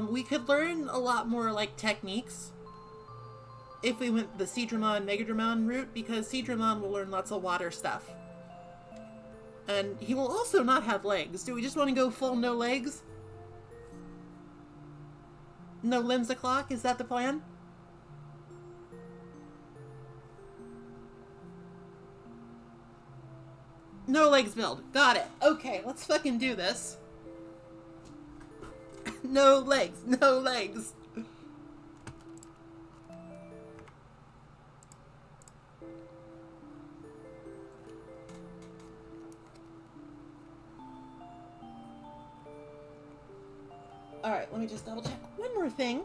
we could learn a lot more like techniques if we went the Seadramon Megadramon route, because Seadramon will learn lots of water stuff. And he will also not have legs. Do we just want to go full no legs? No limbs o'clock? Is that the plan? No legs build. Got it. Okay, let's fucking do this. No legs. No legs. Alright, let me just double check one more thing.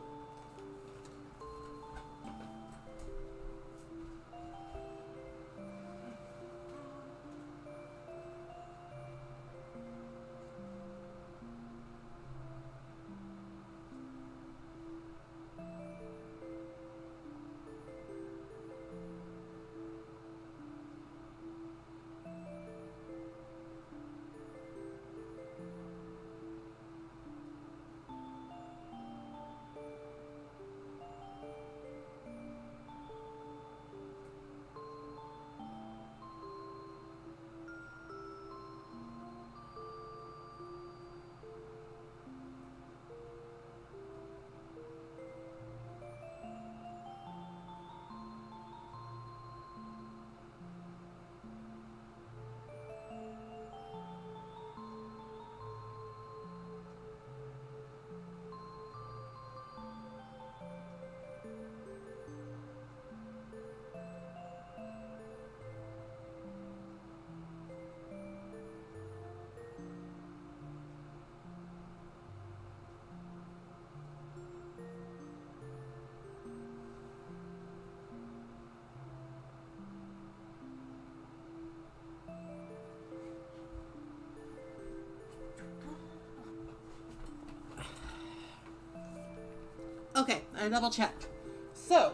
Okay, I double checked. So,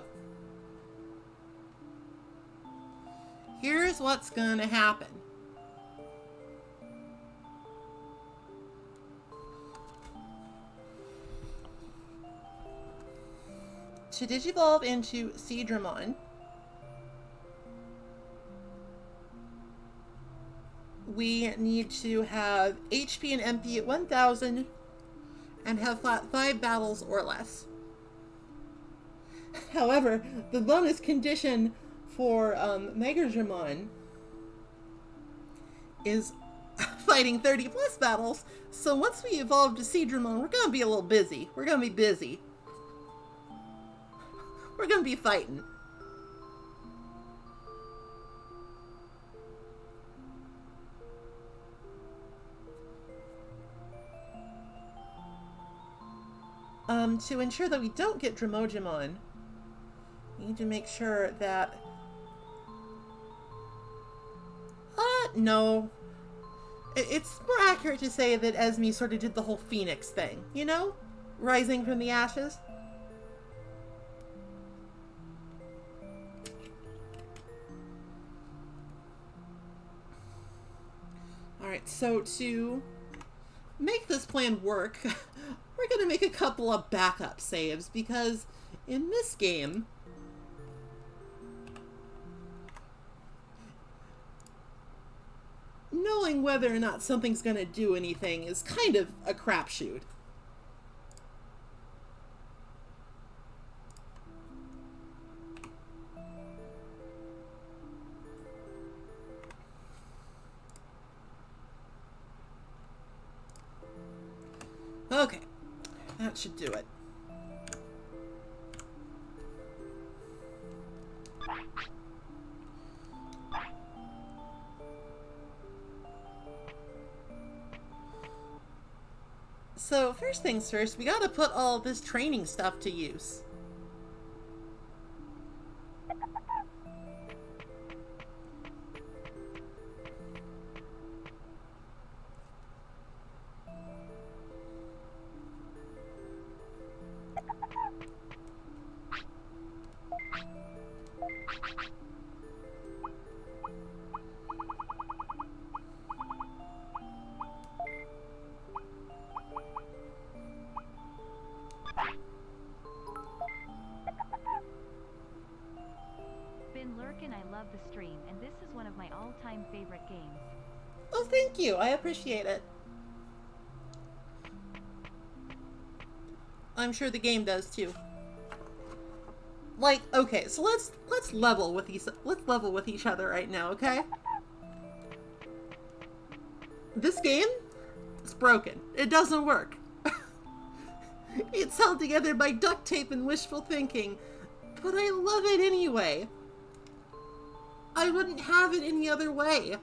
here's what's gonna happen. To digivolve into Seadramon, we need to have HP and MP at 1000 and have fought 5 battles or less. However, the bonus condition for Megadramon is fighting 30 plus battles, so once we evolve to Seadramon, we're gonna be a little busy. We're gonna be busy. We're gonna be fighting. To ensure that we don't get Dromojimon, we need to make sure that no. It's more accurate to say that Esme sort of did the whole phoenix thing, you know? Rising from the ashes. Alright, so to make this plan work, we're going to make a couple of backup saves, because in this game, knowing whether or not something's going to do anything is kind of a crapshoot. Okay, that should do it. So, first things first, we gotta put all this training stuff to use. Been lurkin', I love the stream, and this is one of my all-time favorite games. Oh, thank you. I appreciate it. I'm sure the game does too. Like, okay, so let's level with each other right now, okay? This game is broken. It doesn't work. It's held together by duct tape and wishful thinking, but I love it anyway. I wouldn't have it any other way.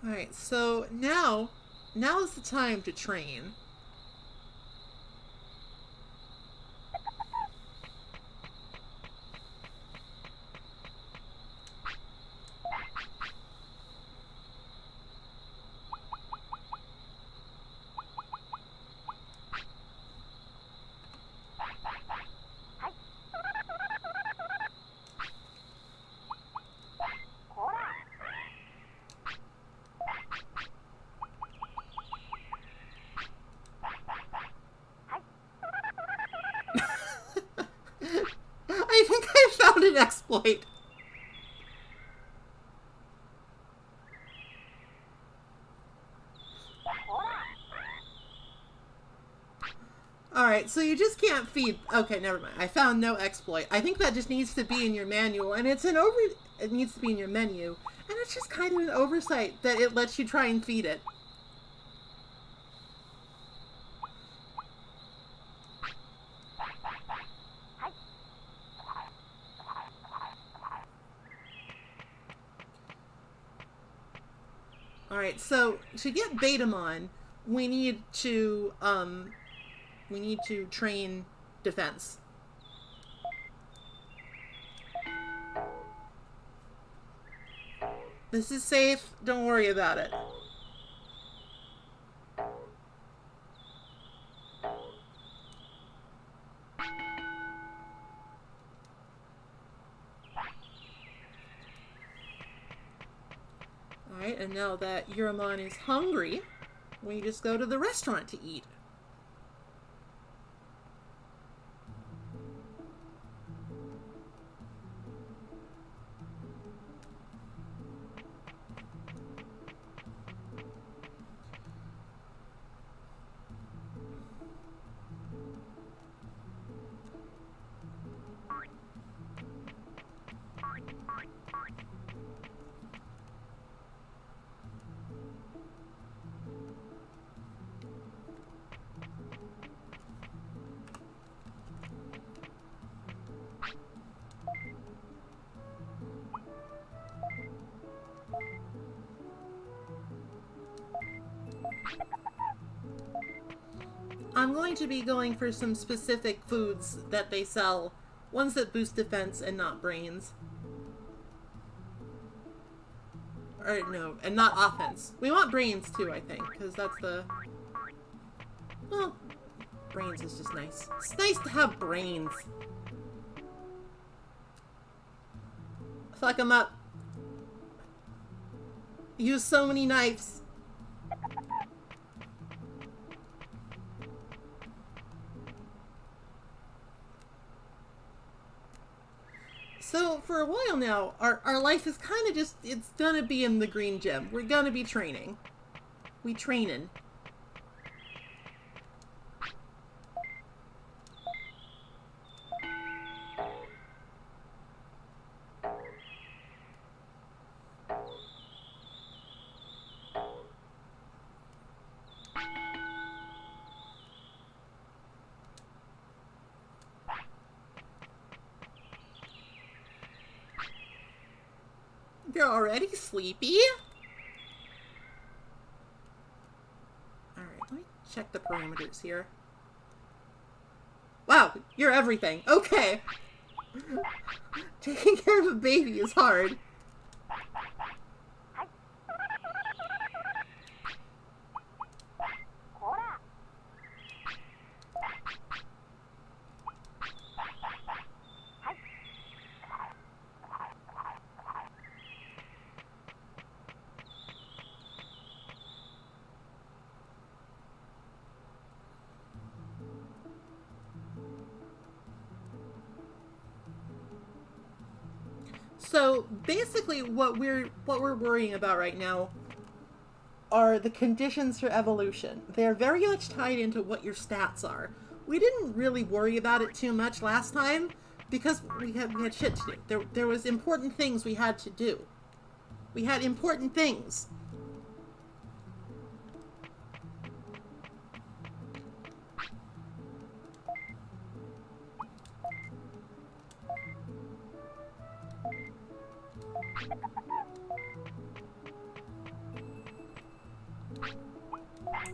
Alright, so now is the time to train. I think I found an exploit. Alright, so you just can't feed... Okay, never mind. I found no exploit. I think that just needs to be in your manual, and it needs to be in your menu, and it's just kind of an oversight that it lets you try and feed it. Alright, so to get Betamon, we need to train defense. This is safe, don't worry about it. Alright, and now that Yuramon is hungry, we just go to the restaurant to eat. I'm going to be going for some specific foods that they sell. Ones that boost defense and not brains. Or no, and not offense. We want brains too, I think, because that's the... Well, brains is just nice. It's nice to have brains. Fuck them up. Use so many knives. So, for a while now, our life is kind of just, it's gonna be in the green gym. We're gonna be training. We trainin'. You're already sleepy? Alright, let me check the parameters here. Wow, you're everything. Okay. Taking care of a baby is hard. So basically what we're worrying about right now are the conditions for evolution. They're very much tied into what your stats are. We didn't really worry about it too much last time because we had shit to do. There was important things we had to do. We had important things.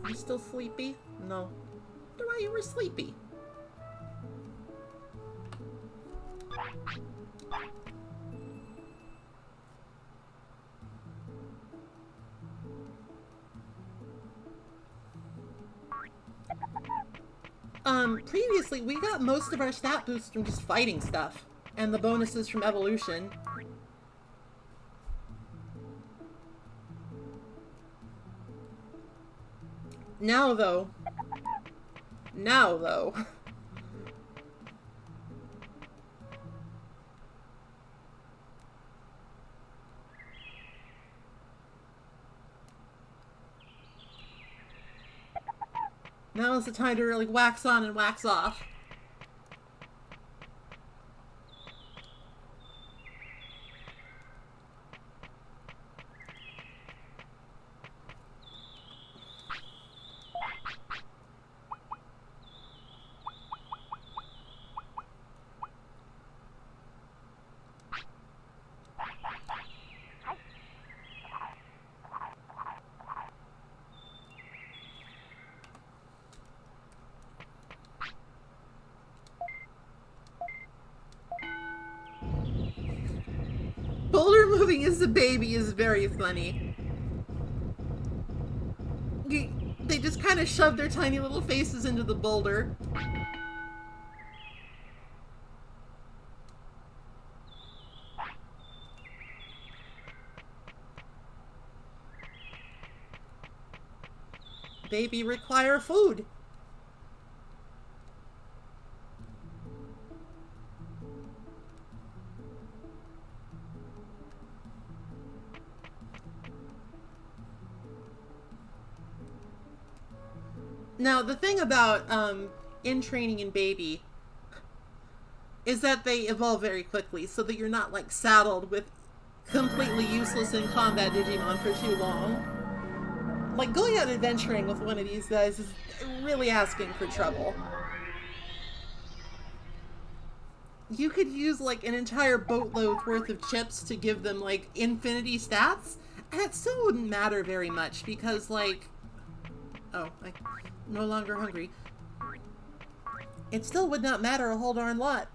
You still sleepy? No. Wonder why you were sleepy. Previously we got most of our stat boosts from just fighting stuff. And the bonuses from evolution. Now though, now is the time to really wax on and wax off. Boulder moving as a baby is very funny. They just kind of shove their tiny little faces into the boulder. Baby require food. Now, the thing about in training and baby is that they evolve very quickly so that you're not like saddled with completely useless in combat Digimon for too long. Like going out adventuring with one of these guys is really asking for trouble. You could use like an entire boatload worth of chips to give them like infinity stats, and it still wouldn't matter very much because like Oh, I'm no longer hungry. It still would not matter a whole darn lot.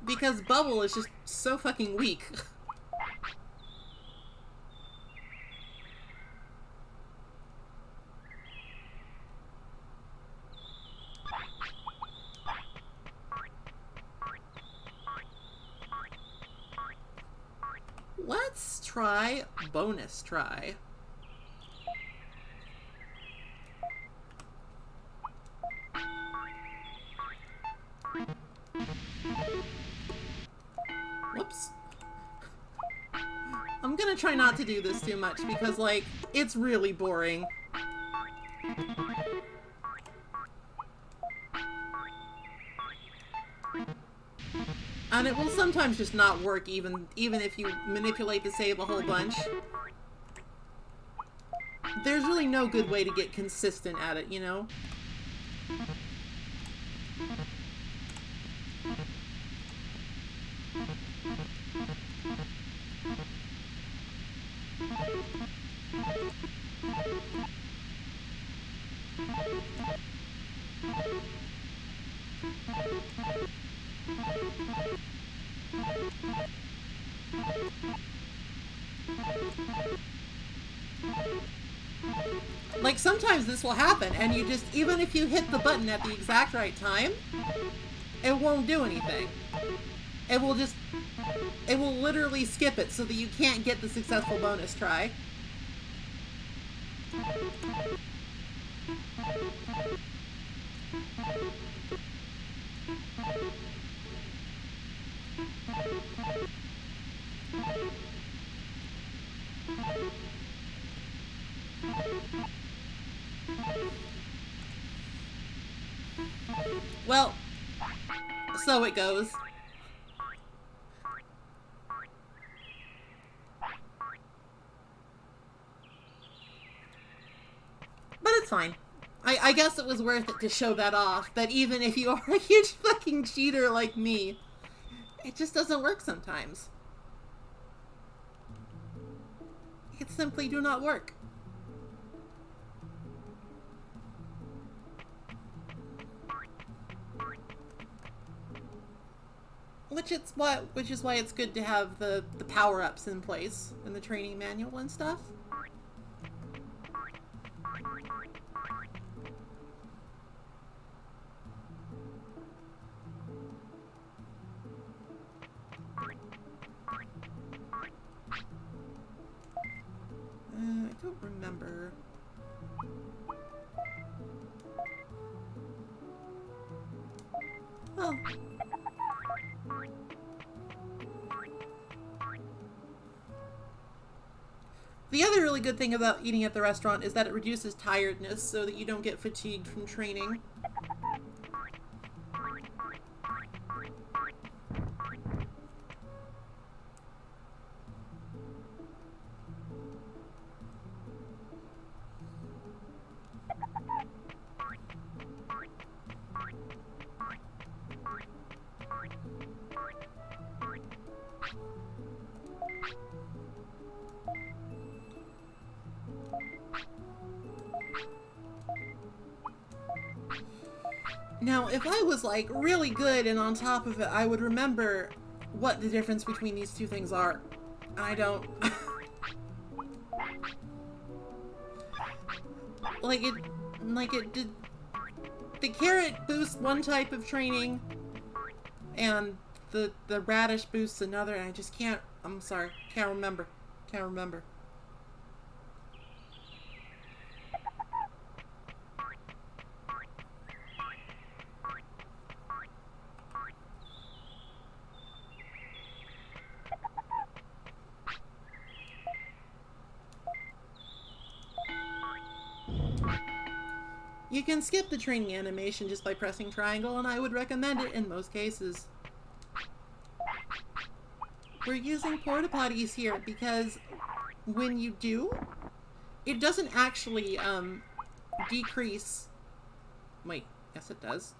Because Bubble is just so fucking weak. Let's try bonus try. Whoops. I'm gonna try not to do this too much because, like, it's really boring. And it will sometimes just not work even if you manipulate the save a whole bunch. There's really no good way to get consistent at it, you know? Like, sometimes this will happen, and you just, even if you hit the button at the exact right time, it won't do anything. It will just, it will literally skip it so that you can't get the successful bonus try. Well, so it goes. But it's fine. I guess it was worth it to show that off, that even if you are a huge fucking cheater like me, it just doesn't work sometimes. It simply do not work. Which is why it's good to have the power-ups in place in the training manual and stuff. I don't remember. Oh. The other really good thing about eating at the restaurant is that it reduces tiredness so that you don't get fatigued from training. Now, if I was, like, really good and on top of it, I would remember what the difference between these two things are. I don't. like it did. The carrot boosts one type of training, and the radish boosts another, and I just can't. I'm sorry, can't remember. Can't remember. You can skip the training animation just by pressing triangle, and I would recommend it in most cases. We're using porta potties here because when you do, it doesn't actually decrease. Wait, yes it does.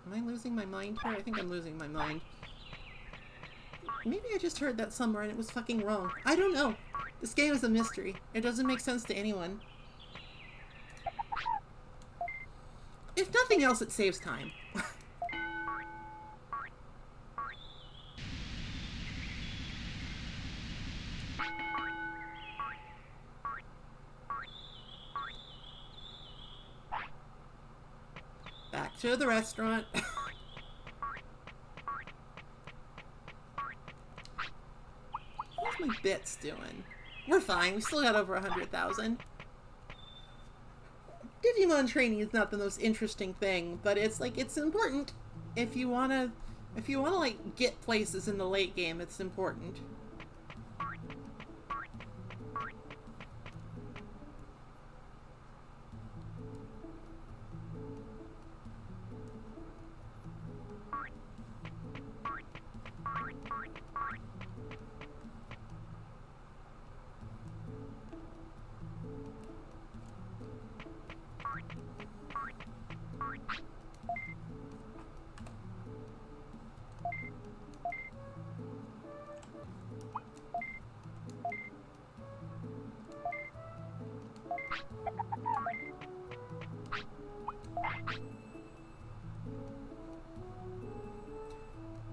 Am I losing my mind here? I think I'm losing my mind. Maybe I just heard that somewhere and it was fucking wrong. I don't know. This game is a mystery. It doesn't make sense to anyone. If nothing else, it saves time. Back to the restaurant. How's my bits doing? We're fine. We still got over 100,000. Digimon training is not the most interesting thing, but it's like, it's important. If you wanna like get places in the late game, it's important.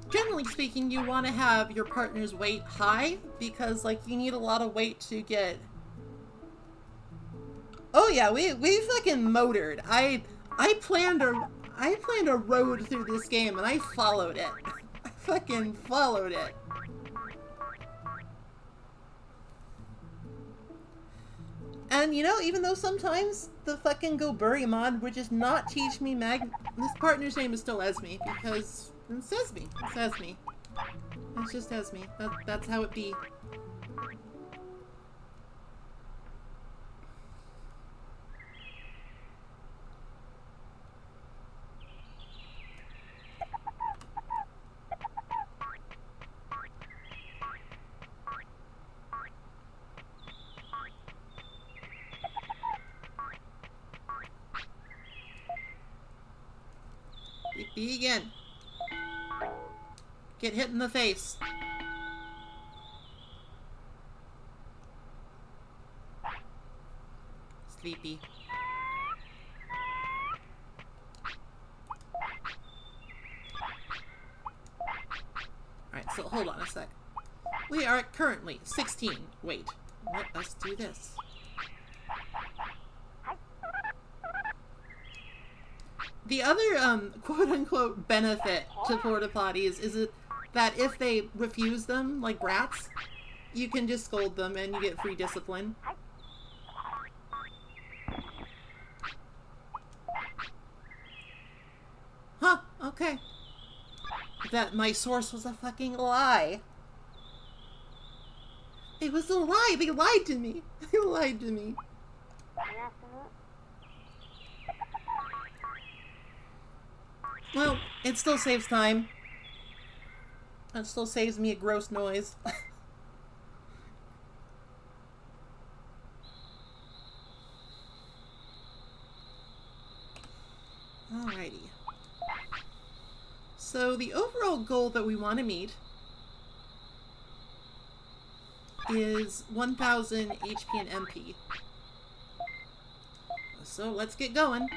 Generally speaking, you want to have your partner's weight high because, like, you need a lot of weight to get. Oh yeah, we fucking motored. I planned a road through this game and I followed it. I fucking followed it. And you know, even though sometimes the fucking Goburyamon would just not teach me this partner's name is still Esme because it's Esme. It's Esme. It's just Esme. That's how it be. Begin. Get hit in the face. Sleepy. Alright, so hold on a sec. We are currently 16. Wait, let us do this. The other, quote-unquote benefit to porta potties is that if they refuse them, like brats, you can just scold them and you get free discipline. Huh, okay. That my source was a fucking lie. It was a lie! They lied to me! They lied to me. Well, it still saves time. It still saves me a gross noise. Alrighty. So the overall goal that we want to meet is 1000 HP and MP. So let's get going.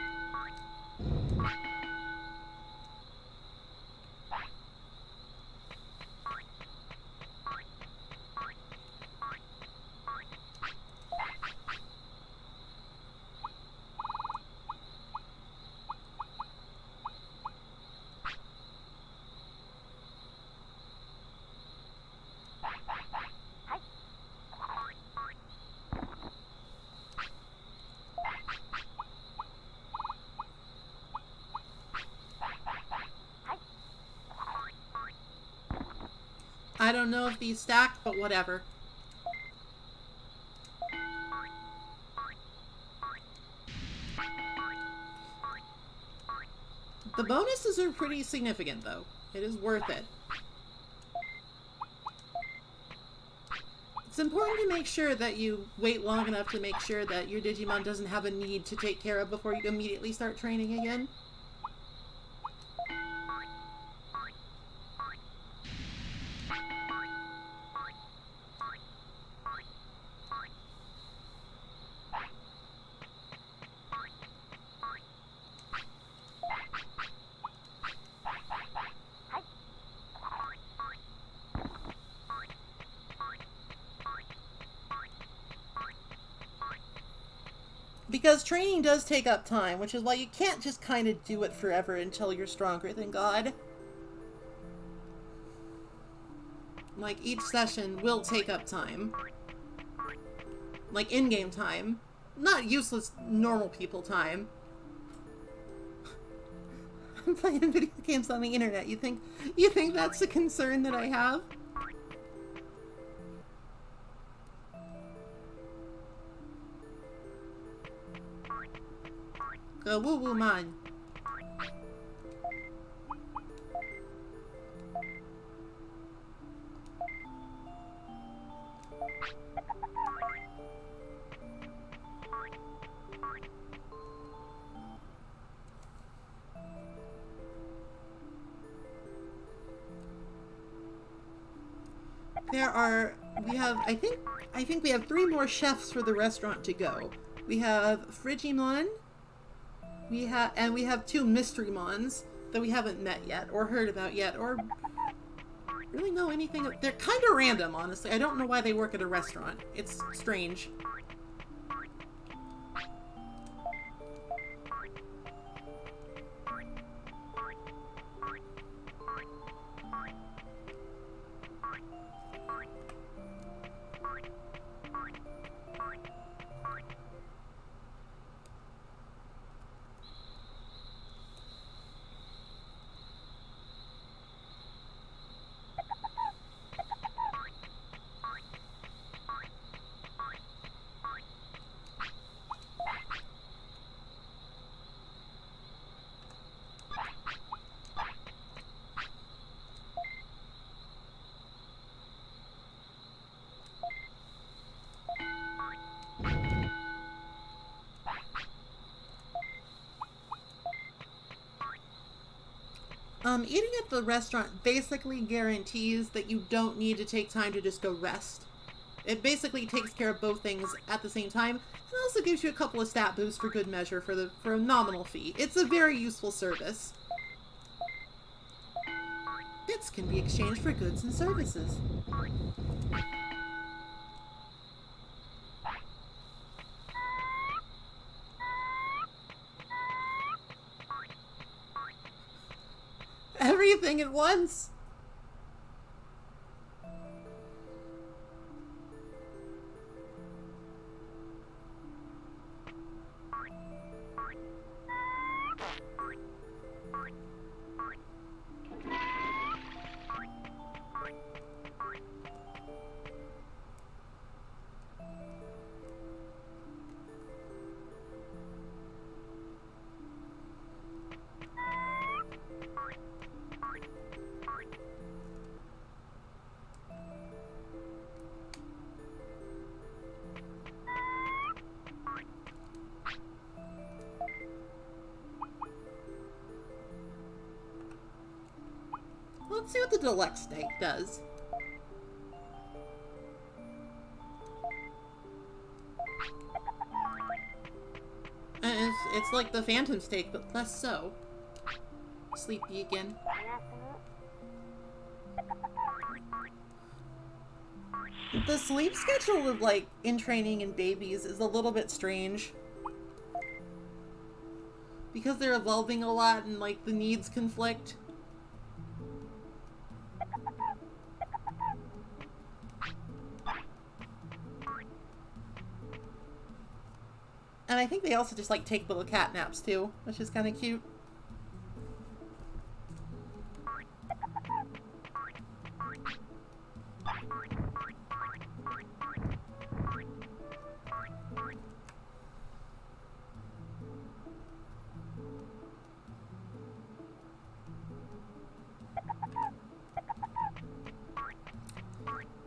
I don't know if these stack, but whatever. The bonuses are pretty significant, though. It is worth it. It's important to make sure that you wait long enough to make sure that your Digimon doesn't have a need to take care of before you immediately start training again. Because training does take up time, which is why you can't just kind of do it forever until you're stronger than God. Like, each session will take up time. Like, in-game time. Not useless, normal people time. I'm playing video games on the internet. You think that's a concern that I have? Go woo-woo man. I think we have 3 more chefs for the restaurant to go. We have Frigimon, we have 2 Mysterymons that we haven't met yet, or heard about yet, or really know anything. They're kind of random, honestly. I don't know why they work at a restaurant. It's strange. Eating at the restaurant basically guarantees that you don't need to take time to just go rest. It basically takes care of both things at the same time, and also gives you a couple of stat boosts for good measure for a nominal fee. It's a very useful service. Bits can be exchanged for goods and services. Everything at once! Let's see what the deluxe steak does. It's like the phantom steak, but less so. Sleepy again. The sleep schedule of, like, in training and babies is a little bit strange. Because they're evolving a lot and, like, the needs conflict. And I think they also just, like, take little cat naps, too, which is kind of cute.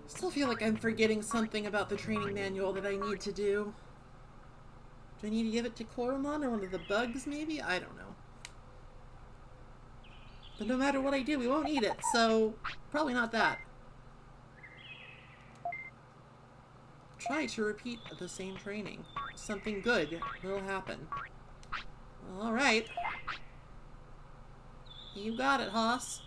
Still feel like I'm forgetting something about the training manual that I need to do. Do I need to give it to Koromon or one of the bugs, maybe? I don't know. But no matter what I do, we won't need it, so probably not that. Try to repeat the same training. Something good will happen. Alright. You got it, Hoss.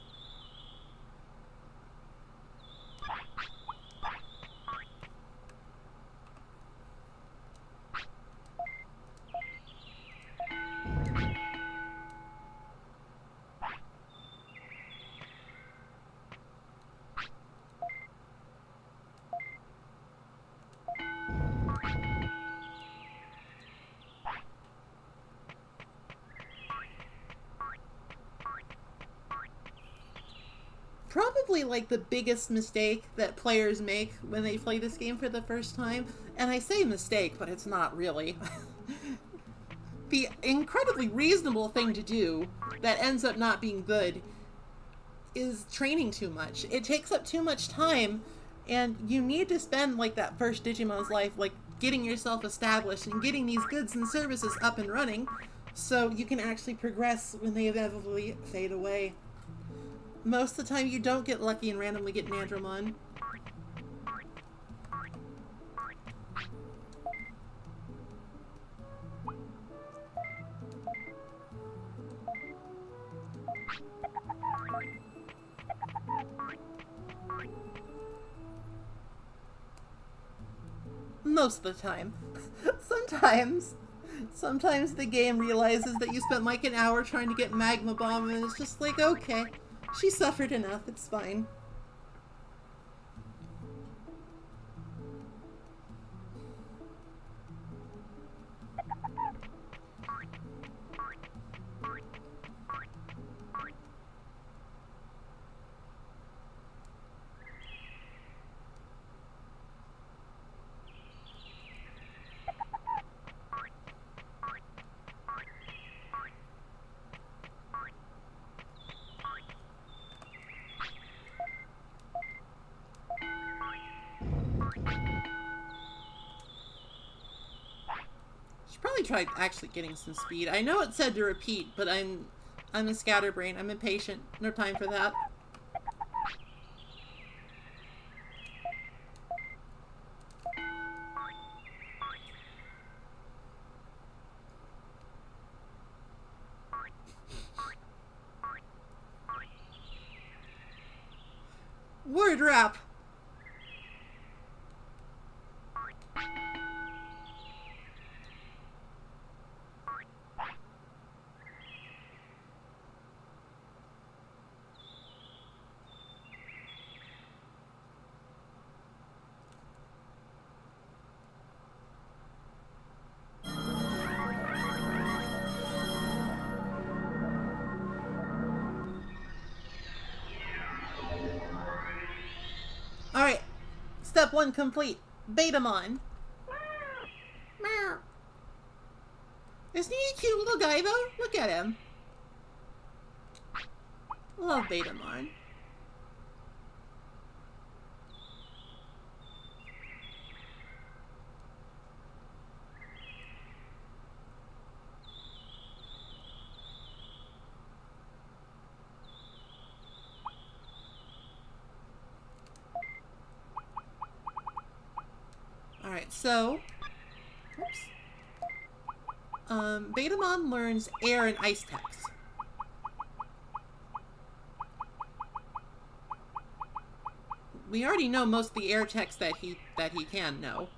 probably like the biggest mistake that players make when they play this game for the first time. And I say mistake, but it's not really. The incredibly reasonable thing to do that ends up not being good is training too much. It takes up too much time, and you need to spend like that first Digimon's life like getting yourself established and getting these goods and services up and running so you can actually progress when they inevitably fade away. Most of the time you don't get lucky and randomly get Nandromon. Most of the time. Sometimes the game realizes that you spent like an hour trying to get Magma Bomb and it's just like, okay, she suffered enough, it's fine. Should probably try actually getting some speed. I know it said to repeat, but I'm a scatterbrain. I'm impatient. No time for that. Word rap. Alright, step 1 complete. Betamon. Meow. Isn't he a cute little guy though? Look at him. Love Betamon. Alright, so... Oops. Betamon learns air and ice techs. We already know most of the air techs that he can know.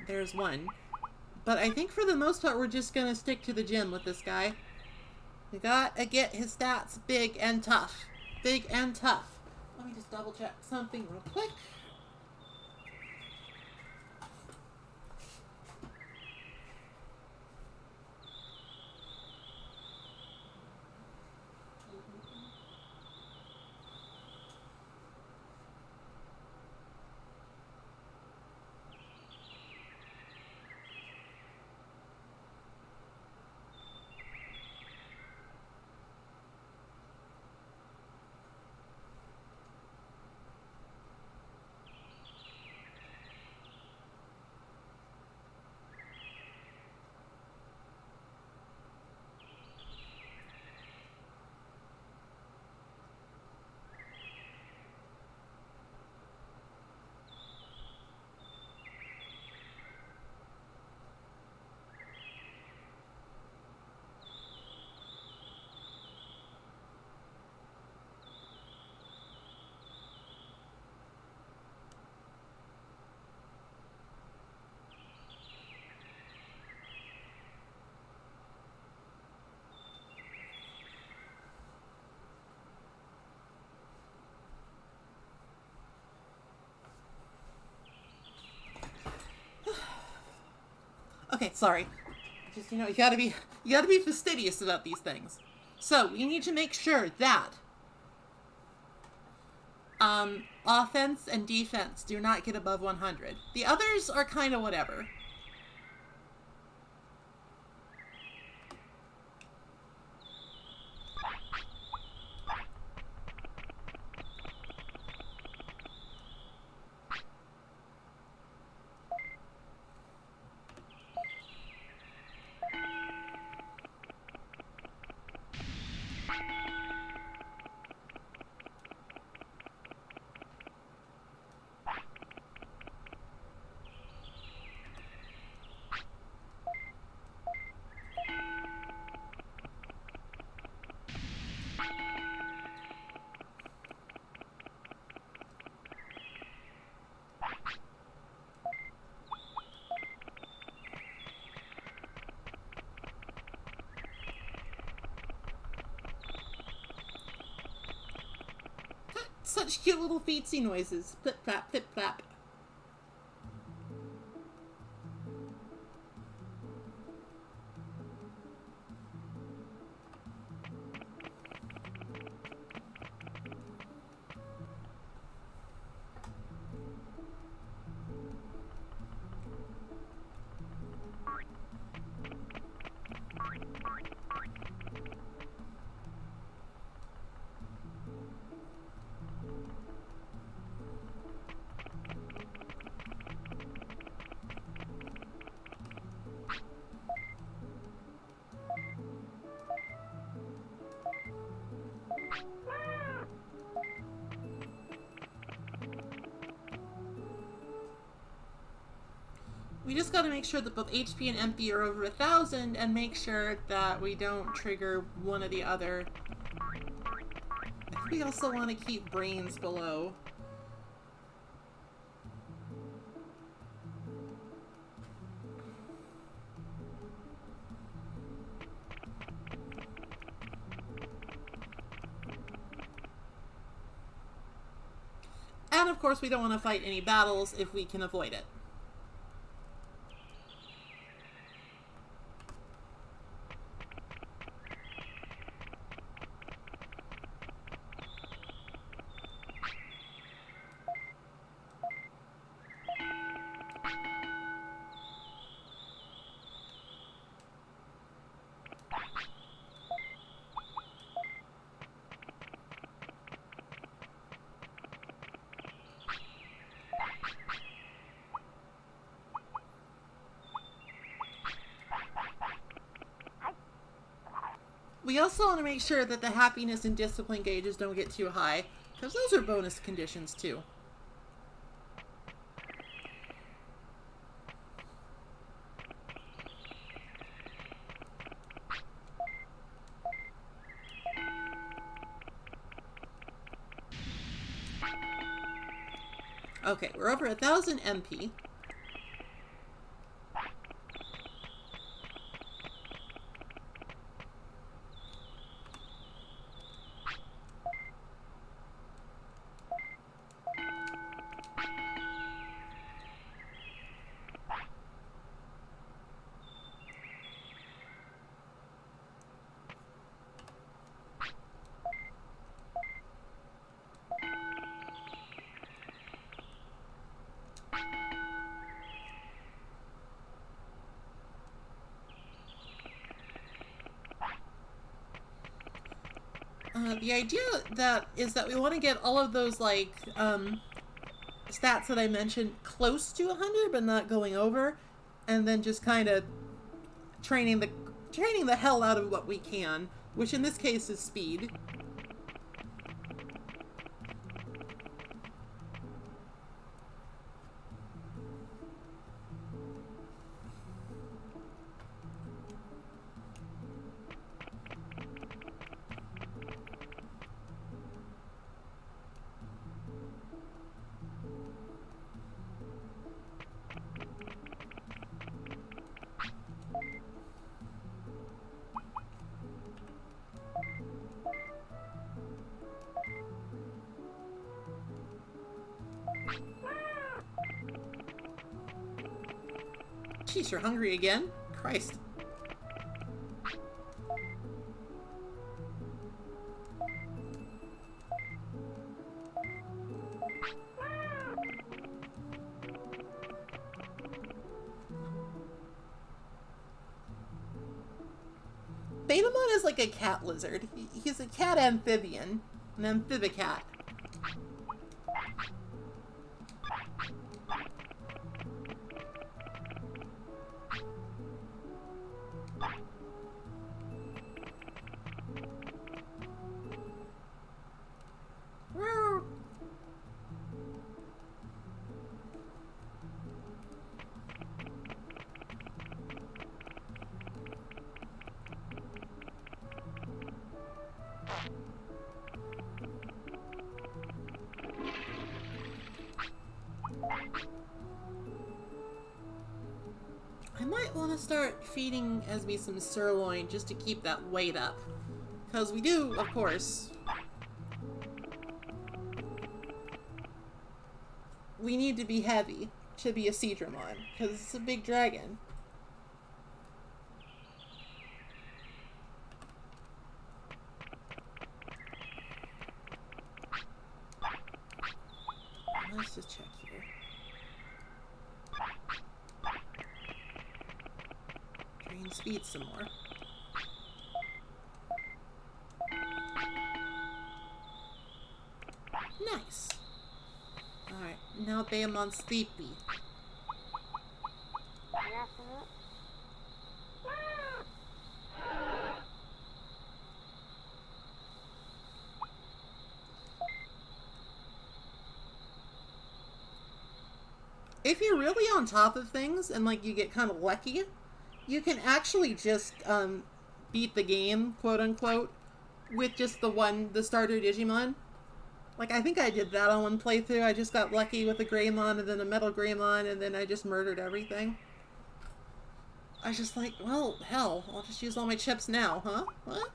There's one. But I think for the most part we're just gonna stick to the gym with this guy. We gotta get his stats big and tough. Big and tough. Let me just double check something real quick. Okay, sorry. Just, you gotta be fastidious about these things. So, we need to make sure that Offense and defense do not get above 100. The others are kind of whatever. Such cute little feetsy noises. Flip flap, flip flap. We just gotta make sure that both HP and MP are over 1,000 and make sure that we don't trigger one or the other. I think we also want to keep brains below. And of course we don't want to fight any battles if we can avoid it. We also want to make sure that the happiness and discipline gauges don't get too high, because those are bonus conditions too. Okay, we're over 1,000 MP. The idea that we want to get all of those like stats that I mentioned close to 100 but not going over, and then just kind of training the hell out of what we can, which in this case is speed. Jeez, you're hungry again? Christ. is like a cat lizard. He's a cat amphibian. An amphibicat. I might want to start feeding Esme some sirloin just to keep that weight up. Because we do, of course. We need to be heavy to be a Seadramon, because it's a big dragon. Let's just check here. Drain speed some more. Nice. Alright, now Baemon's sleepy. If you're really on top of things and like you get kind of lucky, you can actually just beat the game, quote unquote, with just the starter Digimon. Like, I think I did that on one playthrough. I just got lucky with a Greymon and then a Metal Greymon, and then I just murdered everything. I was just like, well, hell, I'll just use all my chips now, huh? What?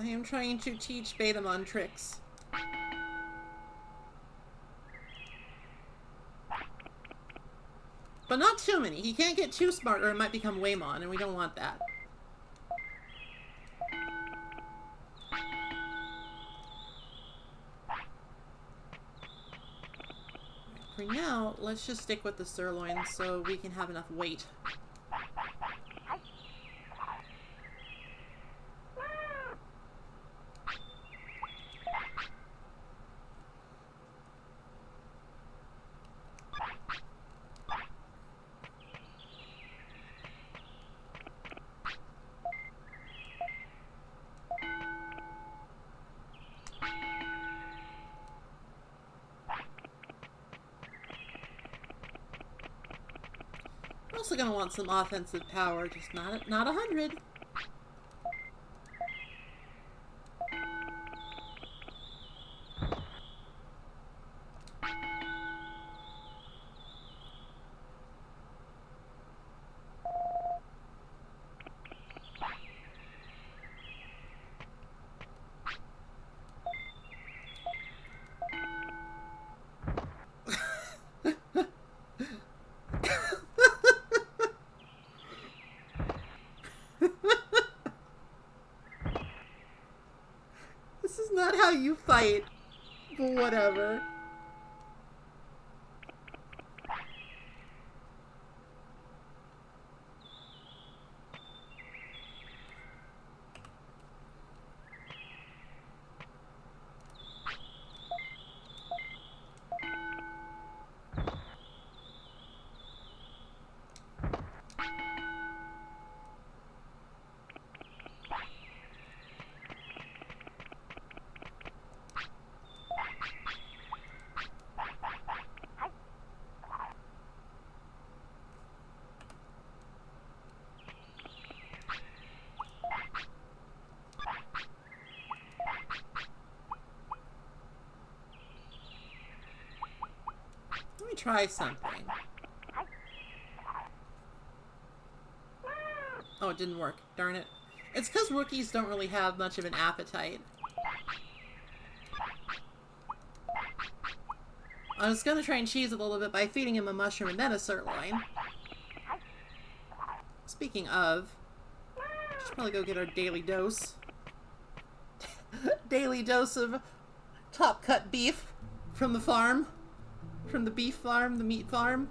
I am trying to teach Betamon tricks. But not too many. He can't get too smart or it might become Waymon, and we don't want that. For now, let's just stick with the sirloin so we can have enough weight. Also gonna want some offensive power, just not 100. This is not how you fight, but whatever. Let me try something. Oh, it didn't work. Darn it. It's because rookies don't really have much of an appetite. I was gonna try and cheese it a little bit by feeding him a mushroom and then a sirloin. Speaking of, we should probably go get our daily dose. Daily dose of top cut beef from the farm. From the beef farm, the meat farm.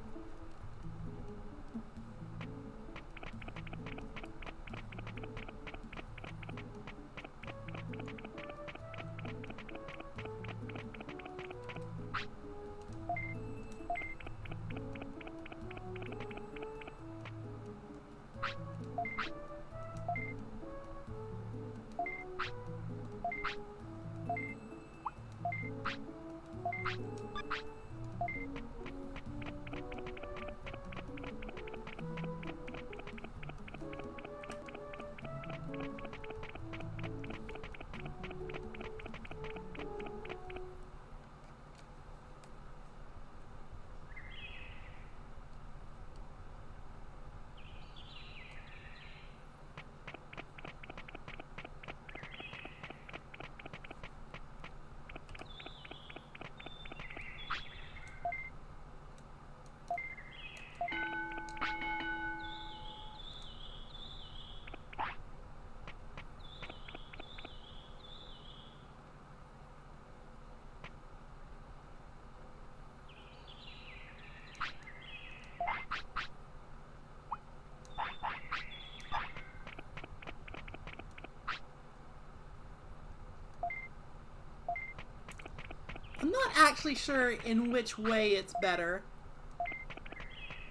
I'm not actually sure in which way it's better,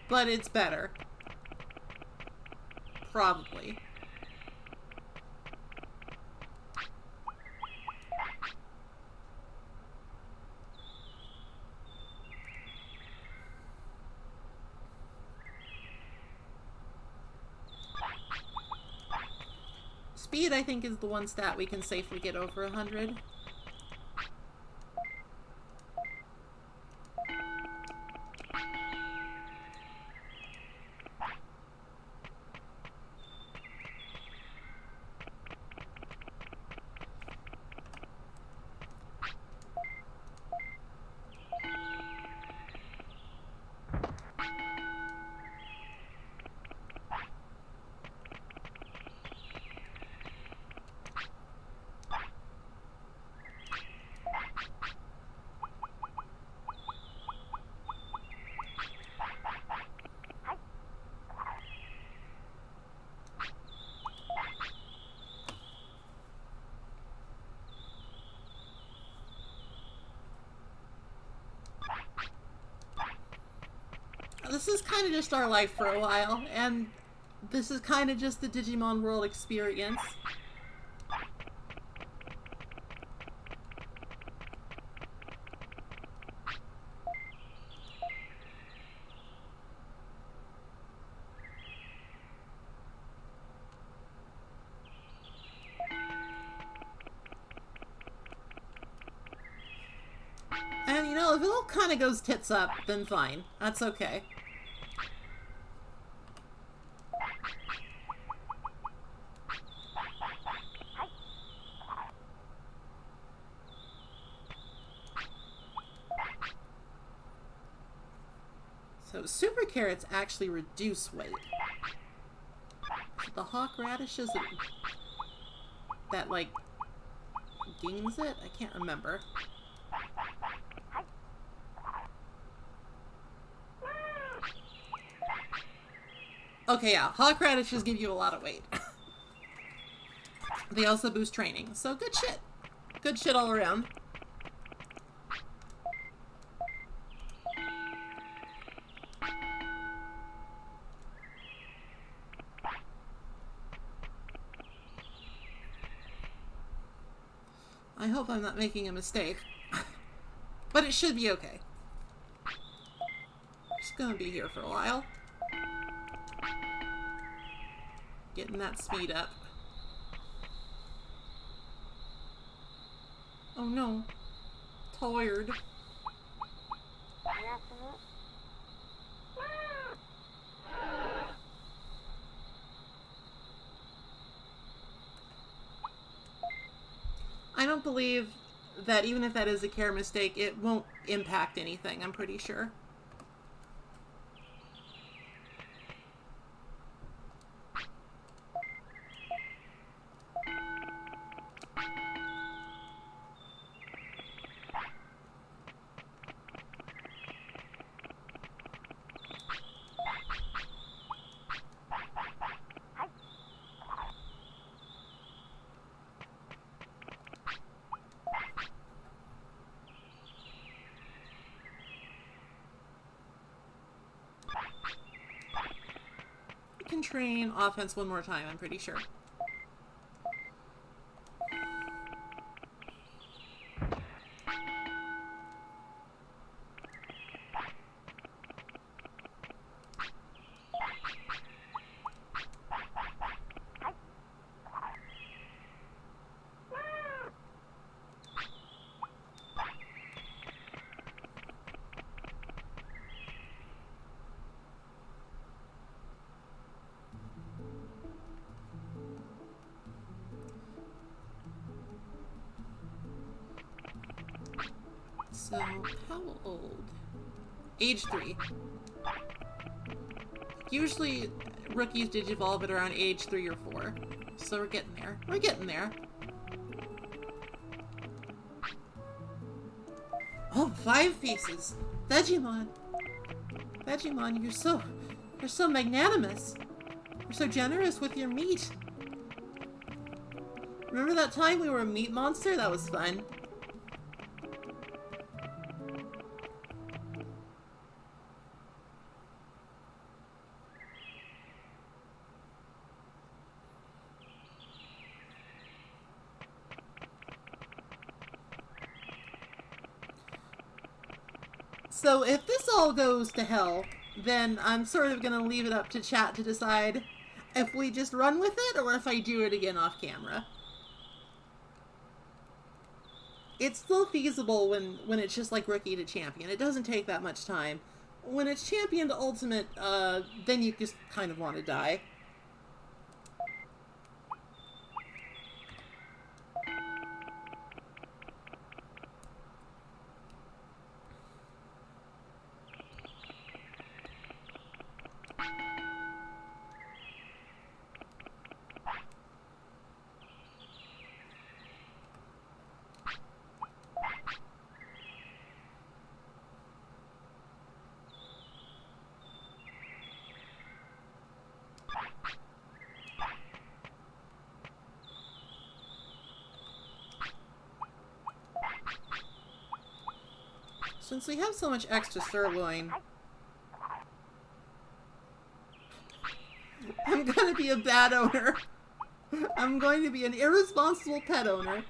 but it's better. Probably. Speed, I think, is the one stat we can safely get over 100. This is kind of just our life for a while, and this is kind of just the Digimon World experience. And you know, if it all kind of goes tits up, then fine. That's okay. So super carrots actually reduce weight. The hawk radishes that like gains it? I can't remember. Okay, yeah, hawk radishes give you a lot of weight. They also boost training, so good shit. Good shit all around. I hope I'm not making a mistake. But it should be okay. Just gonna be here for a while. Getting that speed up. Oh no. Tired. I don't believe that even if that is a care mistake, it won't impact anything, I'm pretty sure. Can train offense one more time, I'm pretty sure. So, how old? Age 3. Usually, rookies digivolve at around age 3 or 4. So we're getting there. We're getting there. Oh, 5 pieces! Digimon! Digimon, you're so magnanimous! You're so generous with your meat! Remember that time we were a meat monster? That was fun. So if this all goes to hell, then I'm sort of gonna leave it up to chat to decide if we just run with it or if I do it again off camera. It's still feasible when it's just like rookie to champion. It doesn't take that much time. When it's champion to ultimate, then you just kind of want to die. Since we have so much extra sirloin, I'm gonna be a bad owner. I'm going to be an irresponsible pet owner.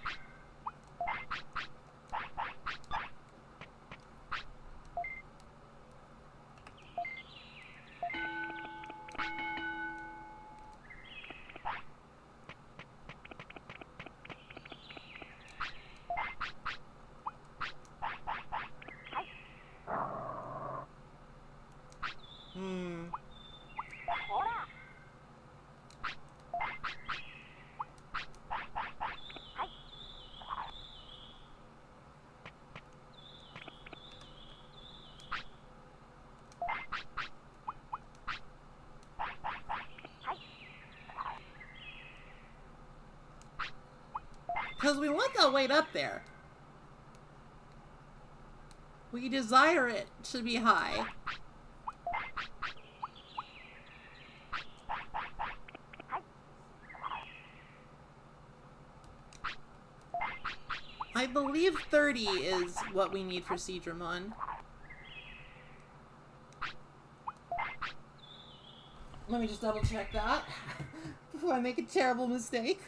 Because we want that weight up there. We desire it to be high. I believe 30 is what we need for Seadramon. Let me just double check that before I make a terrible mistake.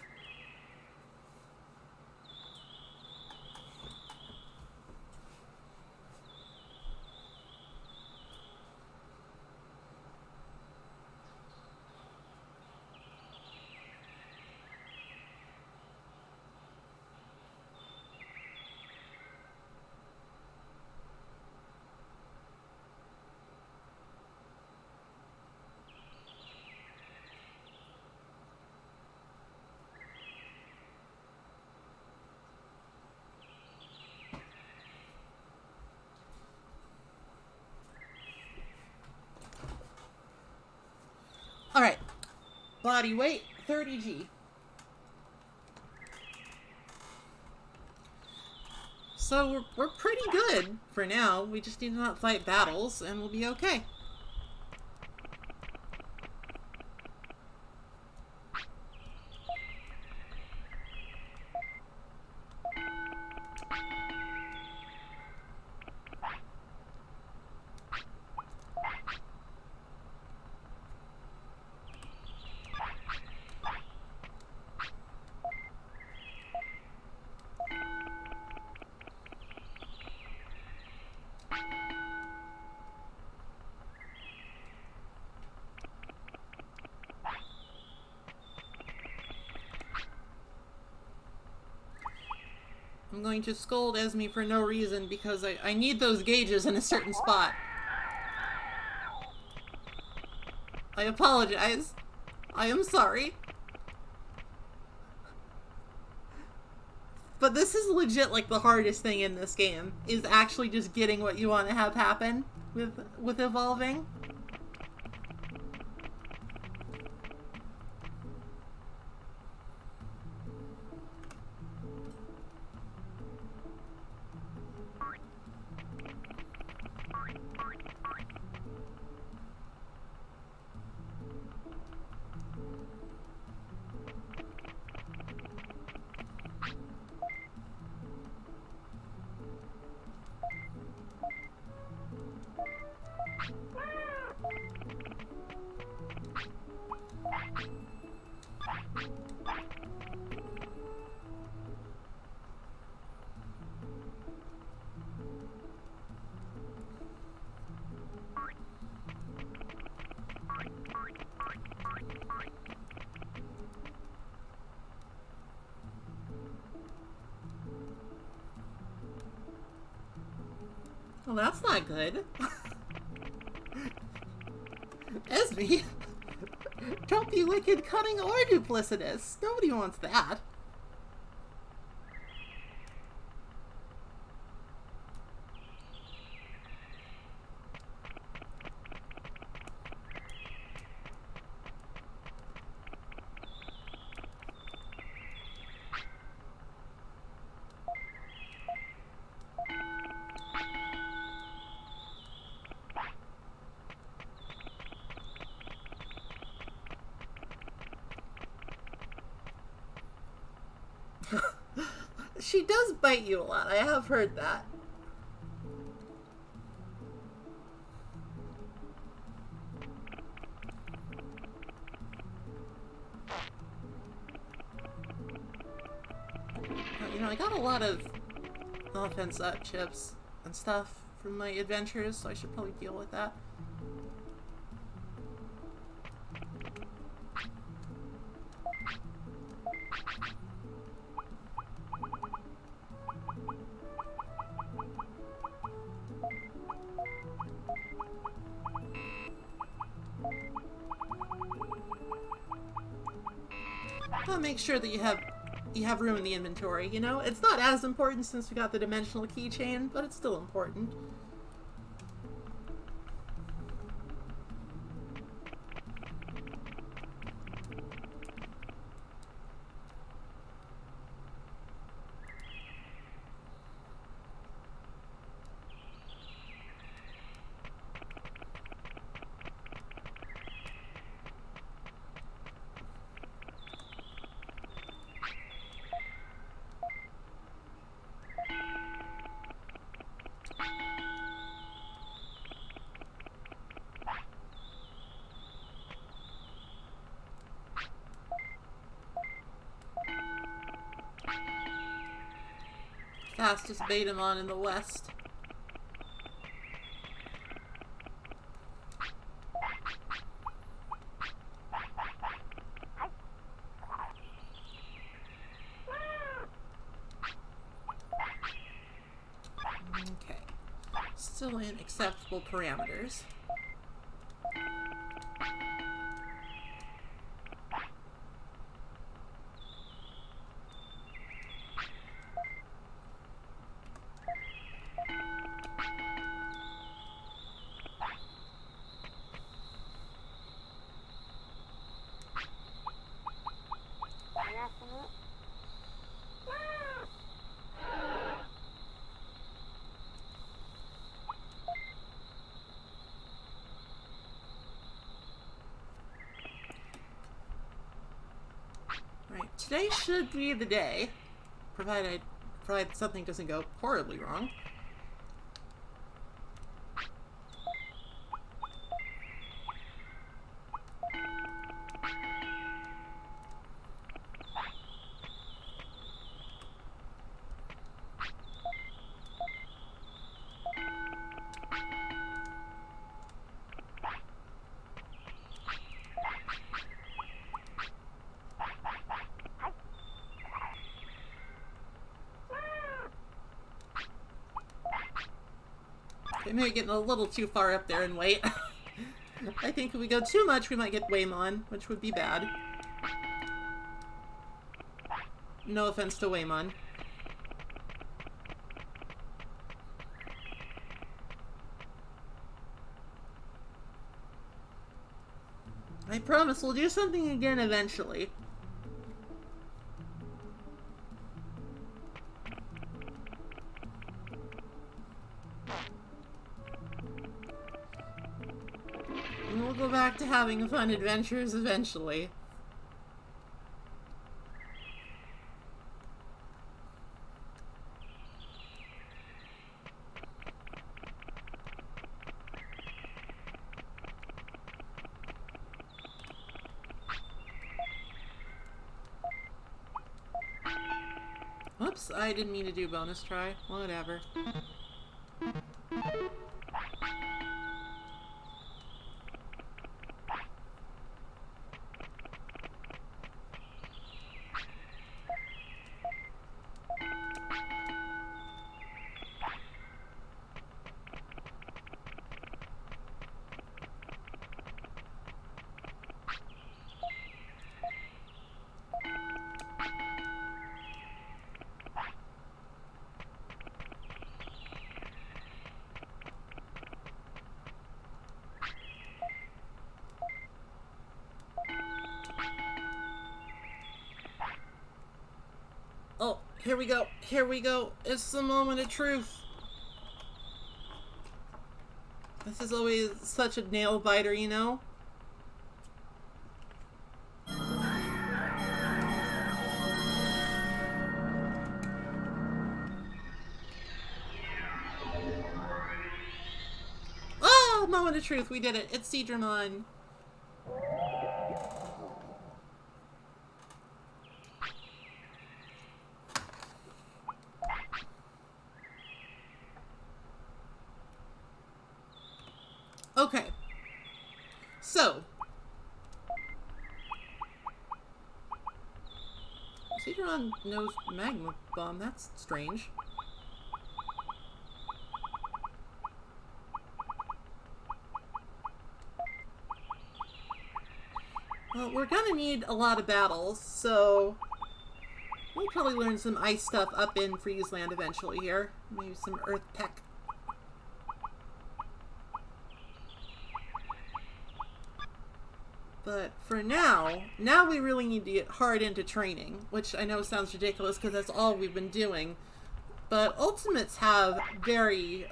body weight, 30G. So we're pretty good for now. We just need to not fight battles, and we'll be okay. I'm going to scold Esme for no reason because I need those gauges in a certain spot. I apologize. I am sorry. But this is legit like the hardest thing in this game, is actually just getting what you want to have happen with evolving. Well, that's not good. Esme, don't be wicked, cunning, or duplicitous. Nobody wants that. She does bite you a lot. I have heard that. You know, I got a lot of offense chips and stuff from my adventures, so I should probably deal with that. I'll make sure that you have room in the inventory, you know? It's not as important since we got the dimensional keychain, but it's still important. Fastest Betamon in the West. Okay. Still in acceptable parameters. today should be the day, provided something doesn't go horribly wrong. Okay, maybe getting a little too far up there and wait. I think if we go too much, we might get Waymon, which would be bad. No offense to Waymon. I promise we'll do something again eventually. And we'll go back to having fun adventures eventually. Whoops, I didn't mean to do bonus try. Whatever. Oh, here we go. Here we go. It's the moment of truth. This is always such a nail biter, you know? Oh, moment of truth. We did it. It's Digimon. Okay, so Digimon knows Magma Bomb. That's strange. Well, we're gonna need a lot of battles, so we'll probably learn some ice stuff up in Freeze Land eventually here. Maybe some Earth Tech. But for now we really need to get hard into training, which I know sounds ridiculous because that's all we've been doing. But Ultimates have very,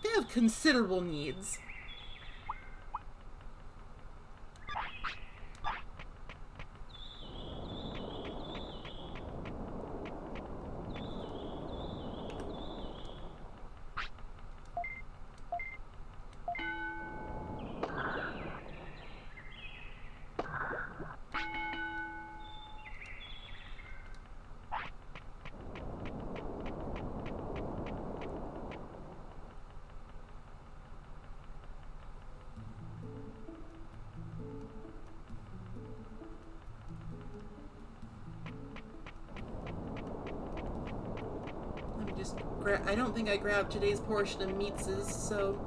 they have considerable needs. I don't think I grabbed today's portion of meatses, so...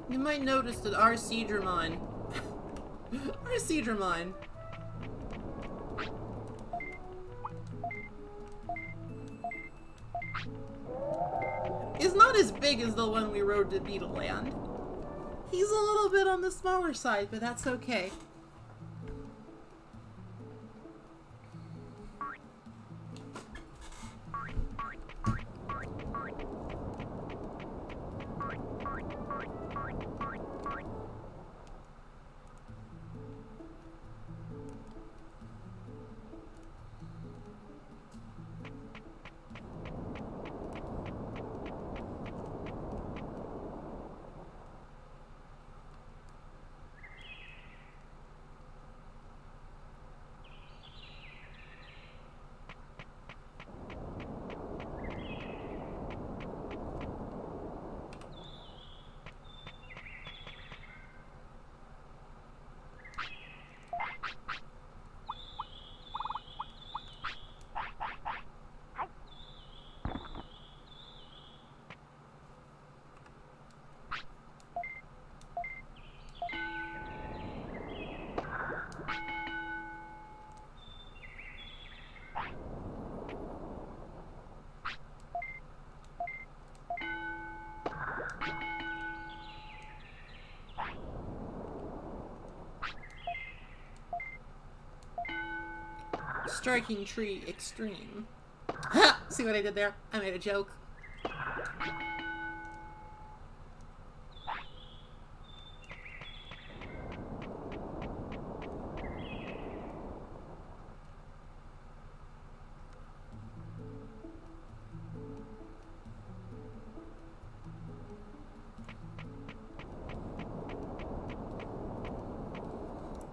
You might notice that our Seedramon, our Seedramon, is not as big as the one we rode to Beetle Land. He's a little bit on the smaller side, but that's okay. Striking tree extreme. Ha! See what I did there? I made a joke.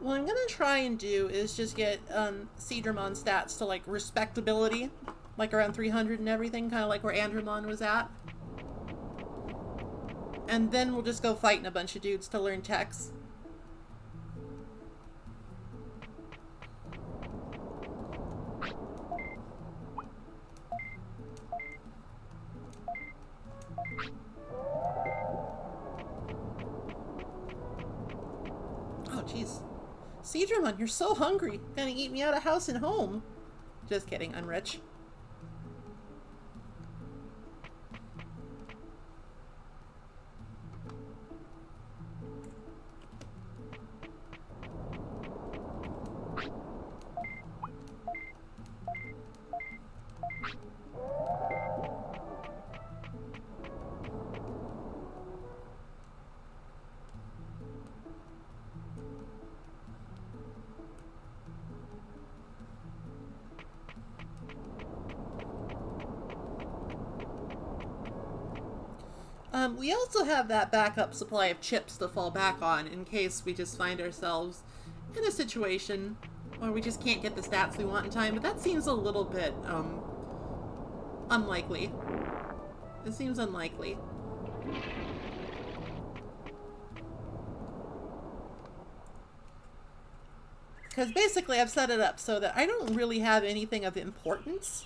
What I'm gonna try and do is just get Seedramon stats to like respectability, like around 300 and everything, kind of like where Andromon was at. And then we'll just go fighting a bunch of dudes to learn techs. Oh, jeez. Seedramon, you're so hungry. Gonna eat me out of house and home. Just kidding, I'm rich. We also have that backup supply of chips to fall back on in case we just find ourselves in a situation where we just can't get the stats we want in time, but that seems a little bit, unlikely. It seems unlikely. Because basically I've set it up so that I don't really have anything of importance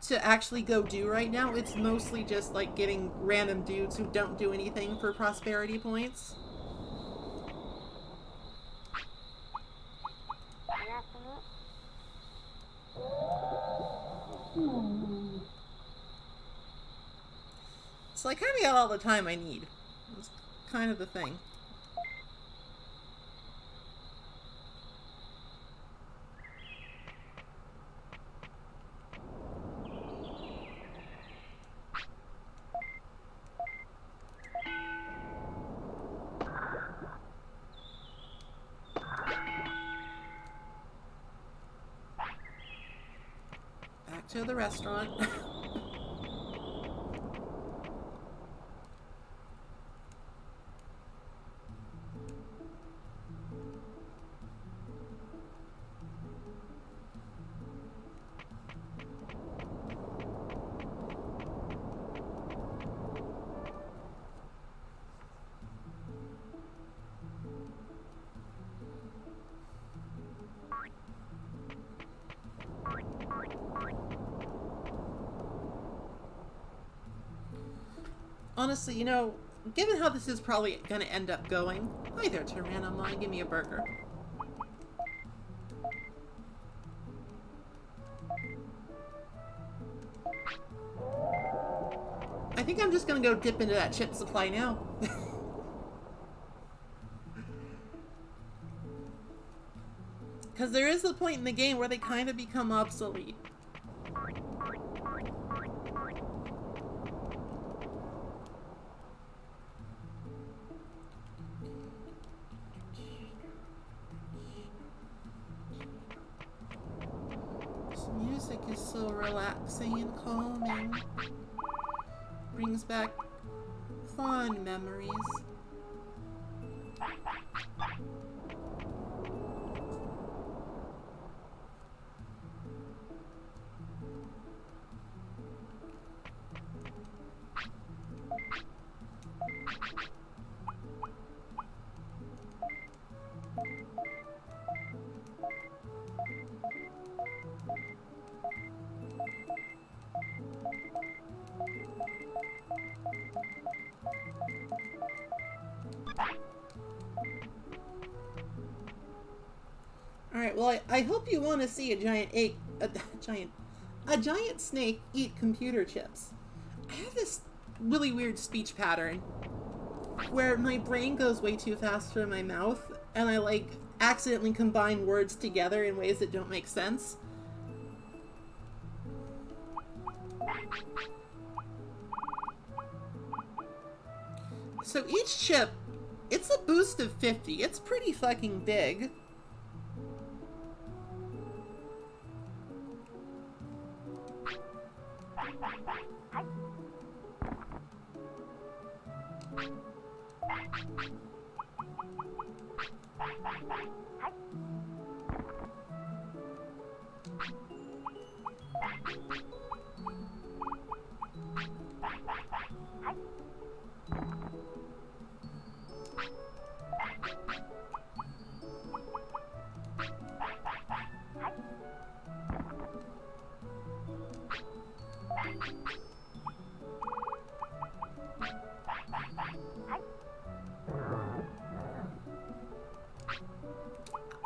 to actually go do right now. It's mostly just like getting random dudes who don't do anything for prosperity points. So I kind of got all the time I need. That's kind of the thing. Back to the restaurant. Honestly, you know, given how this is probably gonna end up going... Hi there, Tyrannomon, give me a burger. I think I'm just gonna go dip into that chip supply now. Because there is a point in the game where they kind of become obsolete. This music is so relaxing and calming. Brings back fond memories. Alright, well, I hope you want to see a giant snake eat computer chips. I have this really weird speech pattern where my brain goes way too fast for my mouth, and I, like, accidentally combine words together in ways that don't make sense. So each chip, it's a boost of 50. It's pretty fucking big.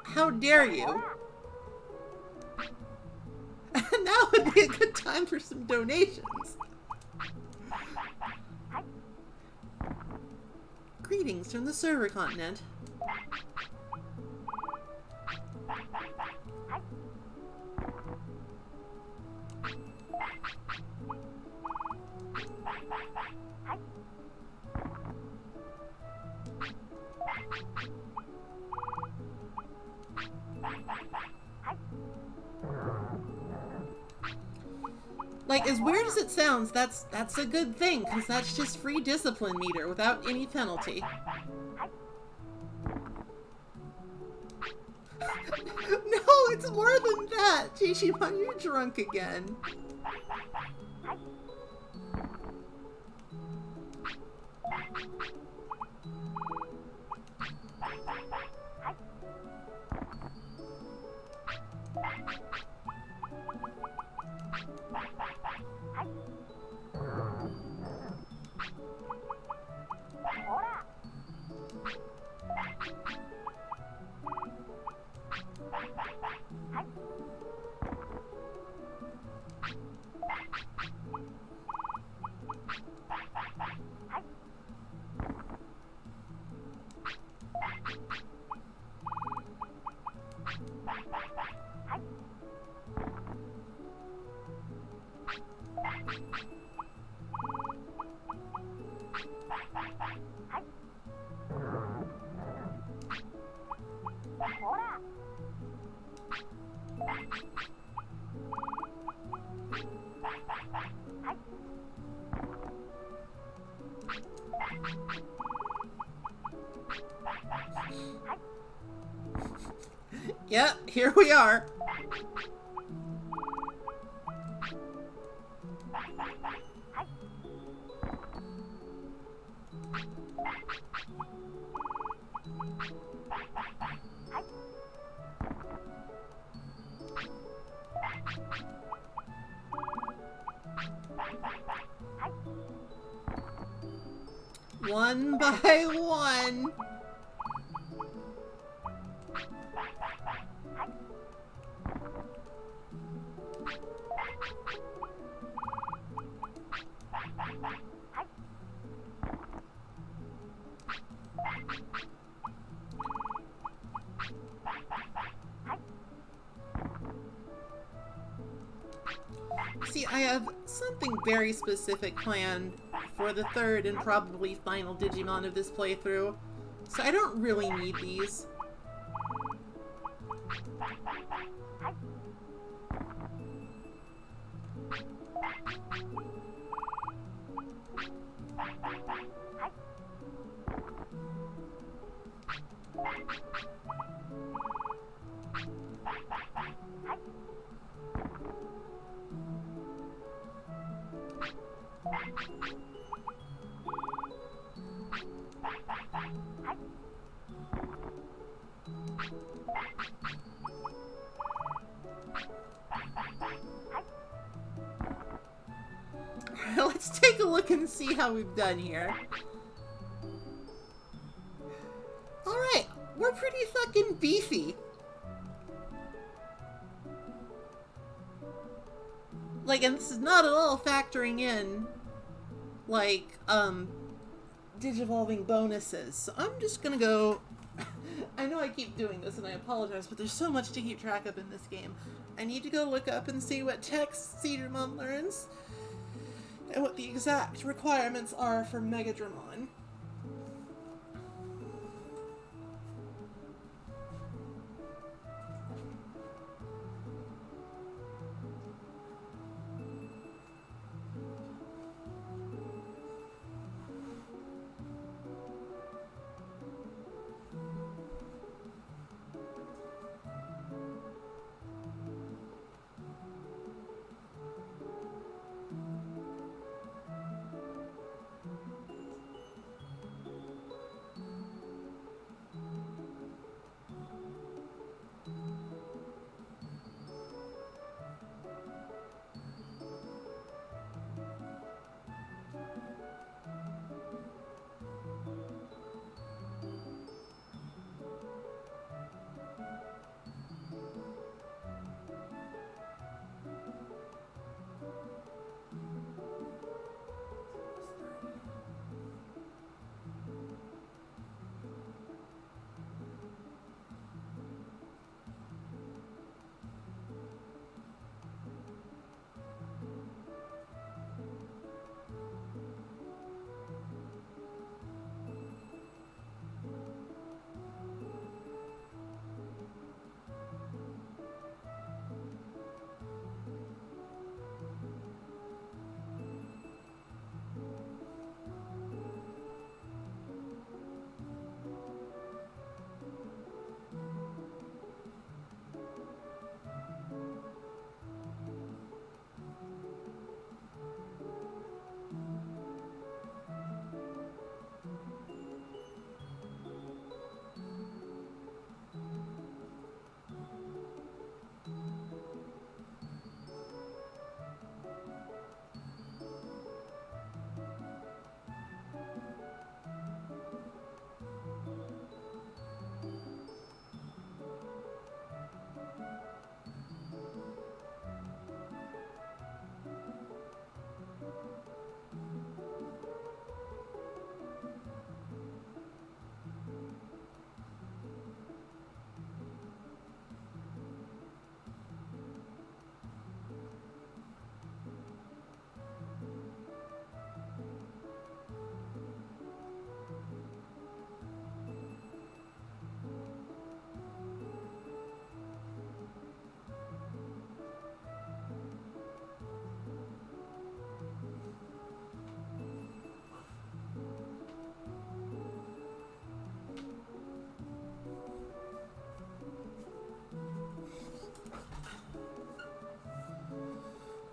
How dare you? Now would be a good time for some donations. Greetings from the server continent. Like, as weird as it sounds, that's a good thing, because that's just free discipline meter without any penalty. No, it's more than that! Digimon, you're drunk again. Yep, here we are. one by one. See, I have something very specific planned for the third and probably final Digimon of this playthrough, so I don't really need these. Let's take a look and see how we've done here. Alright, we're pretty fucking beefy. Like, and this is not at all factoring in, like, Digivolving bonuses. So I'm just gonna go... I know I keep doing this and I apologize, but there's so much to keep track of in this game. I need to go look up and see what text Digimon learns and what the exact requirements are for Megadramon.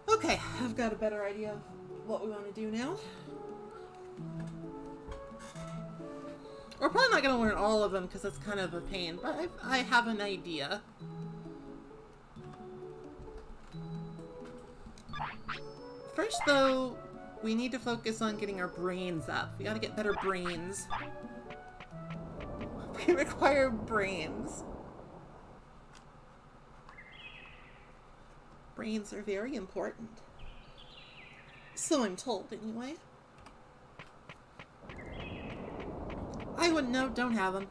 Okay, I've got a better idea of what we want to do now. We're probably not going to learn all of them because that's kind of a pain, but I have an idea. First, though, We need to focus on getting our brains up. We gotta get better brains. We require brains. Brains are very important. So I'm told, anyway. I wouldn't know, don't have them.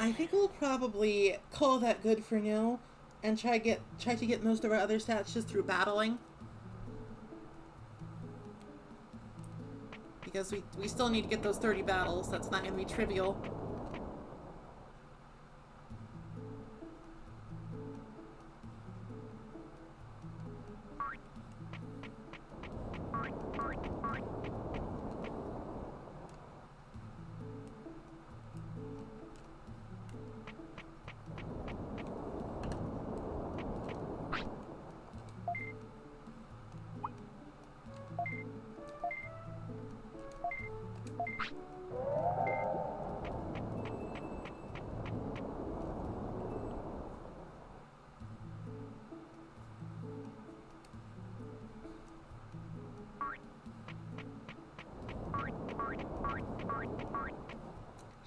I think we'll probably call that good for now and try to get most of our other stats just through battling. Because we still need to get those 30 battles. That's not going to be trivial.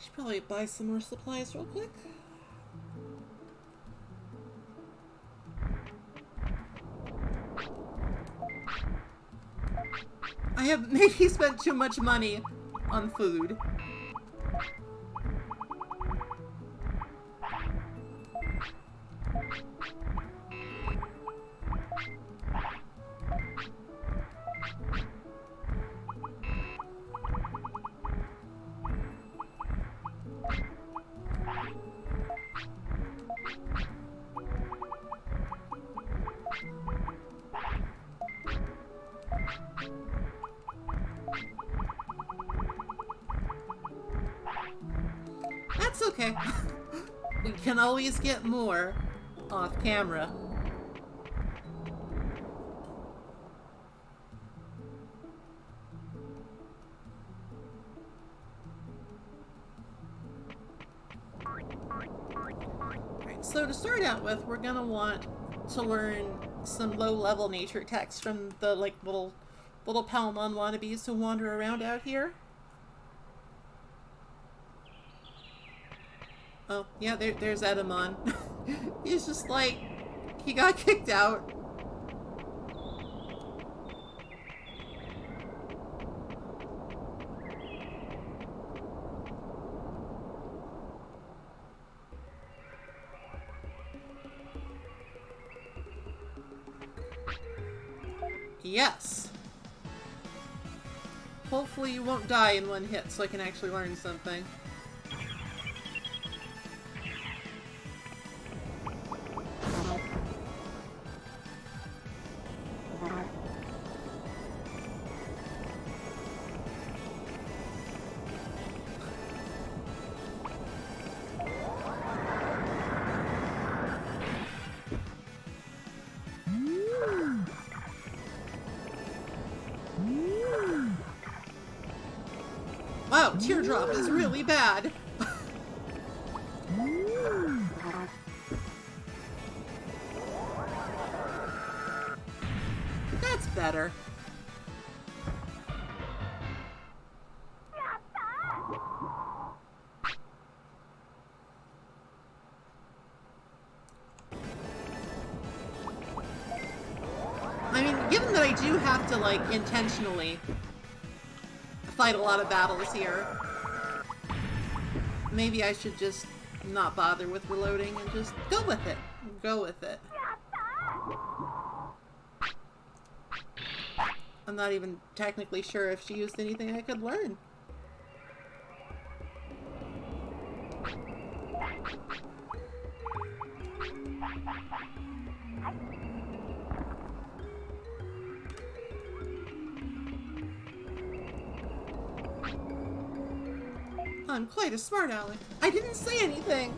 Should probably buy some more supplies real quick. I have maybe spent too much money on food. That's okay. We can always get more off camera. Alright, so to start out with, we're gonna want to learn some low-level nature text from the like little Palmon wannabes who wander around out here. Oh, yeah, there's Edamon. He's just like, he got kicked out. Yes. Hopefully you won't die in one hit so I can actually learn something. Wow, Teardrop is really bad. That's better. I mean, given that I do have to, like, intentionally fight a lot of battles here, maybe I should just not bother with reloading and just go with it. Go with it. I'm not even technically sure if she used anything I could learn. I'm quite a smart aleck. I didn't say anything!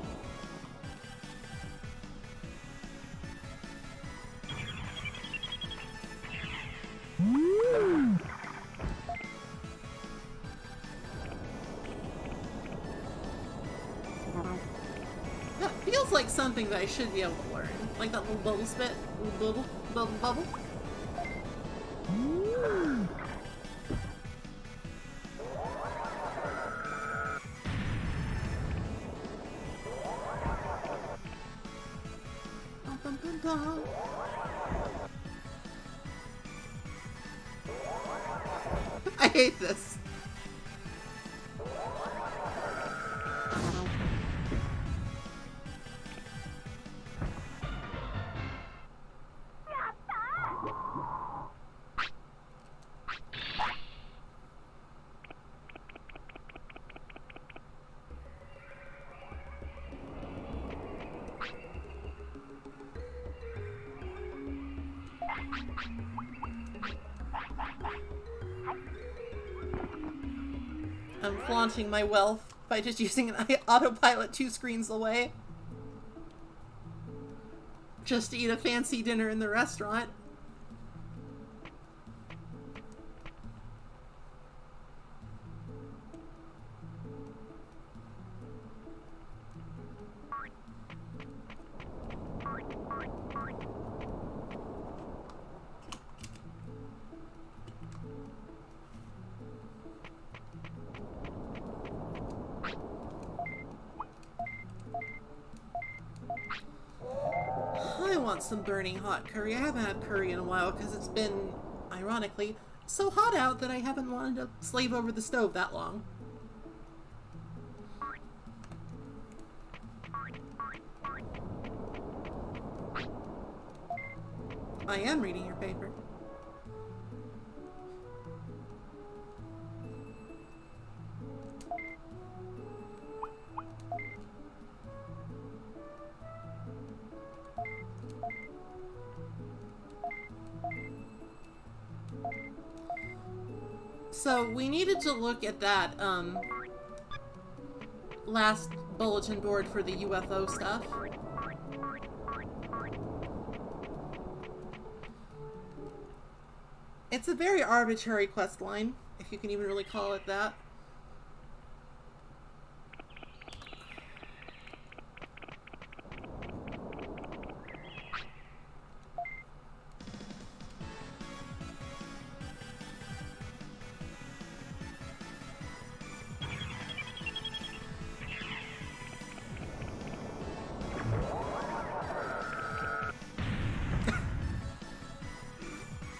That feels like something that I should be able to learn. Like that little bubble spit. Little bubble. Bum, bum, bum. I hate this. I'm flaunting my wealth by just using an autopilot 2 screens away. Just to eat a fancy dinner in the restaurant. I want some burning hot curry. I haven't had curry in a while because it's been, ironically, so hot out that I haven't wanted to slave over the stove that long. I am reading your paper. So we needed to look at that last bulletin board for the UFO stuff. It's a very arbitrary quest line, if you can even really call it that.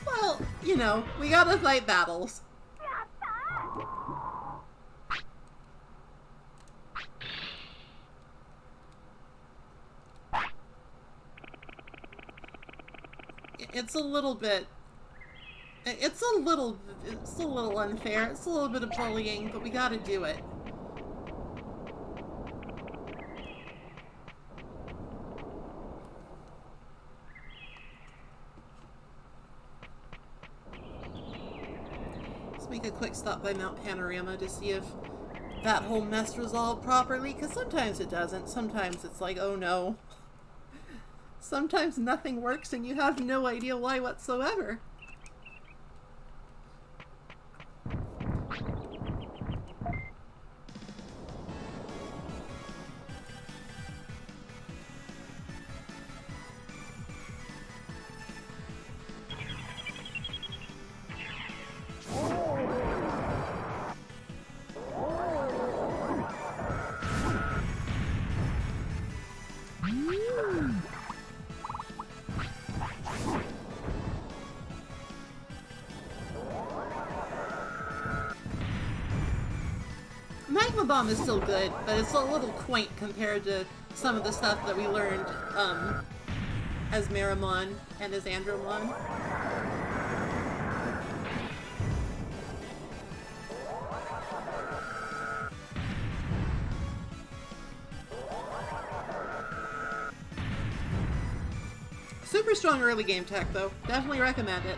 Well, you know, we gotta fight battles. It's a little bit... It's a little unfair. It's a little bit of bullying, but we gotta do it. Let's make a quick stop by Mount Panorama to see if that whole mess resolved properly, because sometimes it doesn't. Sometimes it's like, oh no. Sometimes nothing works and you have no idea why whatsoever. Magma Bomb is still good, but it's a little quaint compared to some of the stuff that we learned as Meramon and as Andromon. super strong early game tech, though. Definitely recommend it.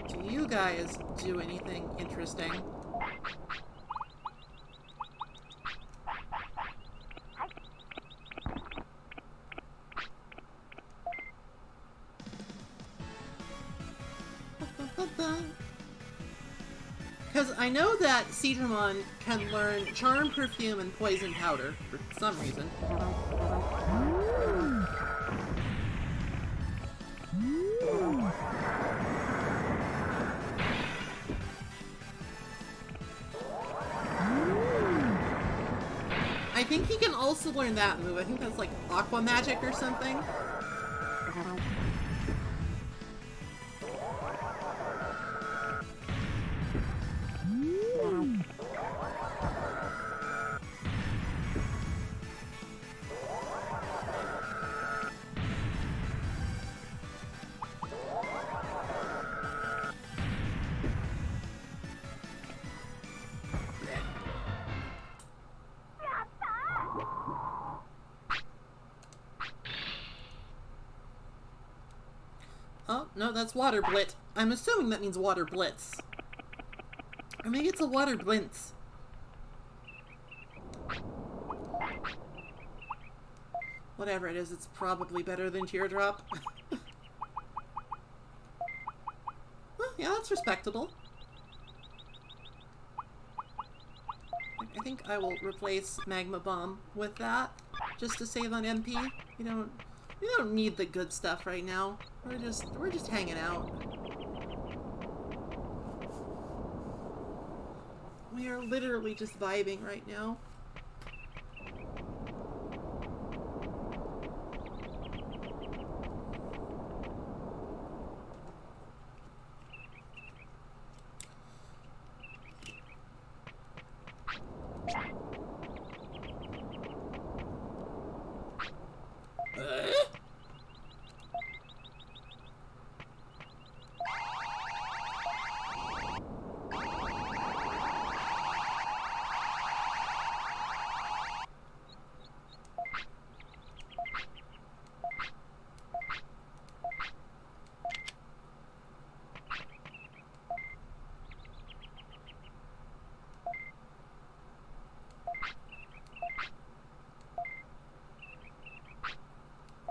Do you guys do anything interesting? Because I know that Digimon can learn Charm, Perfume, and Poison Powder for some reason. I think he can also learn that move. I think that's like Aqua Magic or something. Oh, no, that's Water Blit. I'm assuming that means Water Blitz. Or maybe it's a Water Blintz. Whatever it is, it's probably better than Teardrop. Well, yeah, that's respectable. I think I will replace Magma Bomb with that, just to save on MP. We don't need the good stuff right now. We're just hanging out. We are literally just vibing right now.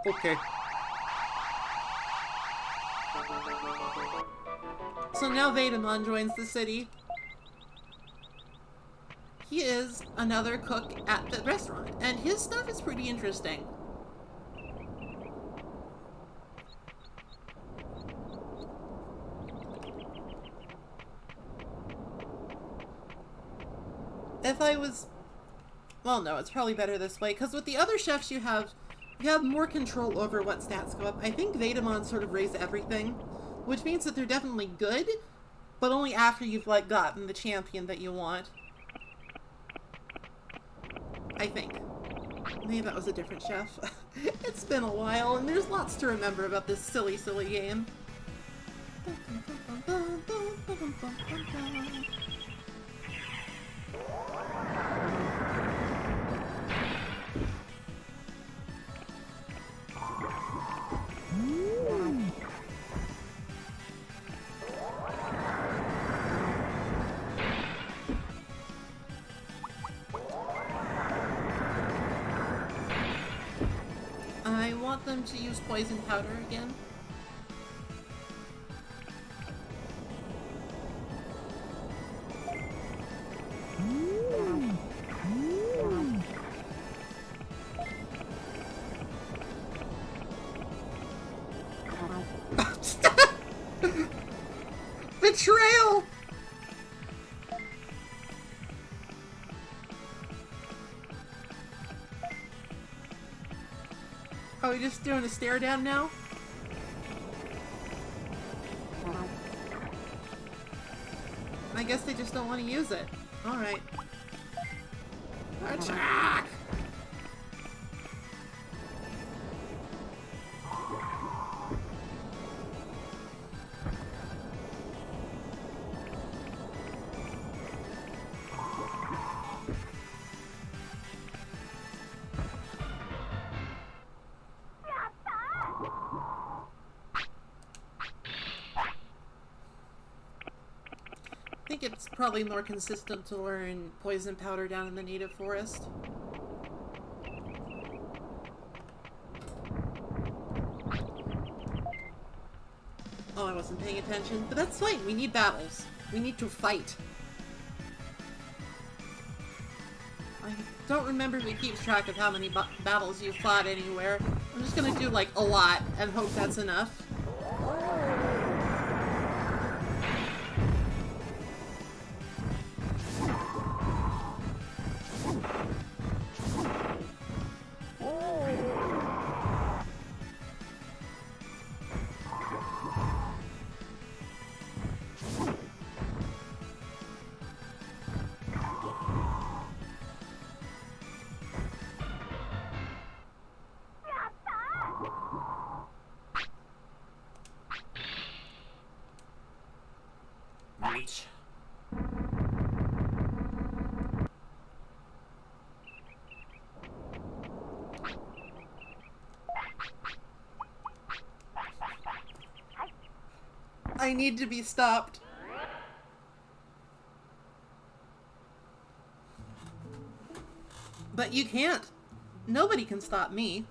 Okay. So now Vedamon joins the city. He is another cook at the restaurant, and his stuff is pretty interesting. If I was... Well, no, it's probably better this way, because with the other chefs you have more control over what stats go up. I think Vedamon sort of raised everything, which means that they're definitely good, but only after you've, like, gotten the champion that you want. I think. Maybe that was a different chef. It's been a while, and there's lots to remember about this silly, silly game. I want them to use poison powder again. Betrayal! Are we just doing a stare down now? I guess they just don't want to use it. Alright. Attack! think it's probably more consistent to learn poison powder down in the native forest. Oh, I wasn't paying attention, but that's fine. We need battles. We need to fight. I don't remember if it keeps track of how many battles you've fought anywhere. I'm just gonna do, like, a lot and hope that's enough. Reach. I need to be stopped. But you can't. Nobody can stop me.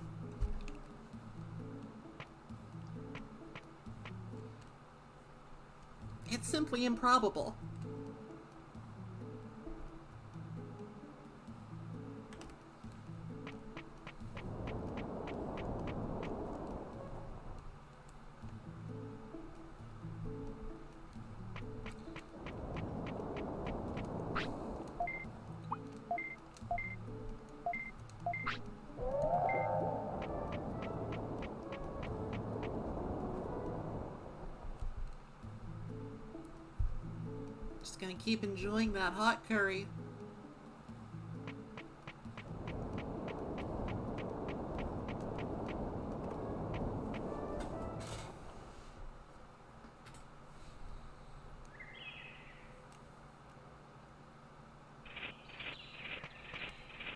It's simply improbable. Just gonna keep enjoying that hot curry.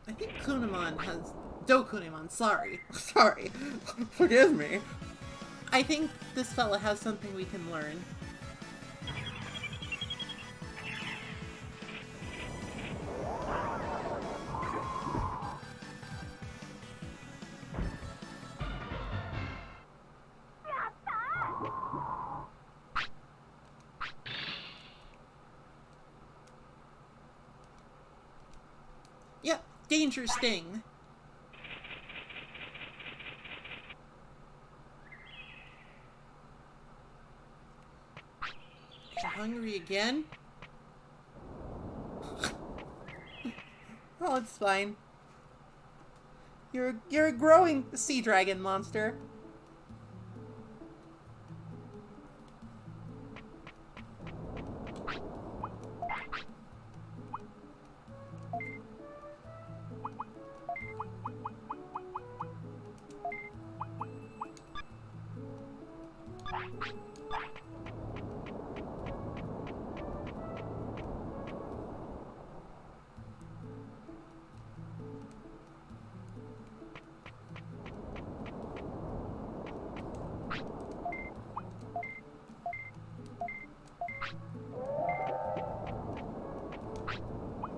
I think Kunimon has... Kunimon, sorry. Sorry. Forgive me. I think this fella has something we can learn. Yep, danger sting. You're hungry again? Oh, it's fine. You're a growing sea dragon monster.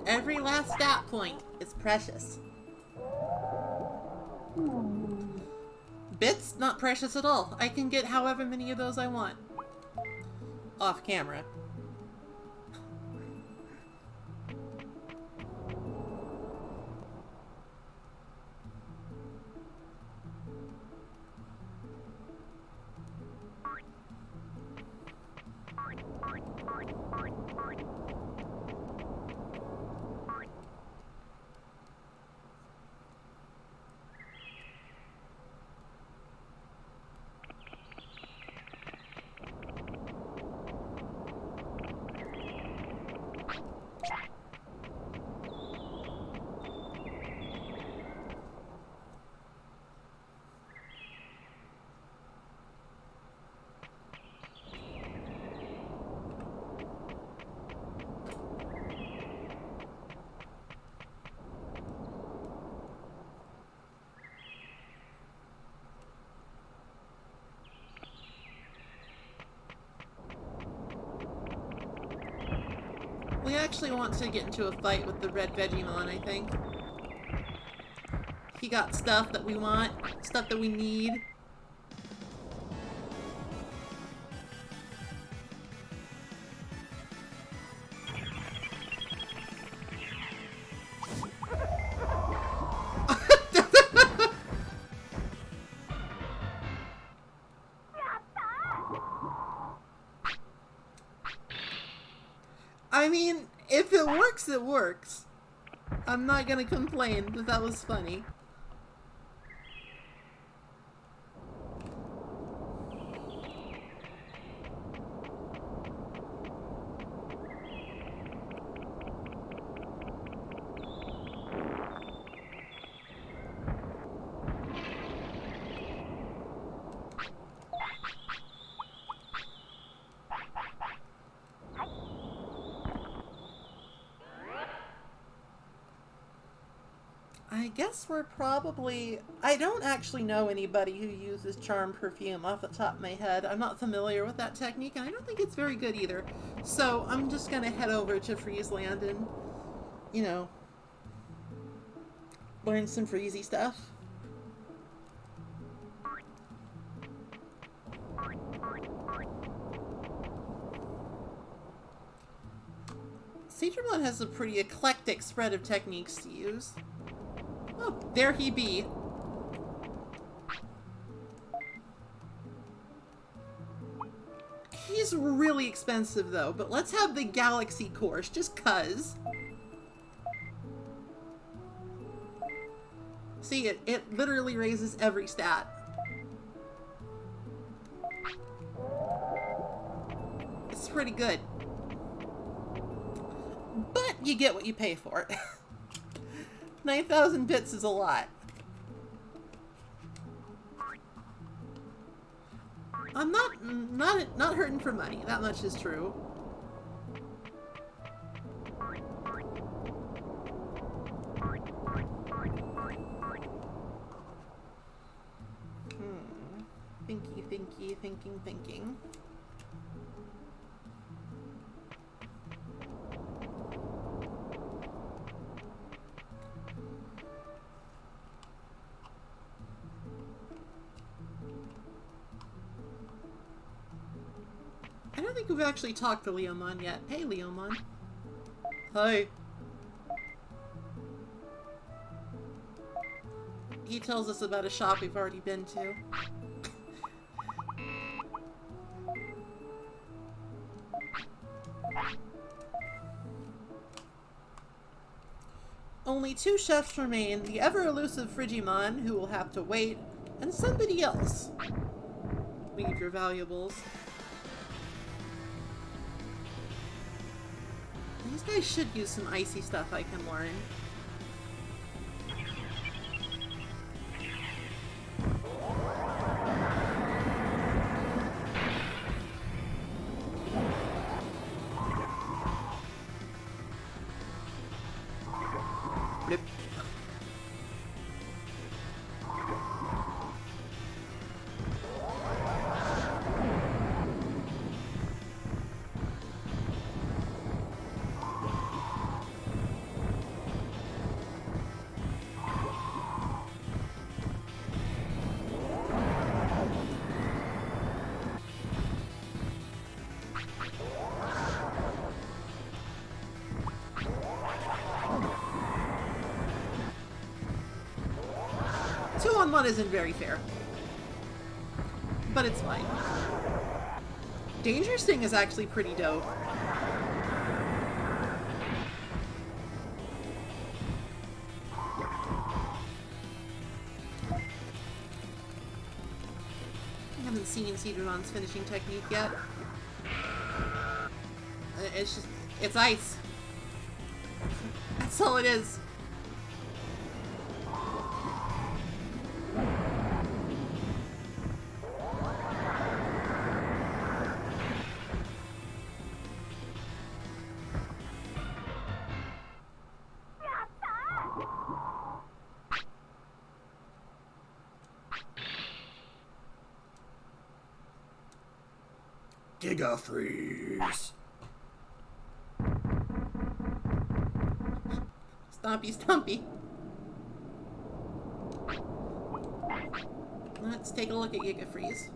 Every last stat point is precious. Bits? Not precious at all. I can get however many of those I want. Off camera. We actually want to get into a fight with the red Vegemon, I think. He got stuff that we want, stuff that we need. I mean, if it works, it works. I'm not gonna complain, but that was funny. I guess we're probably... I don't actually know anybody who uses charm perfume off the top of my head. I'm not familiar with that technique, and I don't think it's very good either. So I'm just gonna head over to Freezeland and, you know, learn some Freezy stuff. Digimon has a pretty eclectic spread of techniques to use. Oh, there he be. He's really expensive though, but let's have the Galaxy course, just cuz. See, it literally raises every stat. It's pretty good. But you get what you pay for it. 9,000 bits is a lot. I'm not hurting for money. That much is true. Thinking. I don't think we've actually talked to Leomon yet. Hey, Leomon. Hi. He tells us about a shop we've already been to. Only 2 chefs remain, the ever-elusive Frigimon, who will have to wait, and somebody else. Leave your valuables. These guys should use some icy stuff I can learn. Blip. One isn't very fair. But it's fine. Danger Sting is actually pretty dope. I haven't seen Cedron's finishing technique yet. It's just... it's ice. That's all it is. Giga Freeze. Stompy, stompy. Let's take a look at Giga Freeze.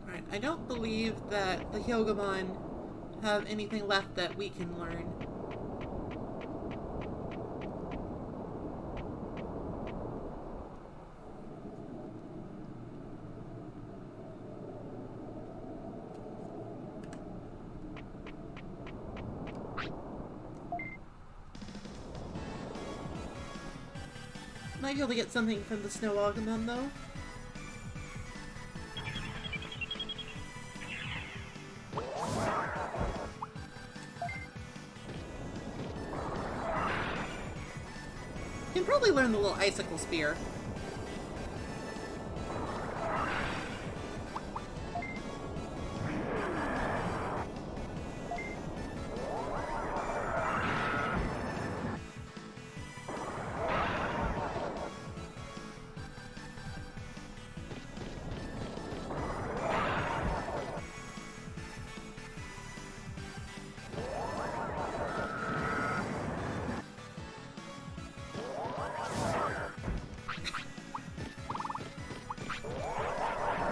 Alright, I don't believe that the Hyogomon have anything left that we can learn. Might be able to get something from the Snow Agumon though. Can probably learn the little icicle spear.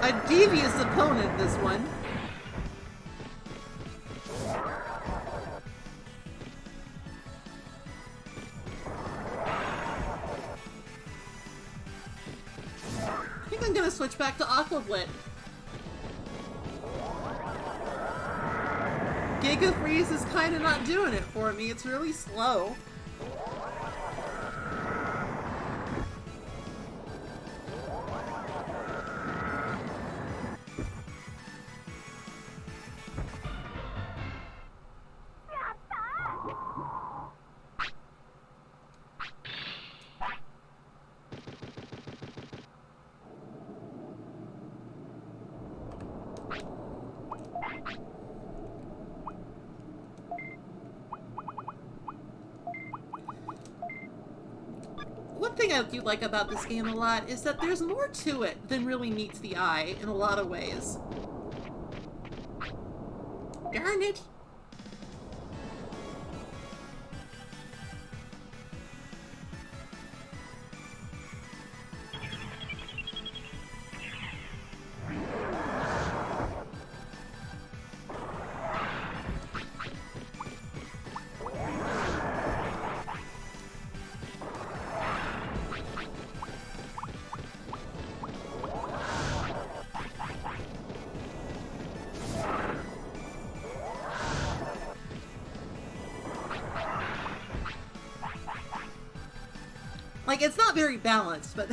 A devious opponent, this one. I think I'm gonna switch back to Aqua Blit. Giga Freeze is kinda not doing it for me. It's really slow. One thing I do like about this game a lot is that there's more to it than really meets the eye in a lot of ways. Darn it! Like, it's not very balanced, but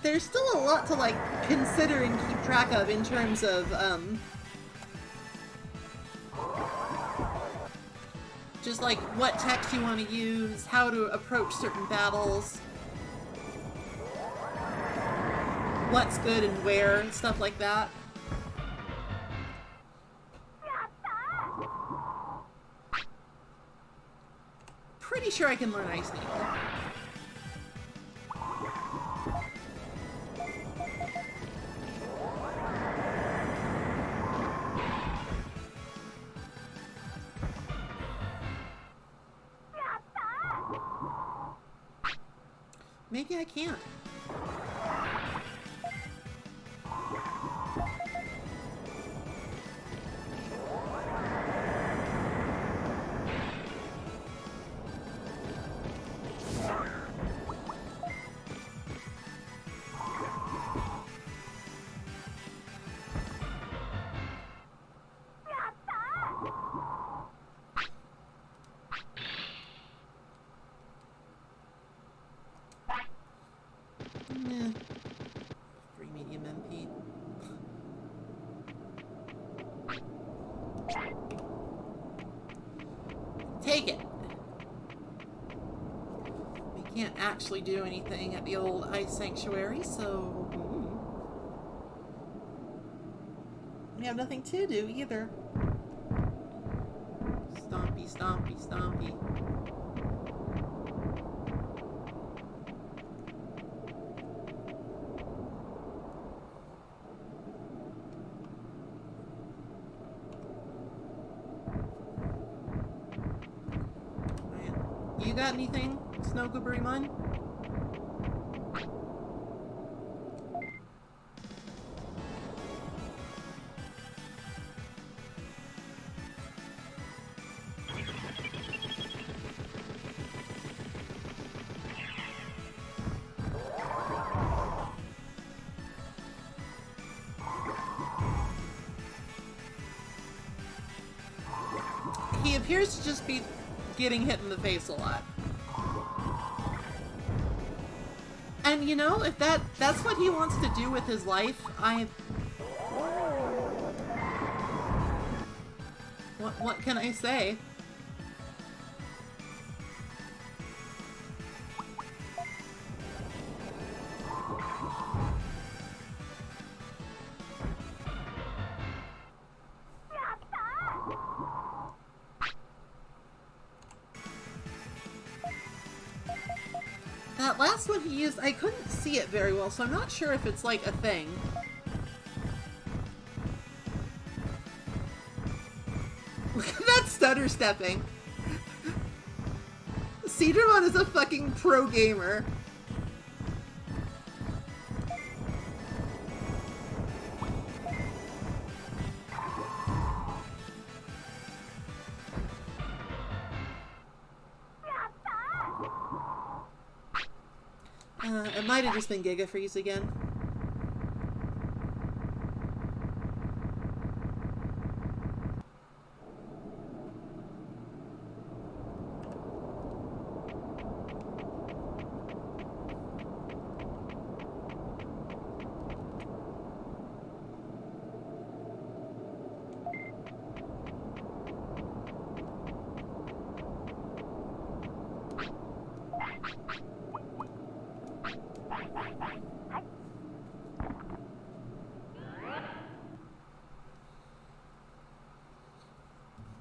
there's still a lot to, like, consider and keep track of in terms of, just, like, what text you want to use, how to approach certain battles, what's good and where, and stuff like that. Pretty sure I can learn Ice Needle. Maybe I can't. Meh. Free medium MP. Take it! We can't actually do anything at the old Ice Sanctuary, so... We have nothing to do either. Stompy, stompy, stompy. You got anything, Snowgoberrymon? He appears to just be getting hit in the face a lot. And you know, if that's what he wants to do with his life, what can I say? That last one he used, I couldn't see it very well, so I'm not sure if it's like a thing. Look at that stutter stepping. Cedarmon is a fucking pro gamer. It might have just been Giga Freeze again.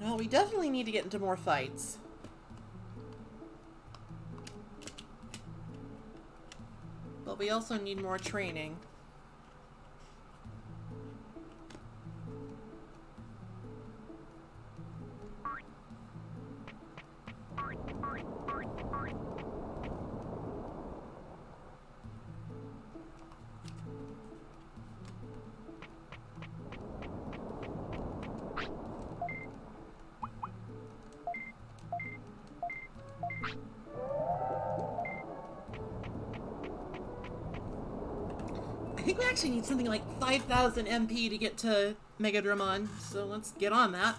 Well, we definitely need to get into more fights. But we also need more training. I think we actually need something like 5,000 MP to get to Mega Dramon, so let's get on that.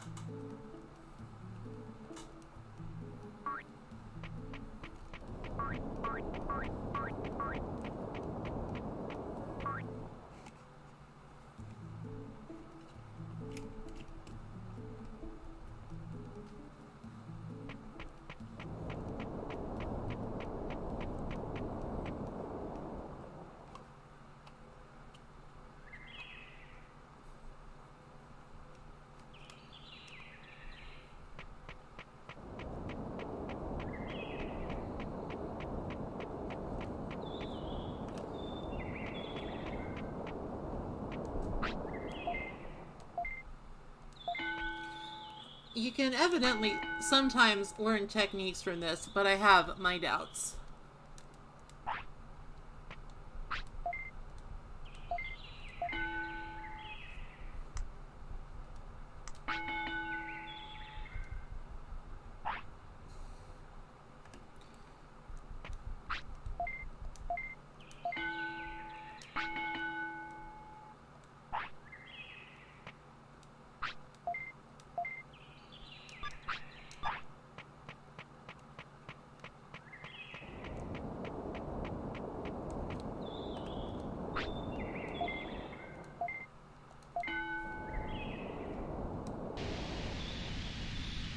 You can evidently sometimes learn techniques from this, but I have my doubts.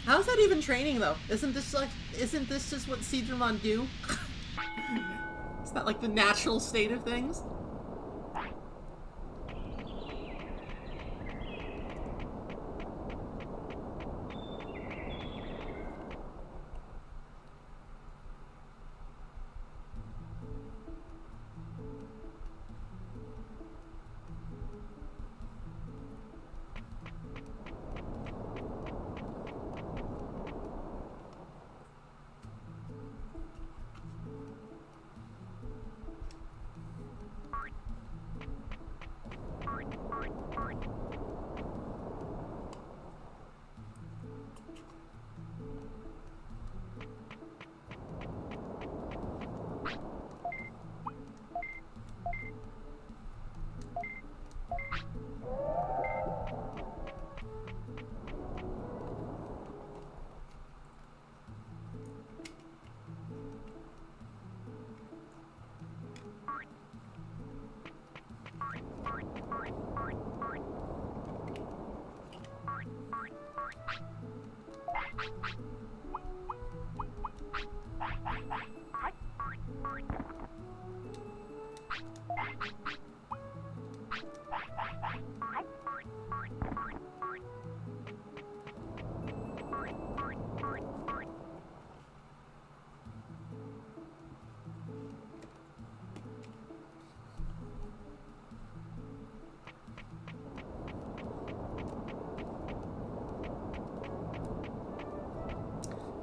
How's that even training though? Isn't this just what Seadramon do? It's not like the natural state of things.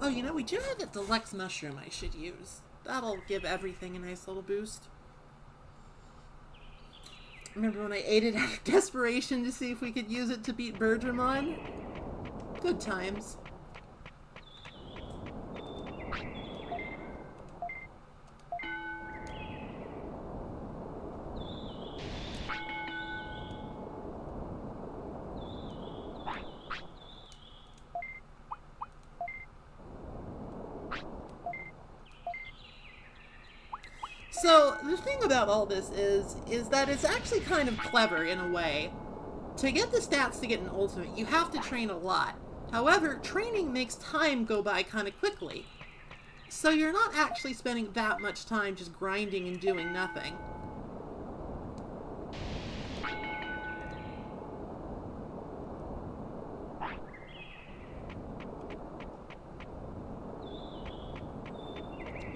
Oh, you know, we do have a deluxe mushroom I should use. That'll give everything a nice little boost. Remember when I ate it out of desperation to see if we could use it to beat Birdramon? Good times. So, the thing about all this is that it's actually kind of clever in a way. To get the stats to get an ultimate, you have to train a lot. However, training makes time go by kind of quickly. So you're not actually spending that much time just grinding and doing nothing.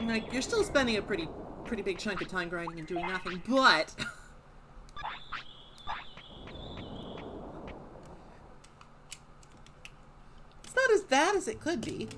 Like, you're still spending a pretty big chunk of time grinding and doing nothing, but it's not as bad as it could be.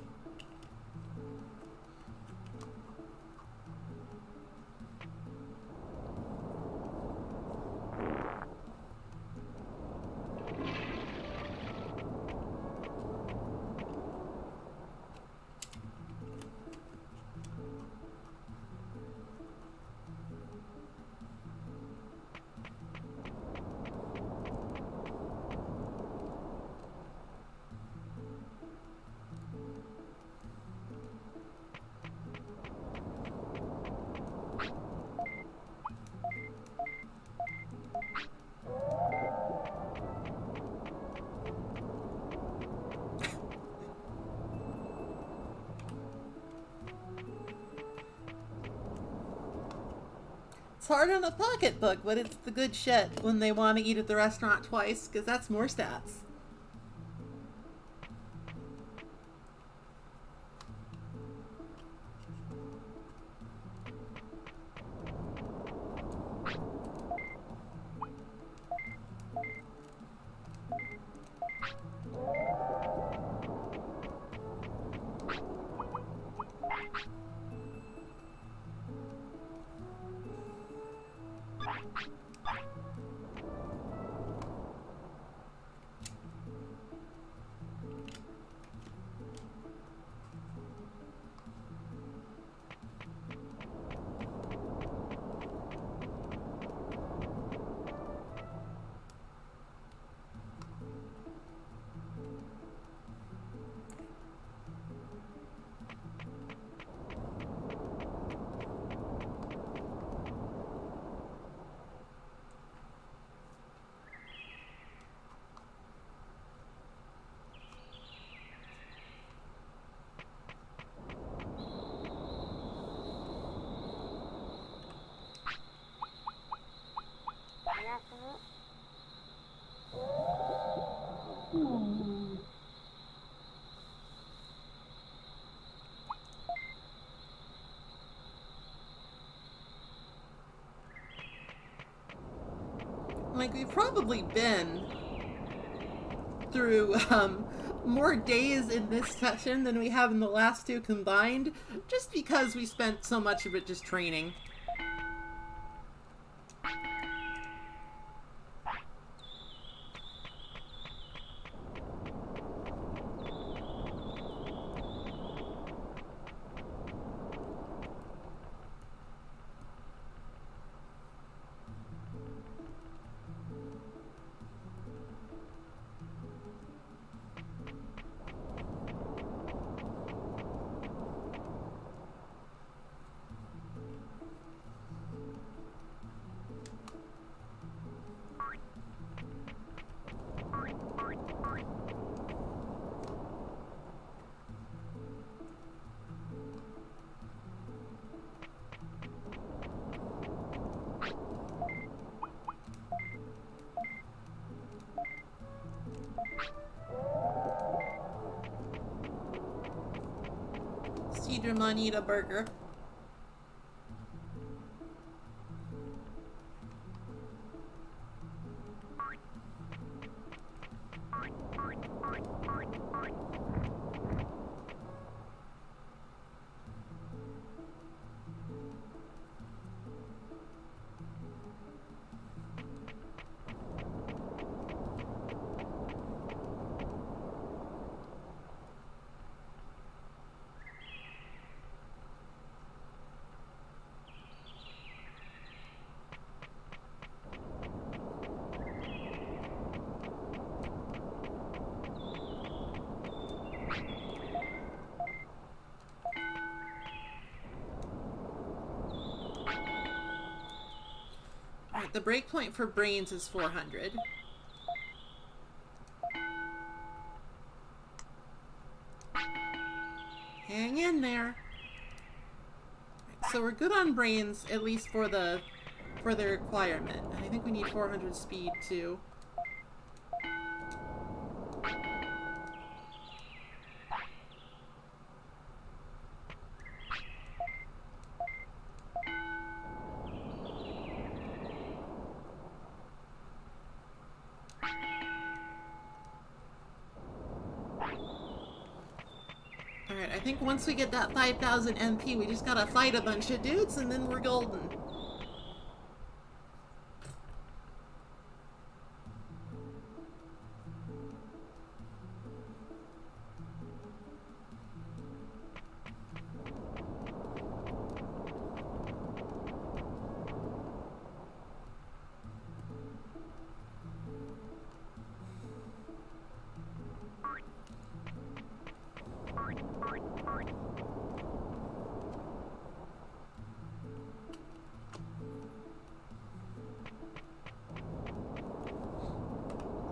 It's hard on a pocketbook, but it's the good shit when they want to eat at the restaurant twice, because that's more stats. Like, we've probably been through more days in this session than we have in the last two combined, just because we spent so much of it just training. Digimon eat a burger. The breakpoint for brains is 400. Hang in there. So we're good on brains, at least for the requirement. And I think we need 400 speed too. Alright, I think once we get that 5,000 MP, we just gotta fight a bunch of dudes and then we're golden.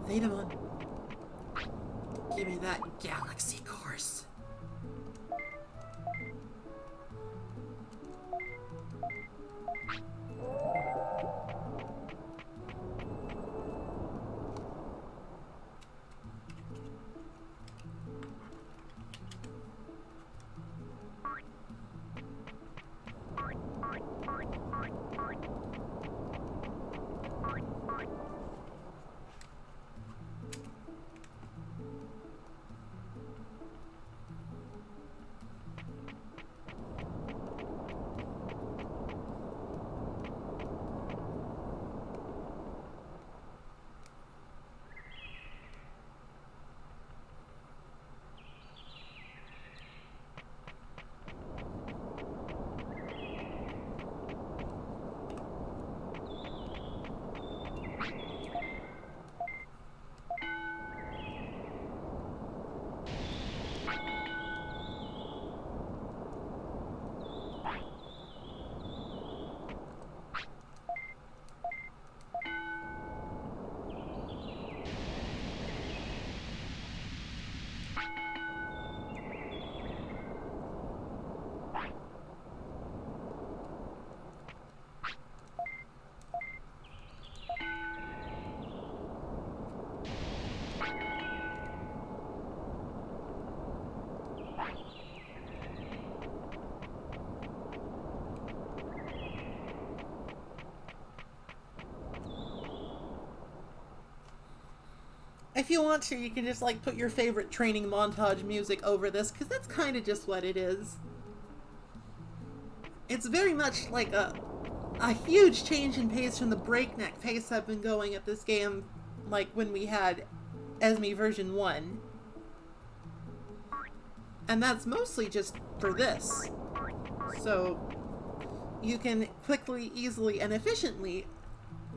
Digimon, give me that galaxy course. If you want to, you can just like put your favorite training montage music over this, because that's kind of just what it is. It's very much like a huge change in pace from the breakneck pace I've been going at this game, like when we had Esme version 1. And that's mostly just for this. So you can quickly, easily, and efficiently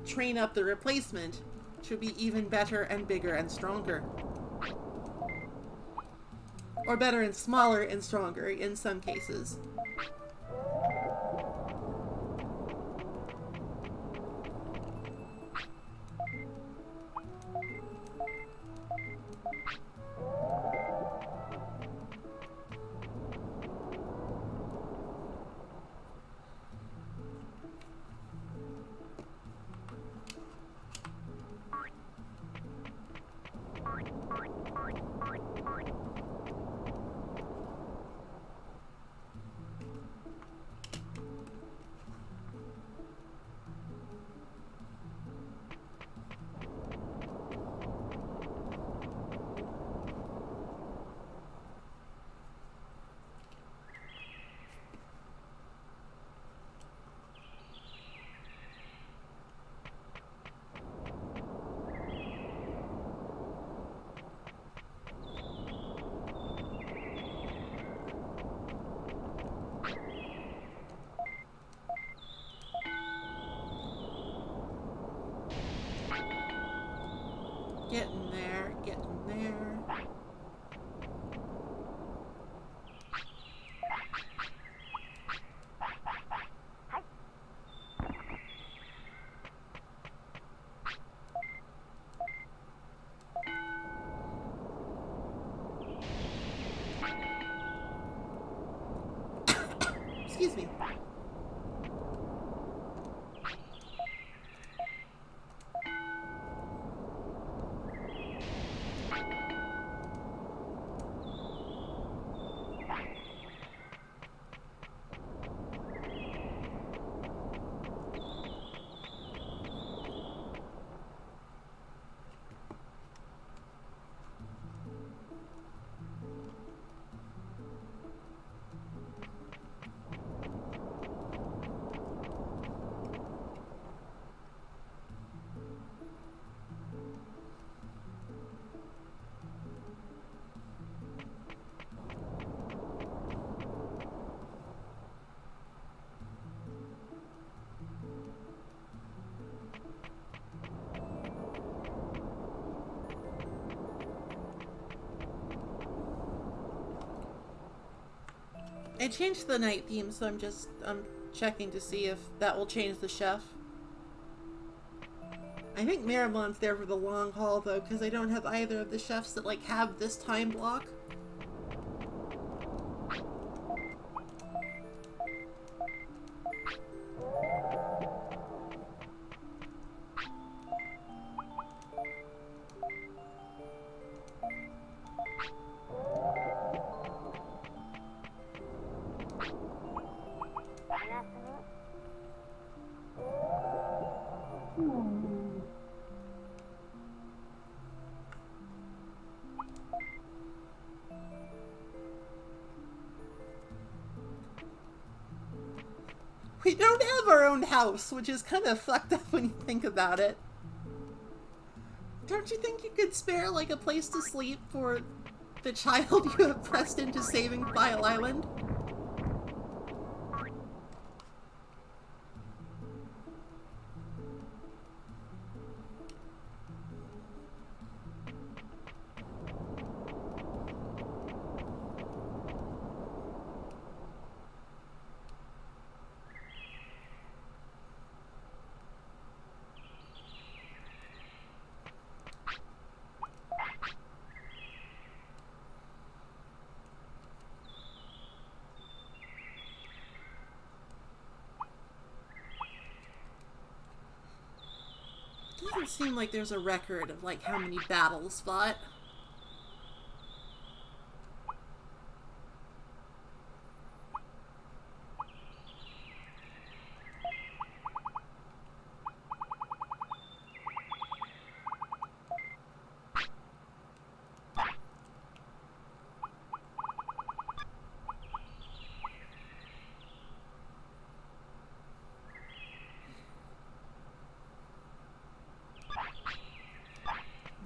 train up the replacement to be even better and bigger and stronger. Or better and smaller and stronger in some cases. Getting there, getting there. I changed the night theme, so I'm checking to see if that will change the chef. I think Maribel's there for the long haul, though, because I don't have either of the chefs that, like, have this time block. We don't have our own house, which is kind of fucked up when you think about it. Don't you think you could spare, like, a place to sleep for the child you have pressed into saving File Island? Doesn't seem like there's a record of, like, how many battles fought.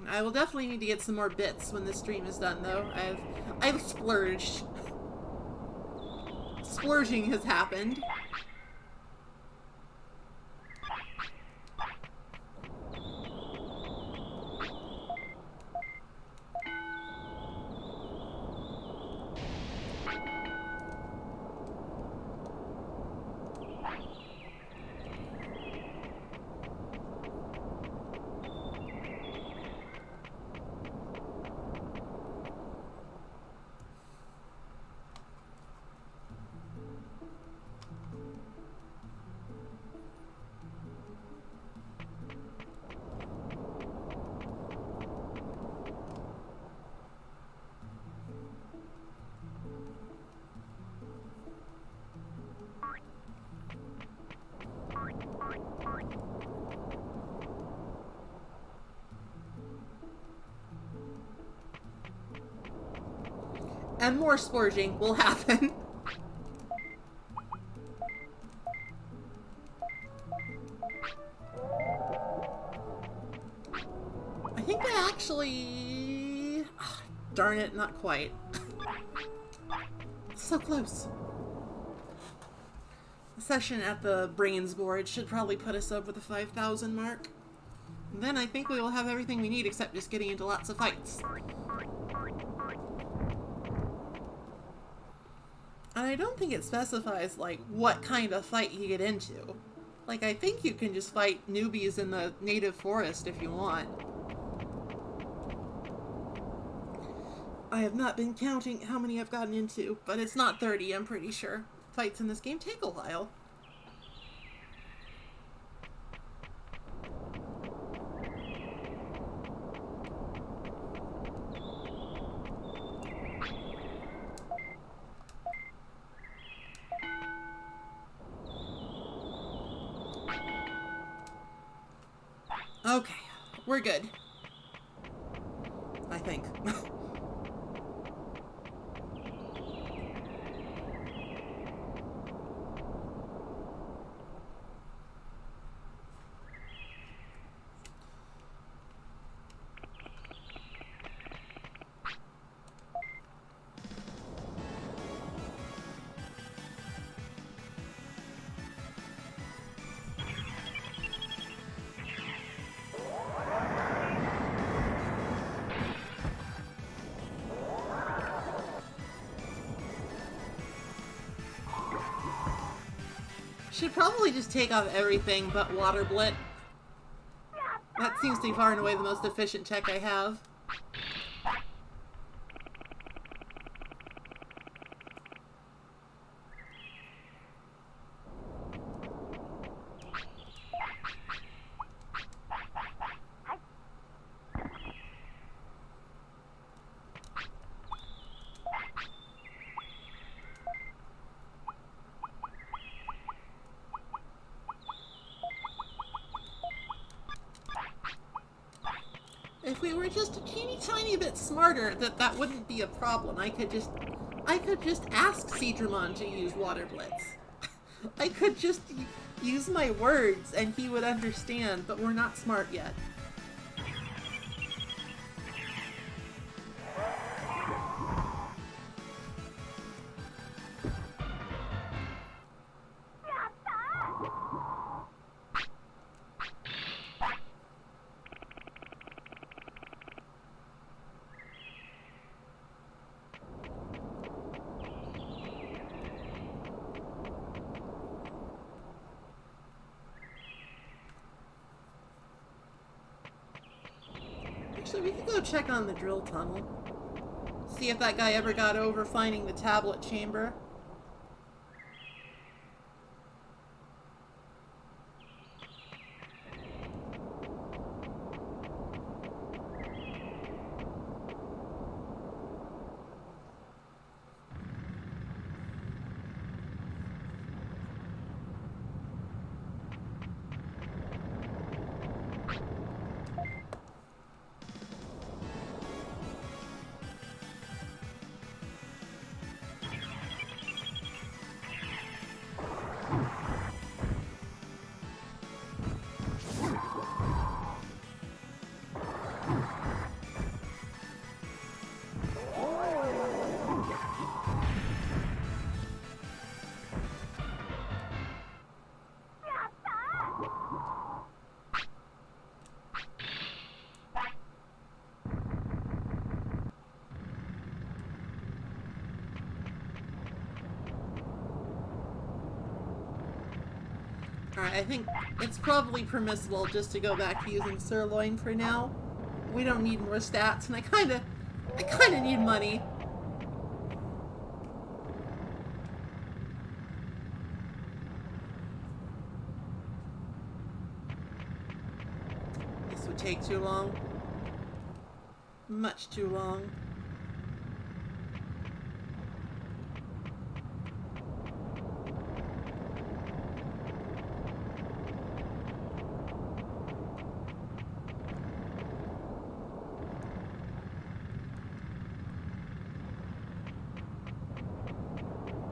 I will definitely need to get some more bits when this stream is done, though. I've splurged. Splurging has happened. And more splurging will happen. I think I actually... ah, darn it, not quite. So close. The session at the Brains board should probably put us over the 5,000 mark. And then I think we will have everything we need except just getting into lots of fights. And I don't think it specifies, like, what kind of fight you get into. Like, I think you can just fight newbies in the native forest if you want. I have not been counting how many I've gotten into, but it's not 30, I'm pretty sure. Fights in this game take a while. Okay, we're good. I think. Should probably just take off everything but Water Blit. That seems to be far and away the most efficient tech I have. If we were just a teeny tiny bit smarter, that wouldn't be a problem. I could just ask Seedramon to use Water Blitz. I could just use my words and he would understand, but we're not smart yet. Actually, we could go check on the drill tunnel. See if that guy ever got over finding the tablet chamber. Alright, I think it's probably permissible just to go back to using Sirloin for now. We don't need more stats, and I kinda need money. This would take too long. Much too long.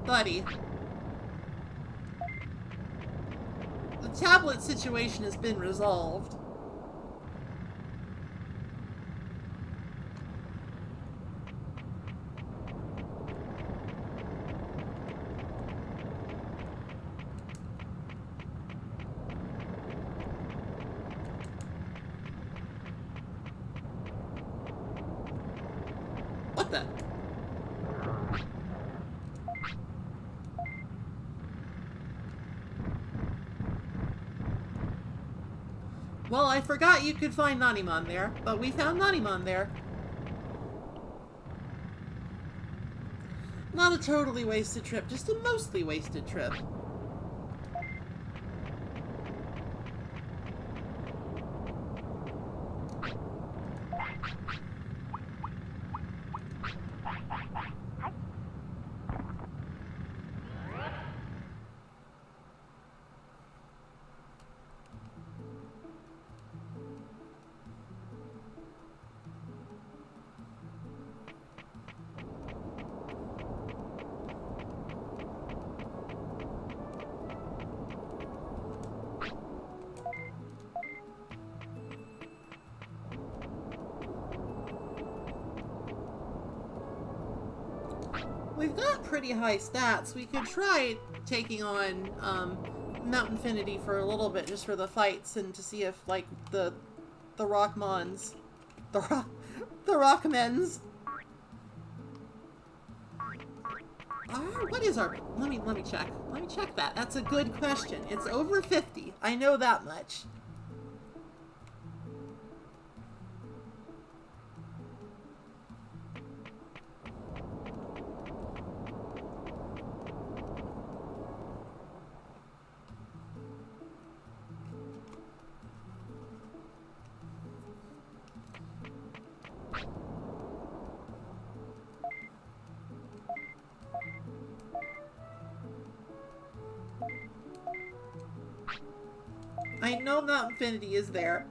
Buddy. The tablet situation has been resolved. What the? Well, I forgot you could find Nanimon there, but we found Nanimon there. Not a totally wasted trip, just a mostly wasted trip. We've got pretty high stats. We could try taking on Mount Infinity for a little bit, just for the fights, and to see if, like, the Rockmons, the Rockmens what is our... Let me check. Let me check that. That's a good question. It's over 50. I know that much. I know Mount Infinity is there.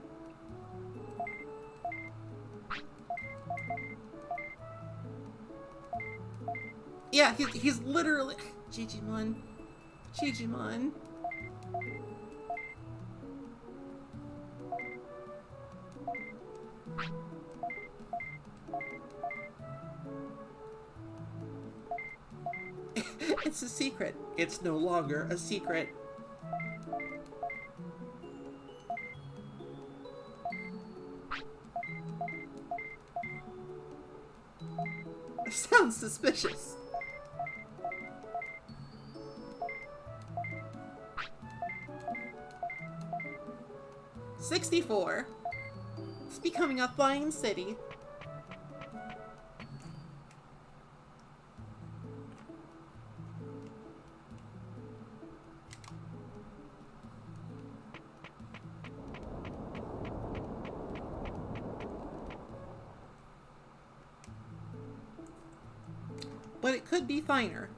Yeah, he's literally... Digimon. Digimon. It's a secret. It's no longer a secret. Sounds suspicious. $64. It's becoming a fine city. But it could be finer.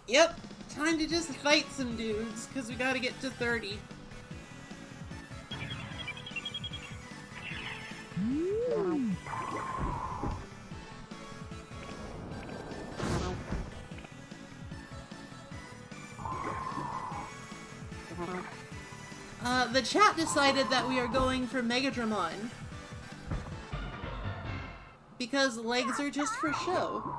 Yep, time to just fight some dudes, because we gotta get to 30. The chat decided that we are going for Megadramon. Because legs are just for show.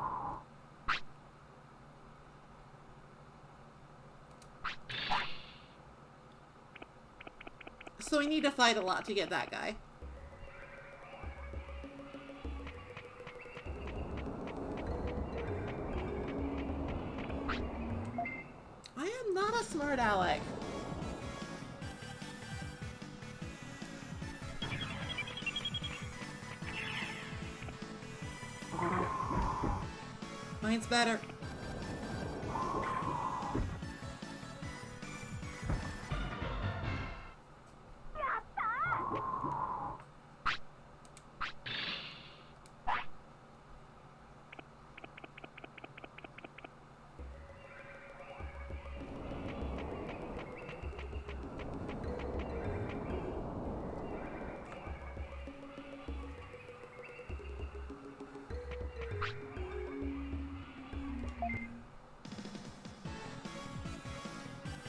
So we need to fight a lot to get that guy. I am not a smart aleck. Mine's better.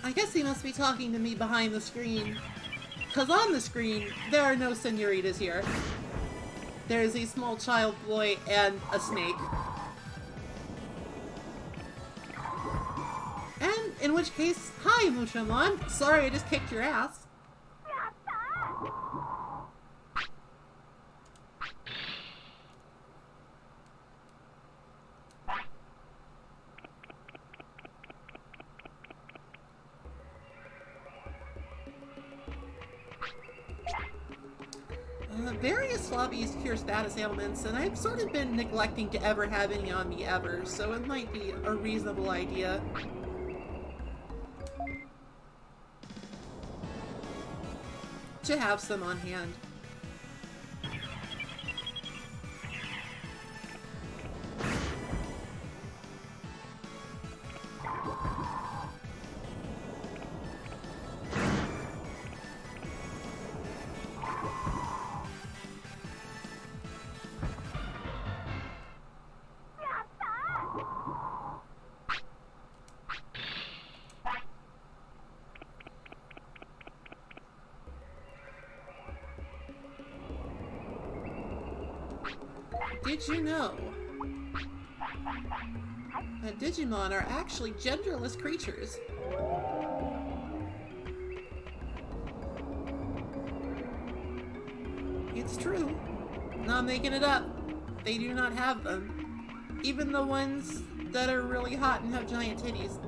I guess he must be talking to me behind the screen. Because on the screen, there are no senoritas here. There is a small child boy and a snake. And, in which case, hi, Muchamon. Sorry I just kicked your ass. Various floppies cure status ailments, and I've sort of been neglecting to ever have any on me ever, so it might be a reasonable idea. To have some on hand. Did you know that Digimon are actually genderless creatures? It's true. Not making it up. They do not have them. Even the ones that are really hot and have giant titties.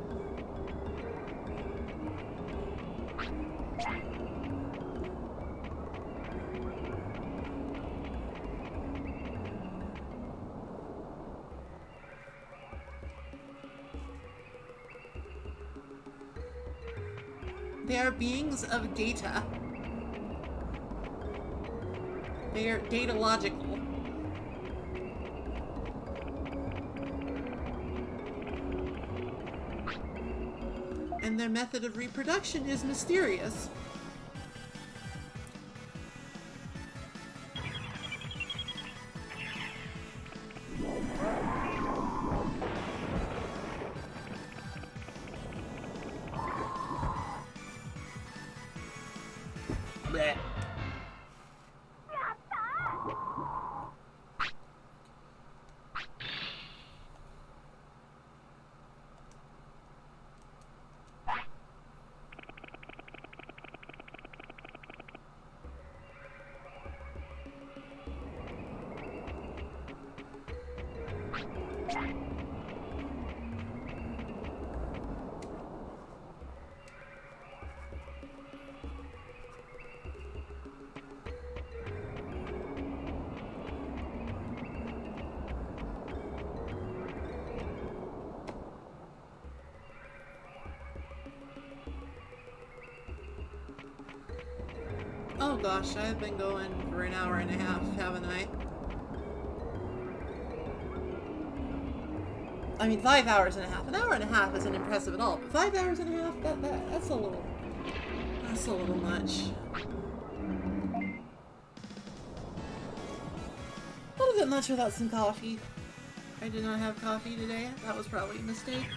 They are beings of data. They are data-logical. And their method of reproduction is mysterious. Blech. Oh gosh, I've been going for an hour and a half, haven't I? I mean, 5 hours and a half. An hour and a half isn't impressive at all, but 5 hours and a half, that's a little much. A little bit much without some coffee. I did not have coffee today. That was probably a mistake.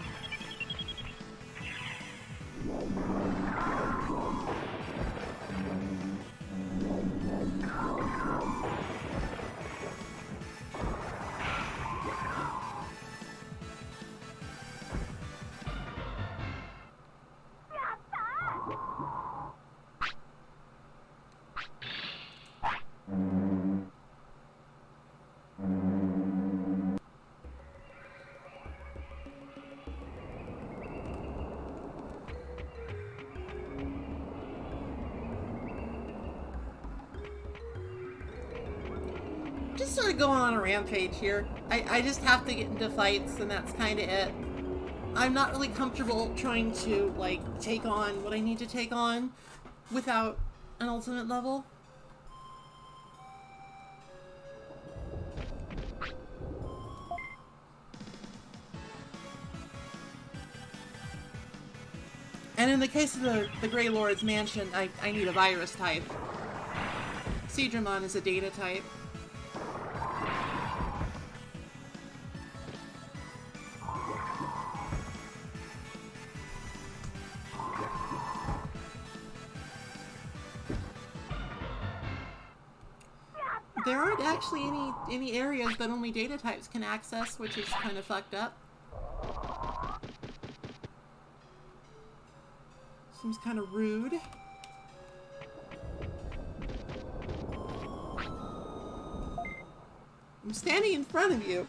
Just sort of going on a rampage here. I just have to get into fights, and that's kind of it. I'm not really comfortable trying to, like, take on what I need to take on without an ultimate level. And in the case of the Grey Lord's Mansion, I need a virus type. Seedramon is a data type. There aren't actually any areas that only data types can access, which is kind of fucked up. Seems kind of rude. I'm standing in front of you.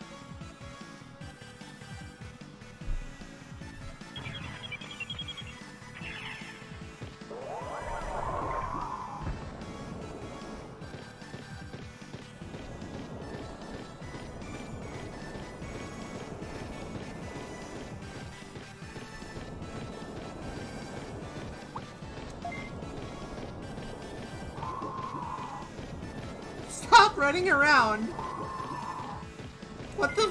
Stop running around. What the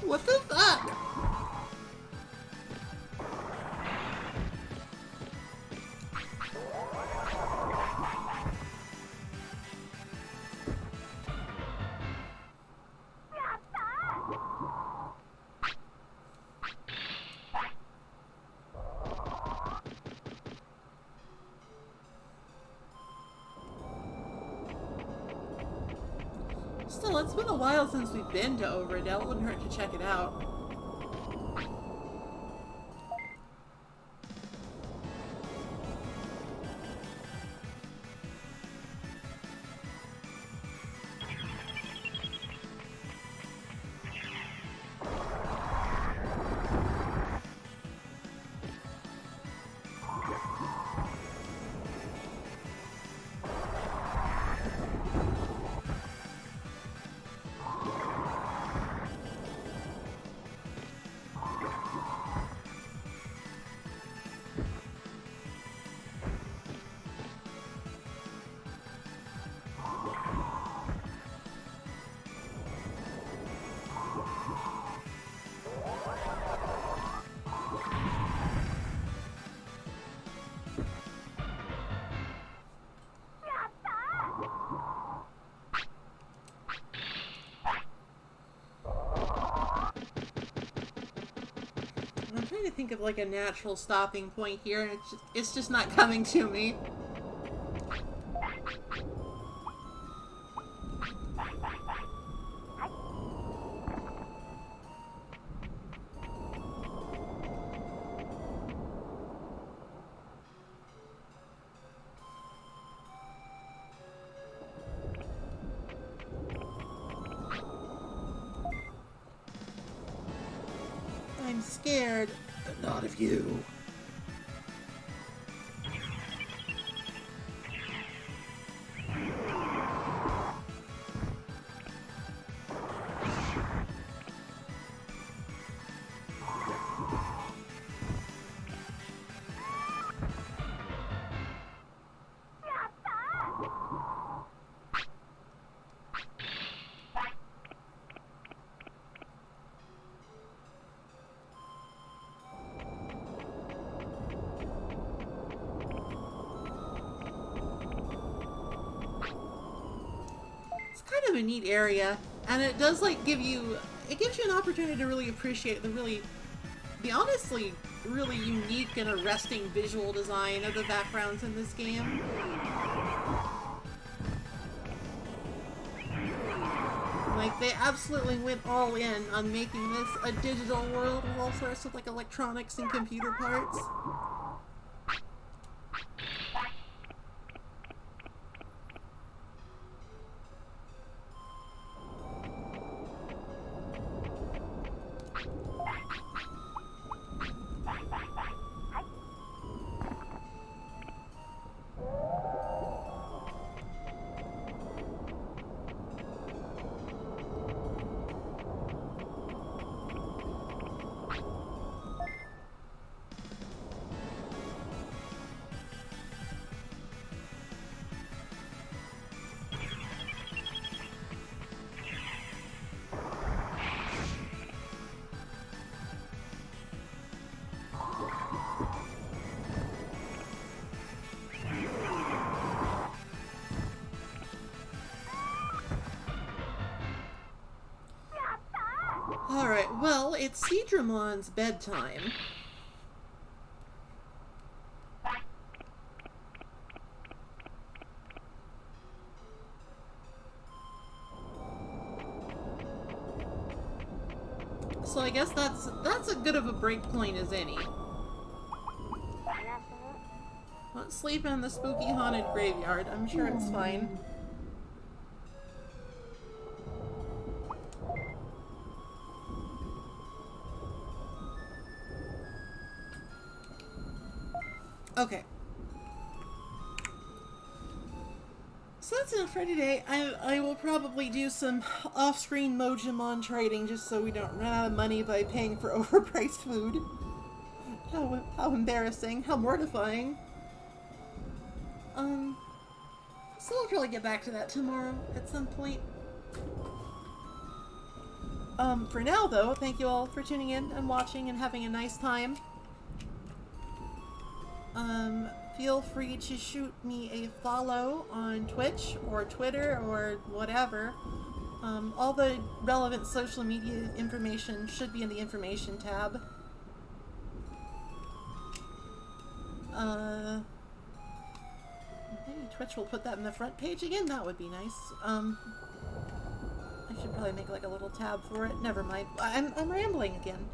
what the fuck? Still, it's been a while since we've been to Overdell. It wouldn't hurt to check it out. I'm trying to think of like a natural stopping point here, and it's just not coming to me. I'm scared, but not of you. Kind of a neat area, and it does like gives you an opportunity to really appreciate the honestly really unique and arresting visual design of the backgrounds in this game. Like, they absolutely went all in on making this a digital world with all sorts of like electronics and computer parts. Alright, well, it's Seedramon's bedtime. So I guess that's as good of a break point as any. Don't sleep in the spooky haunted graveyard. I'm sure it's fine. Okay. So that's enough for today. I will probably do some off-screen Mojimon trading just so we don't run out of money by paying for overpriced food. How embarrassing. How mortifying. So I'll probably get back to that tomorrow at some point. For now though, thank you all for tuning in and watching and having a nice time. Feel free to shoot me a follow on Twitch or Twitter or whatever. All the relevant social media information should be in the information tab. Maybe Twitch will put that in the front page again? That would be nice. should probably make like a little tab for it. Never mind. I'm rambling again.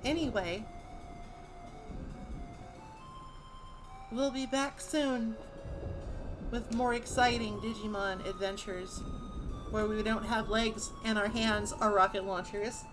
Anyway, we'll be back soon with more exciting Digimon adventures where we don't have legs and our hands are rocket launchers.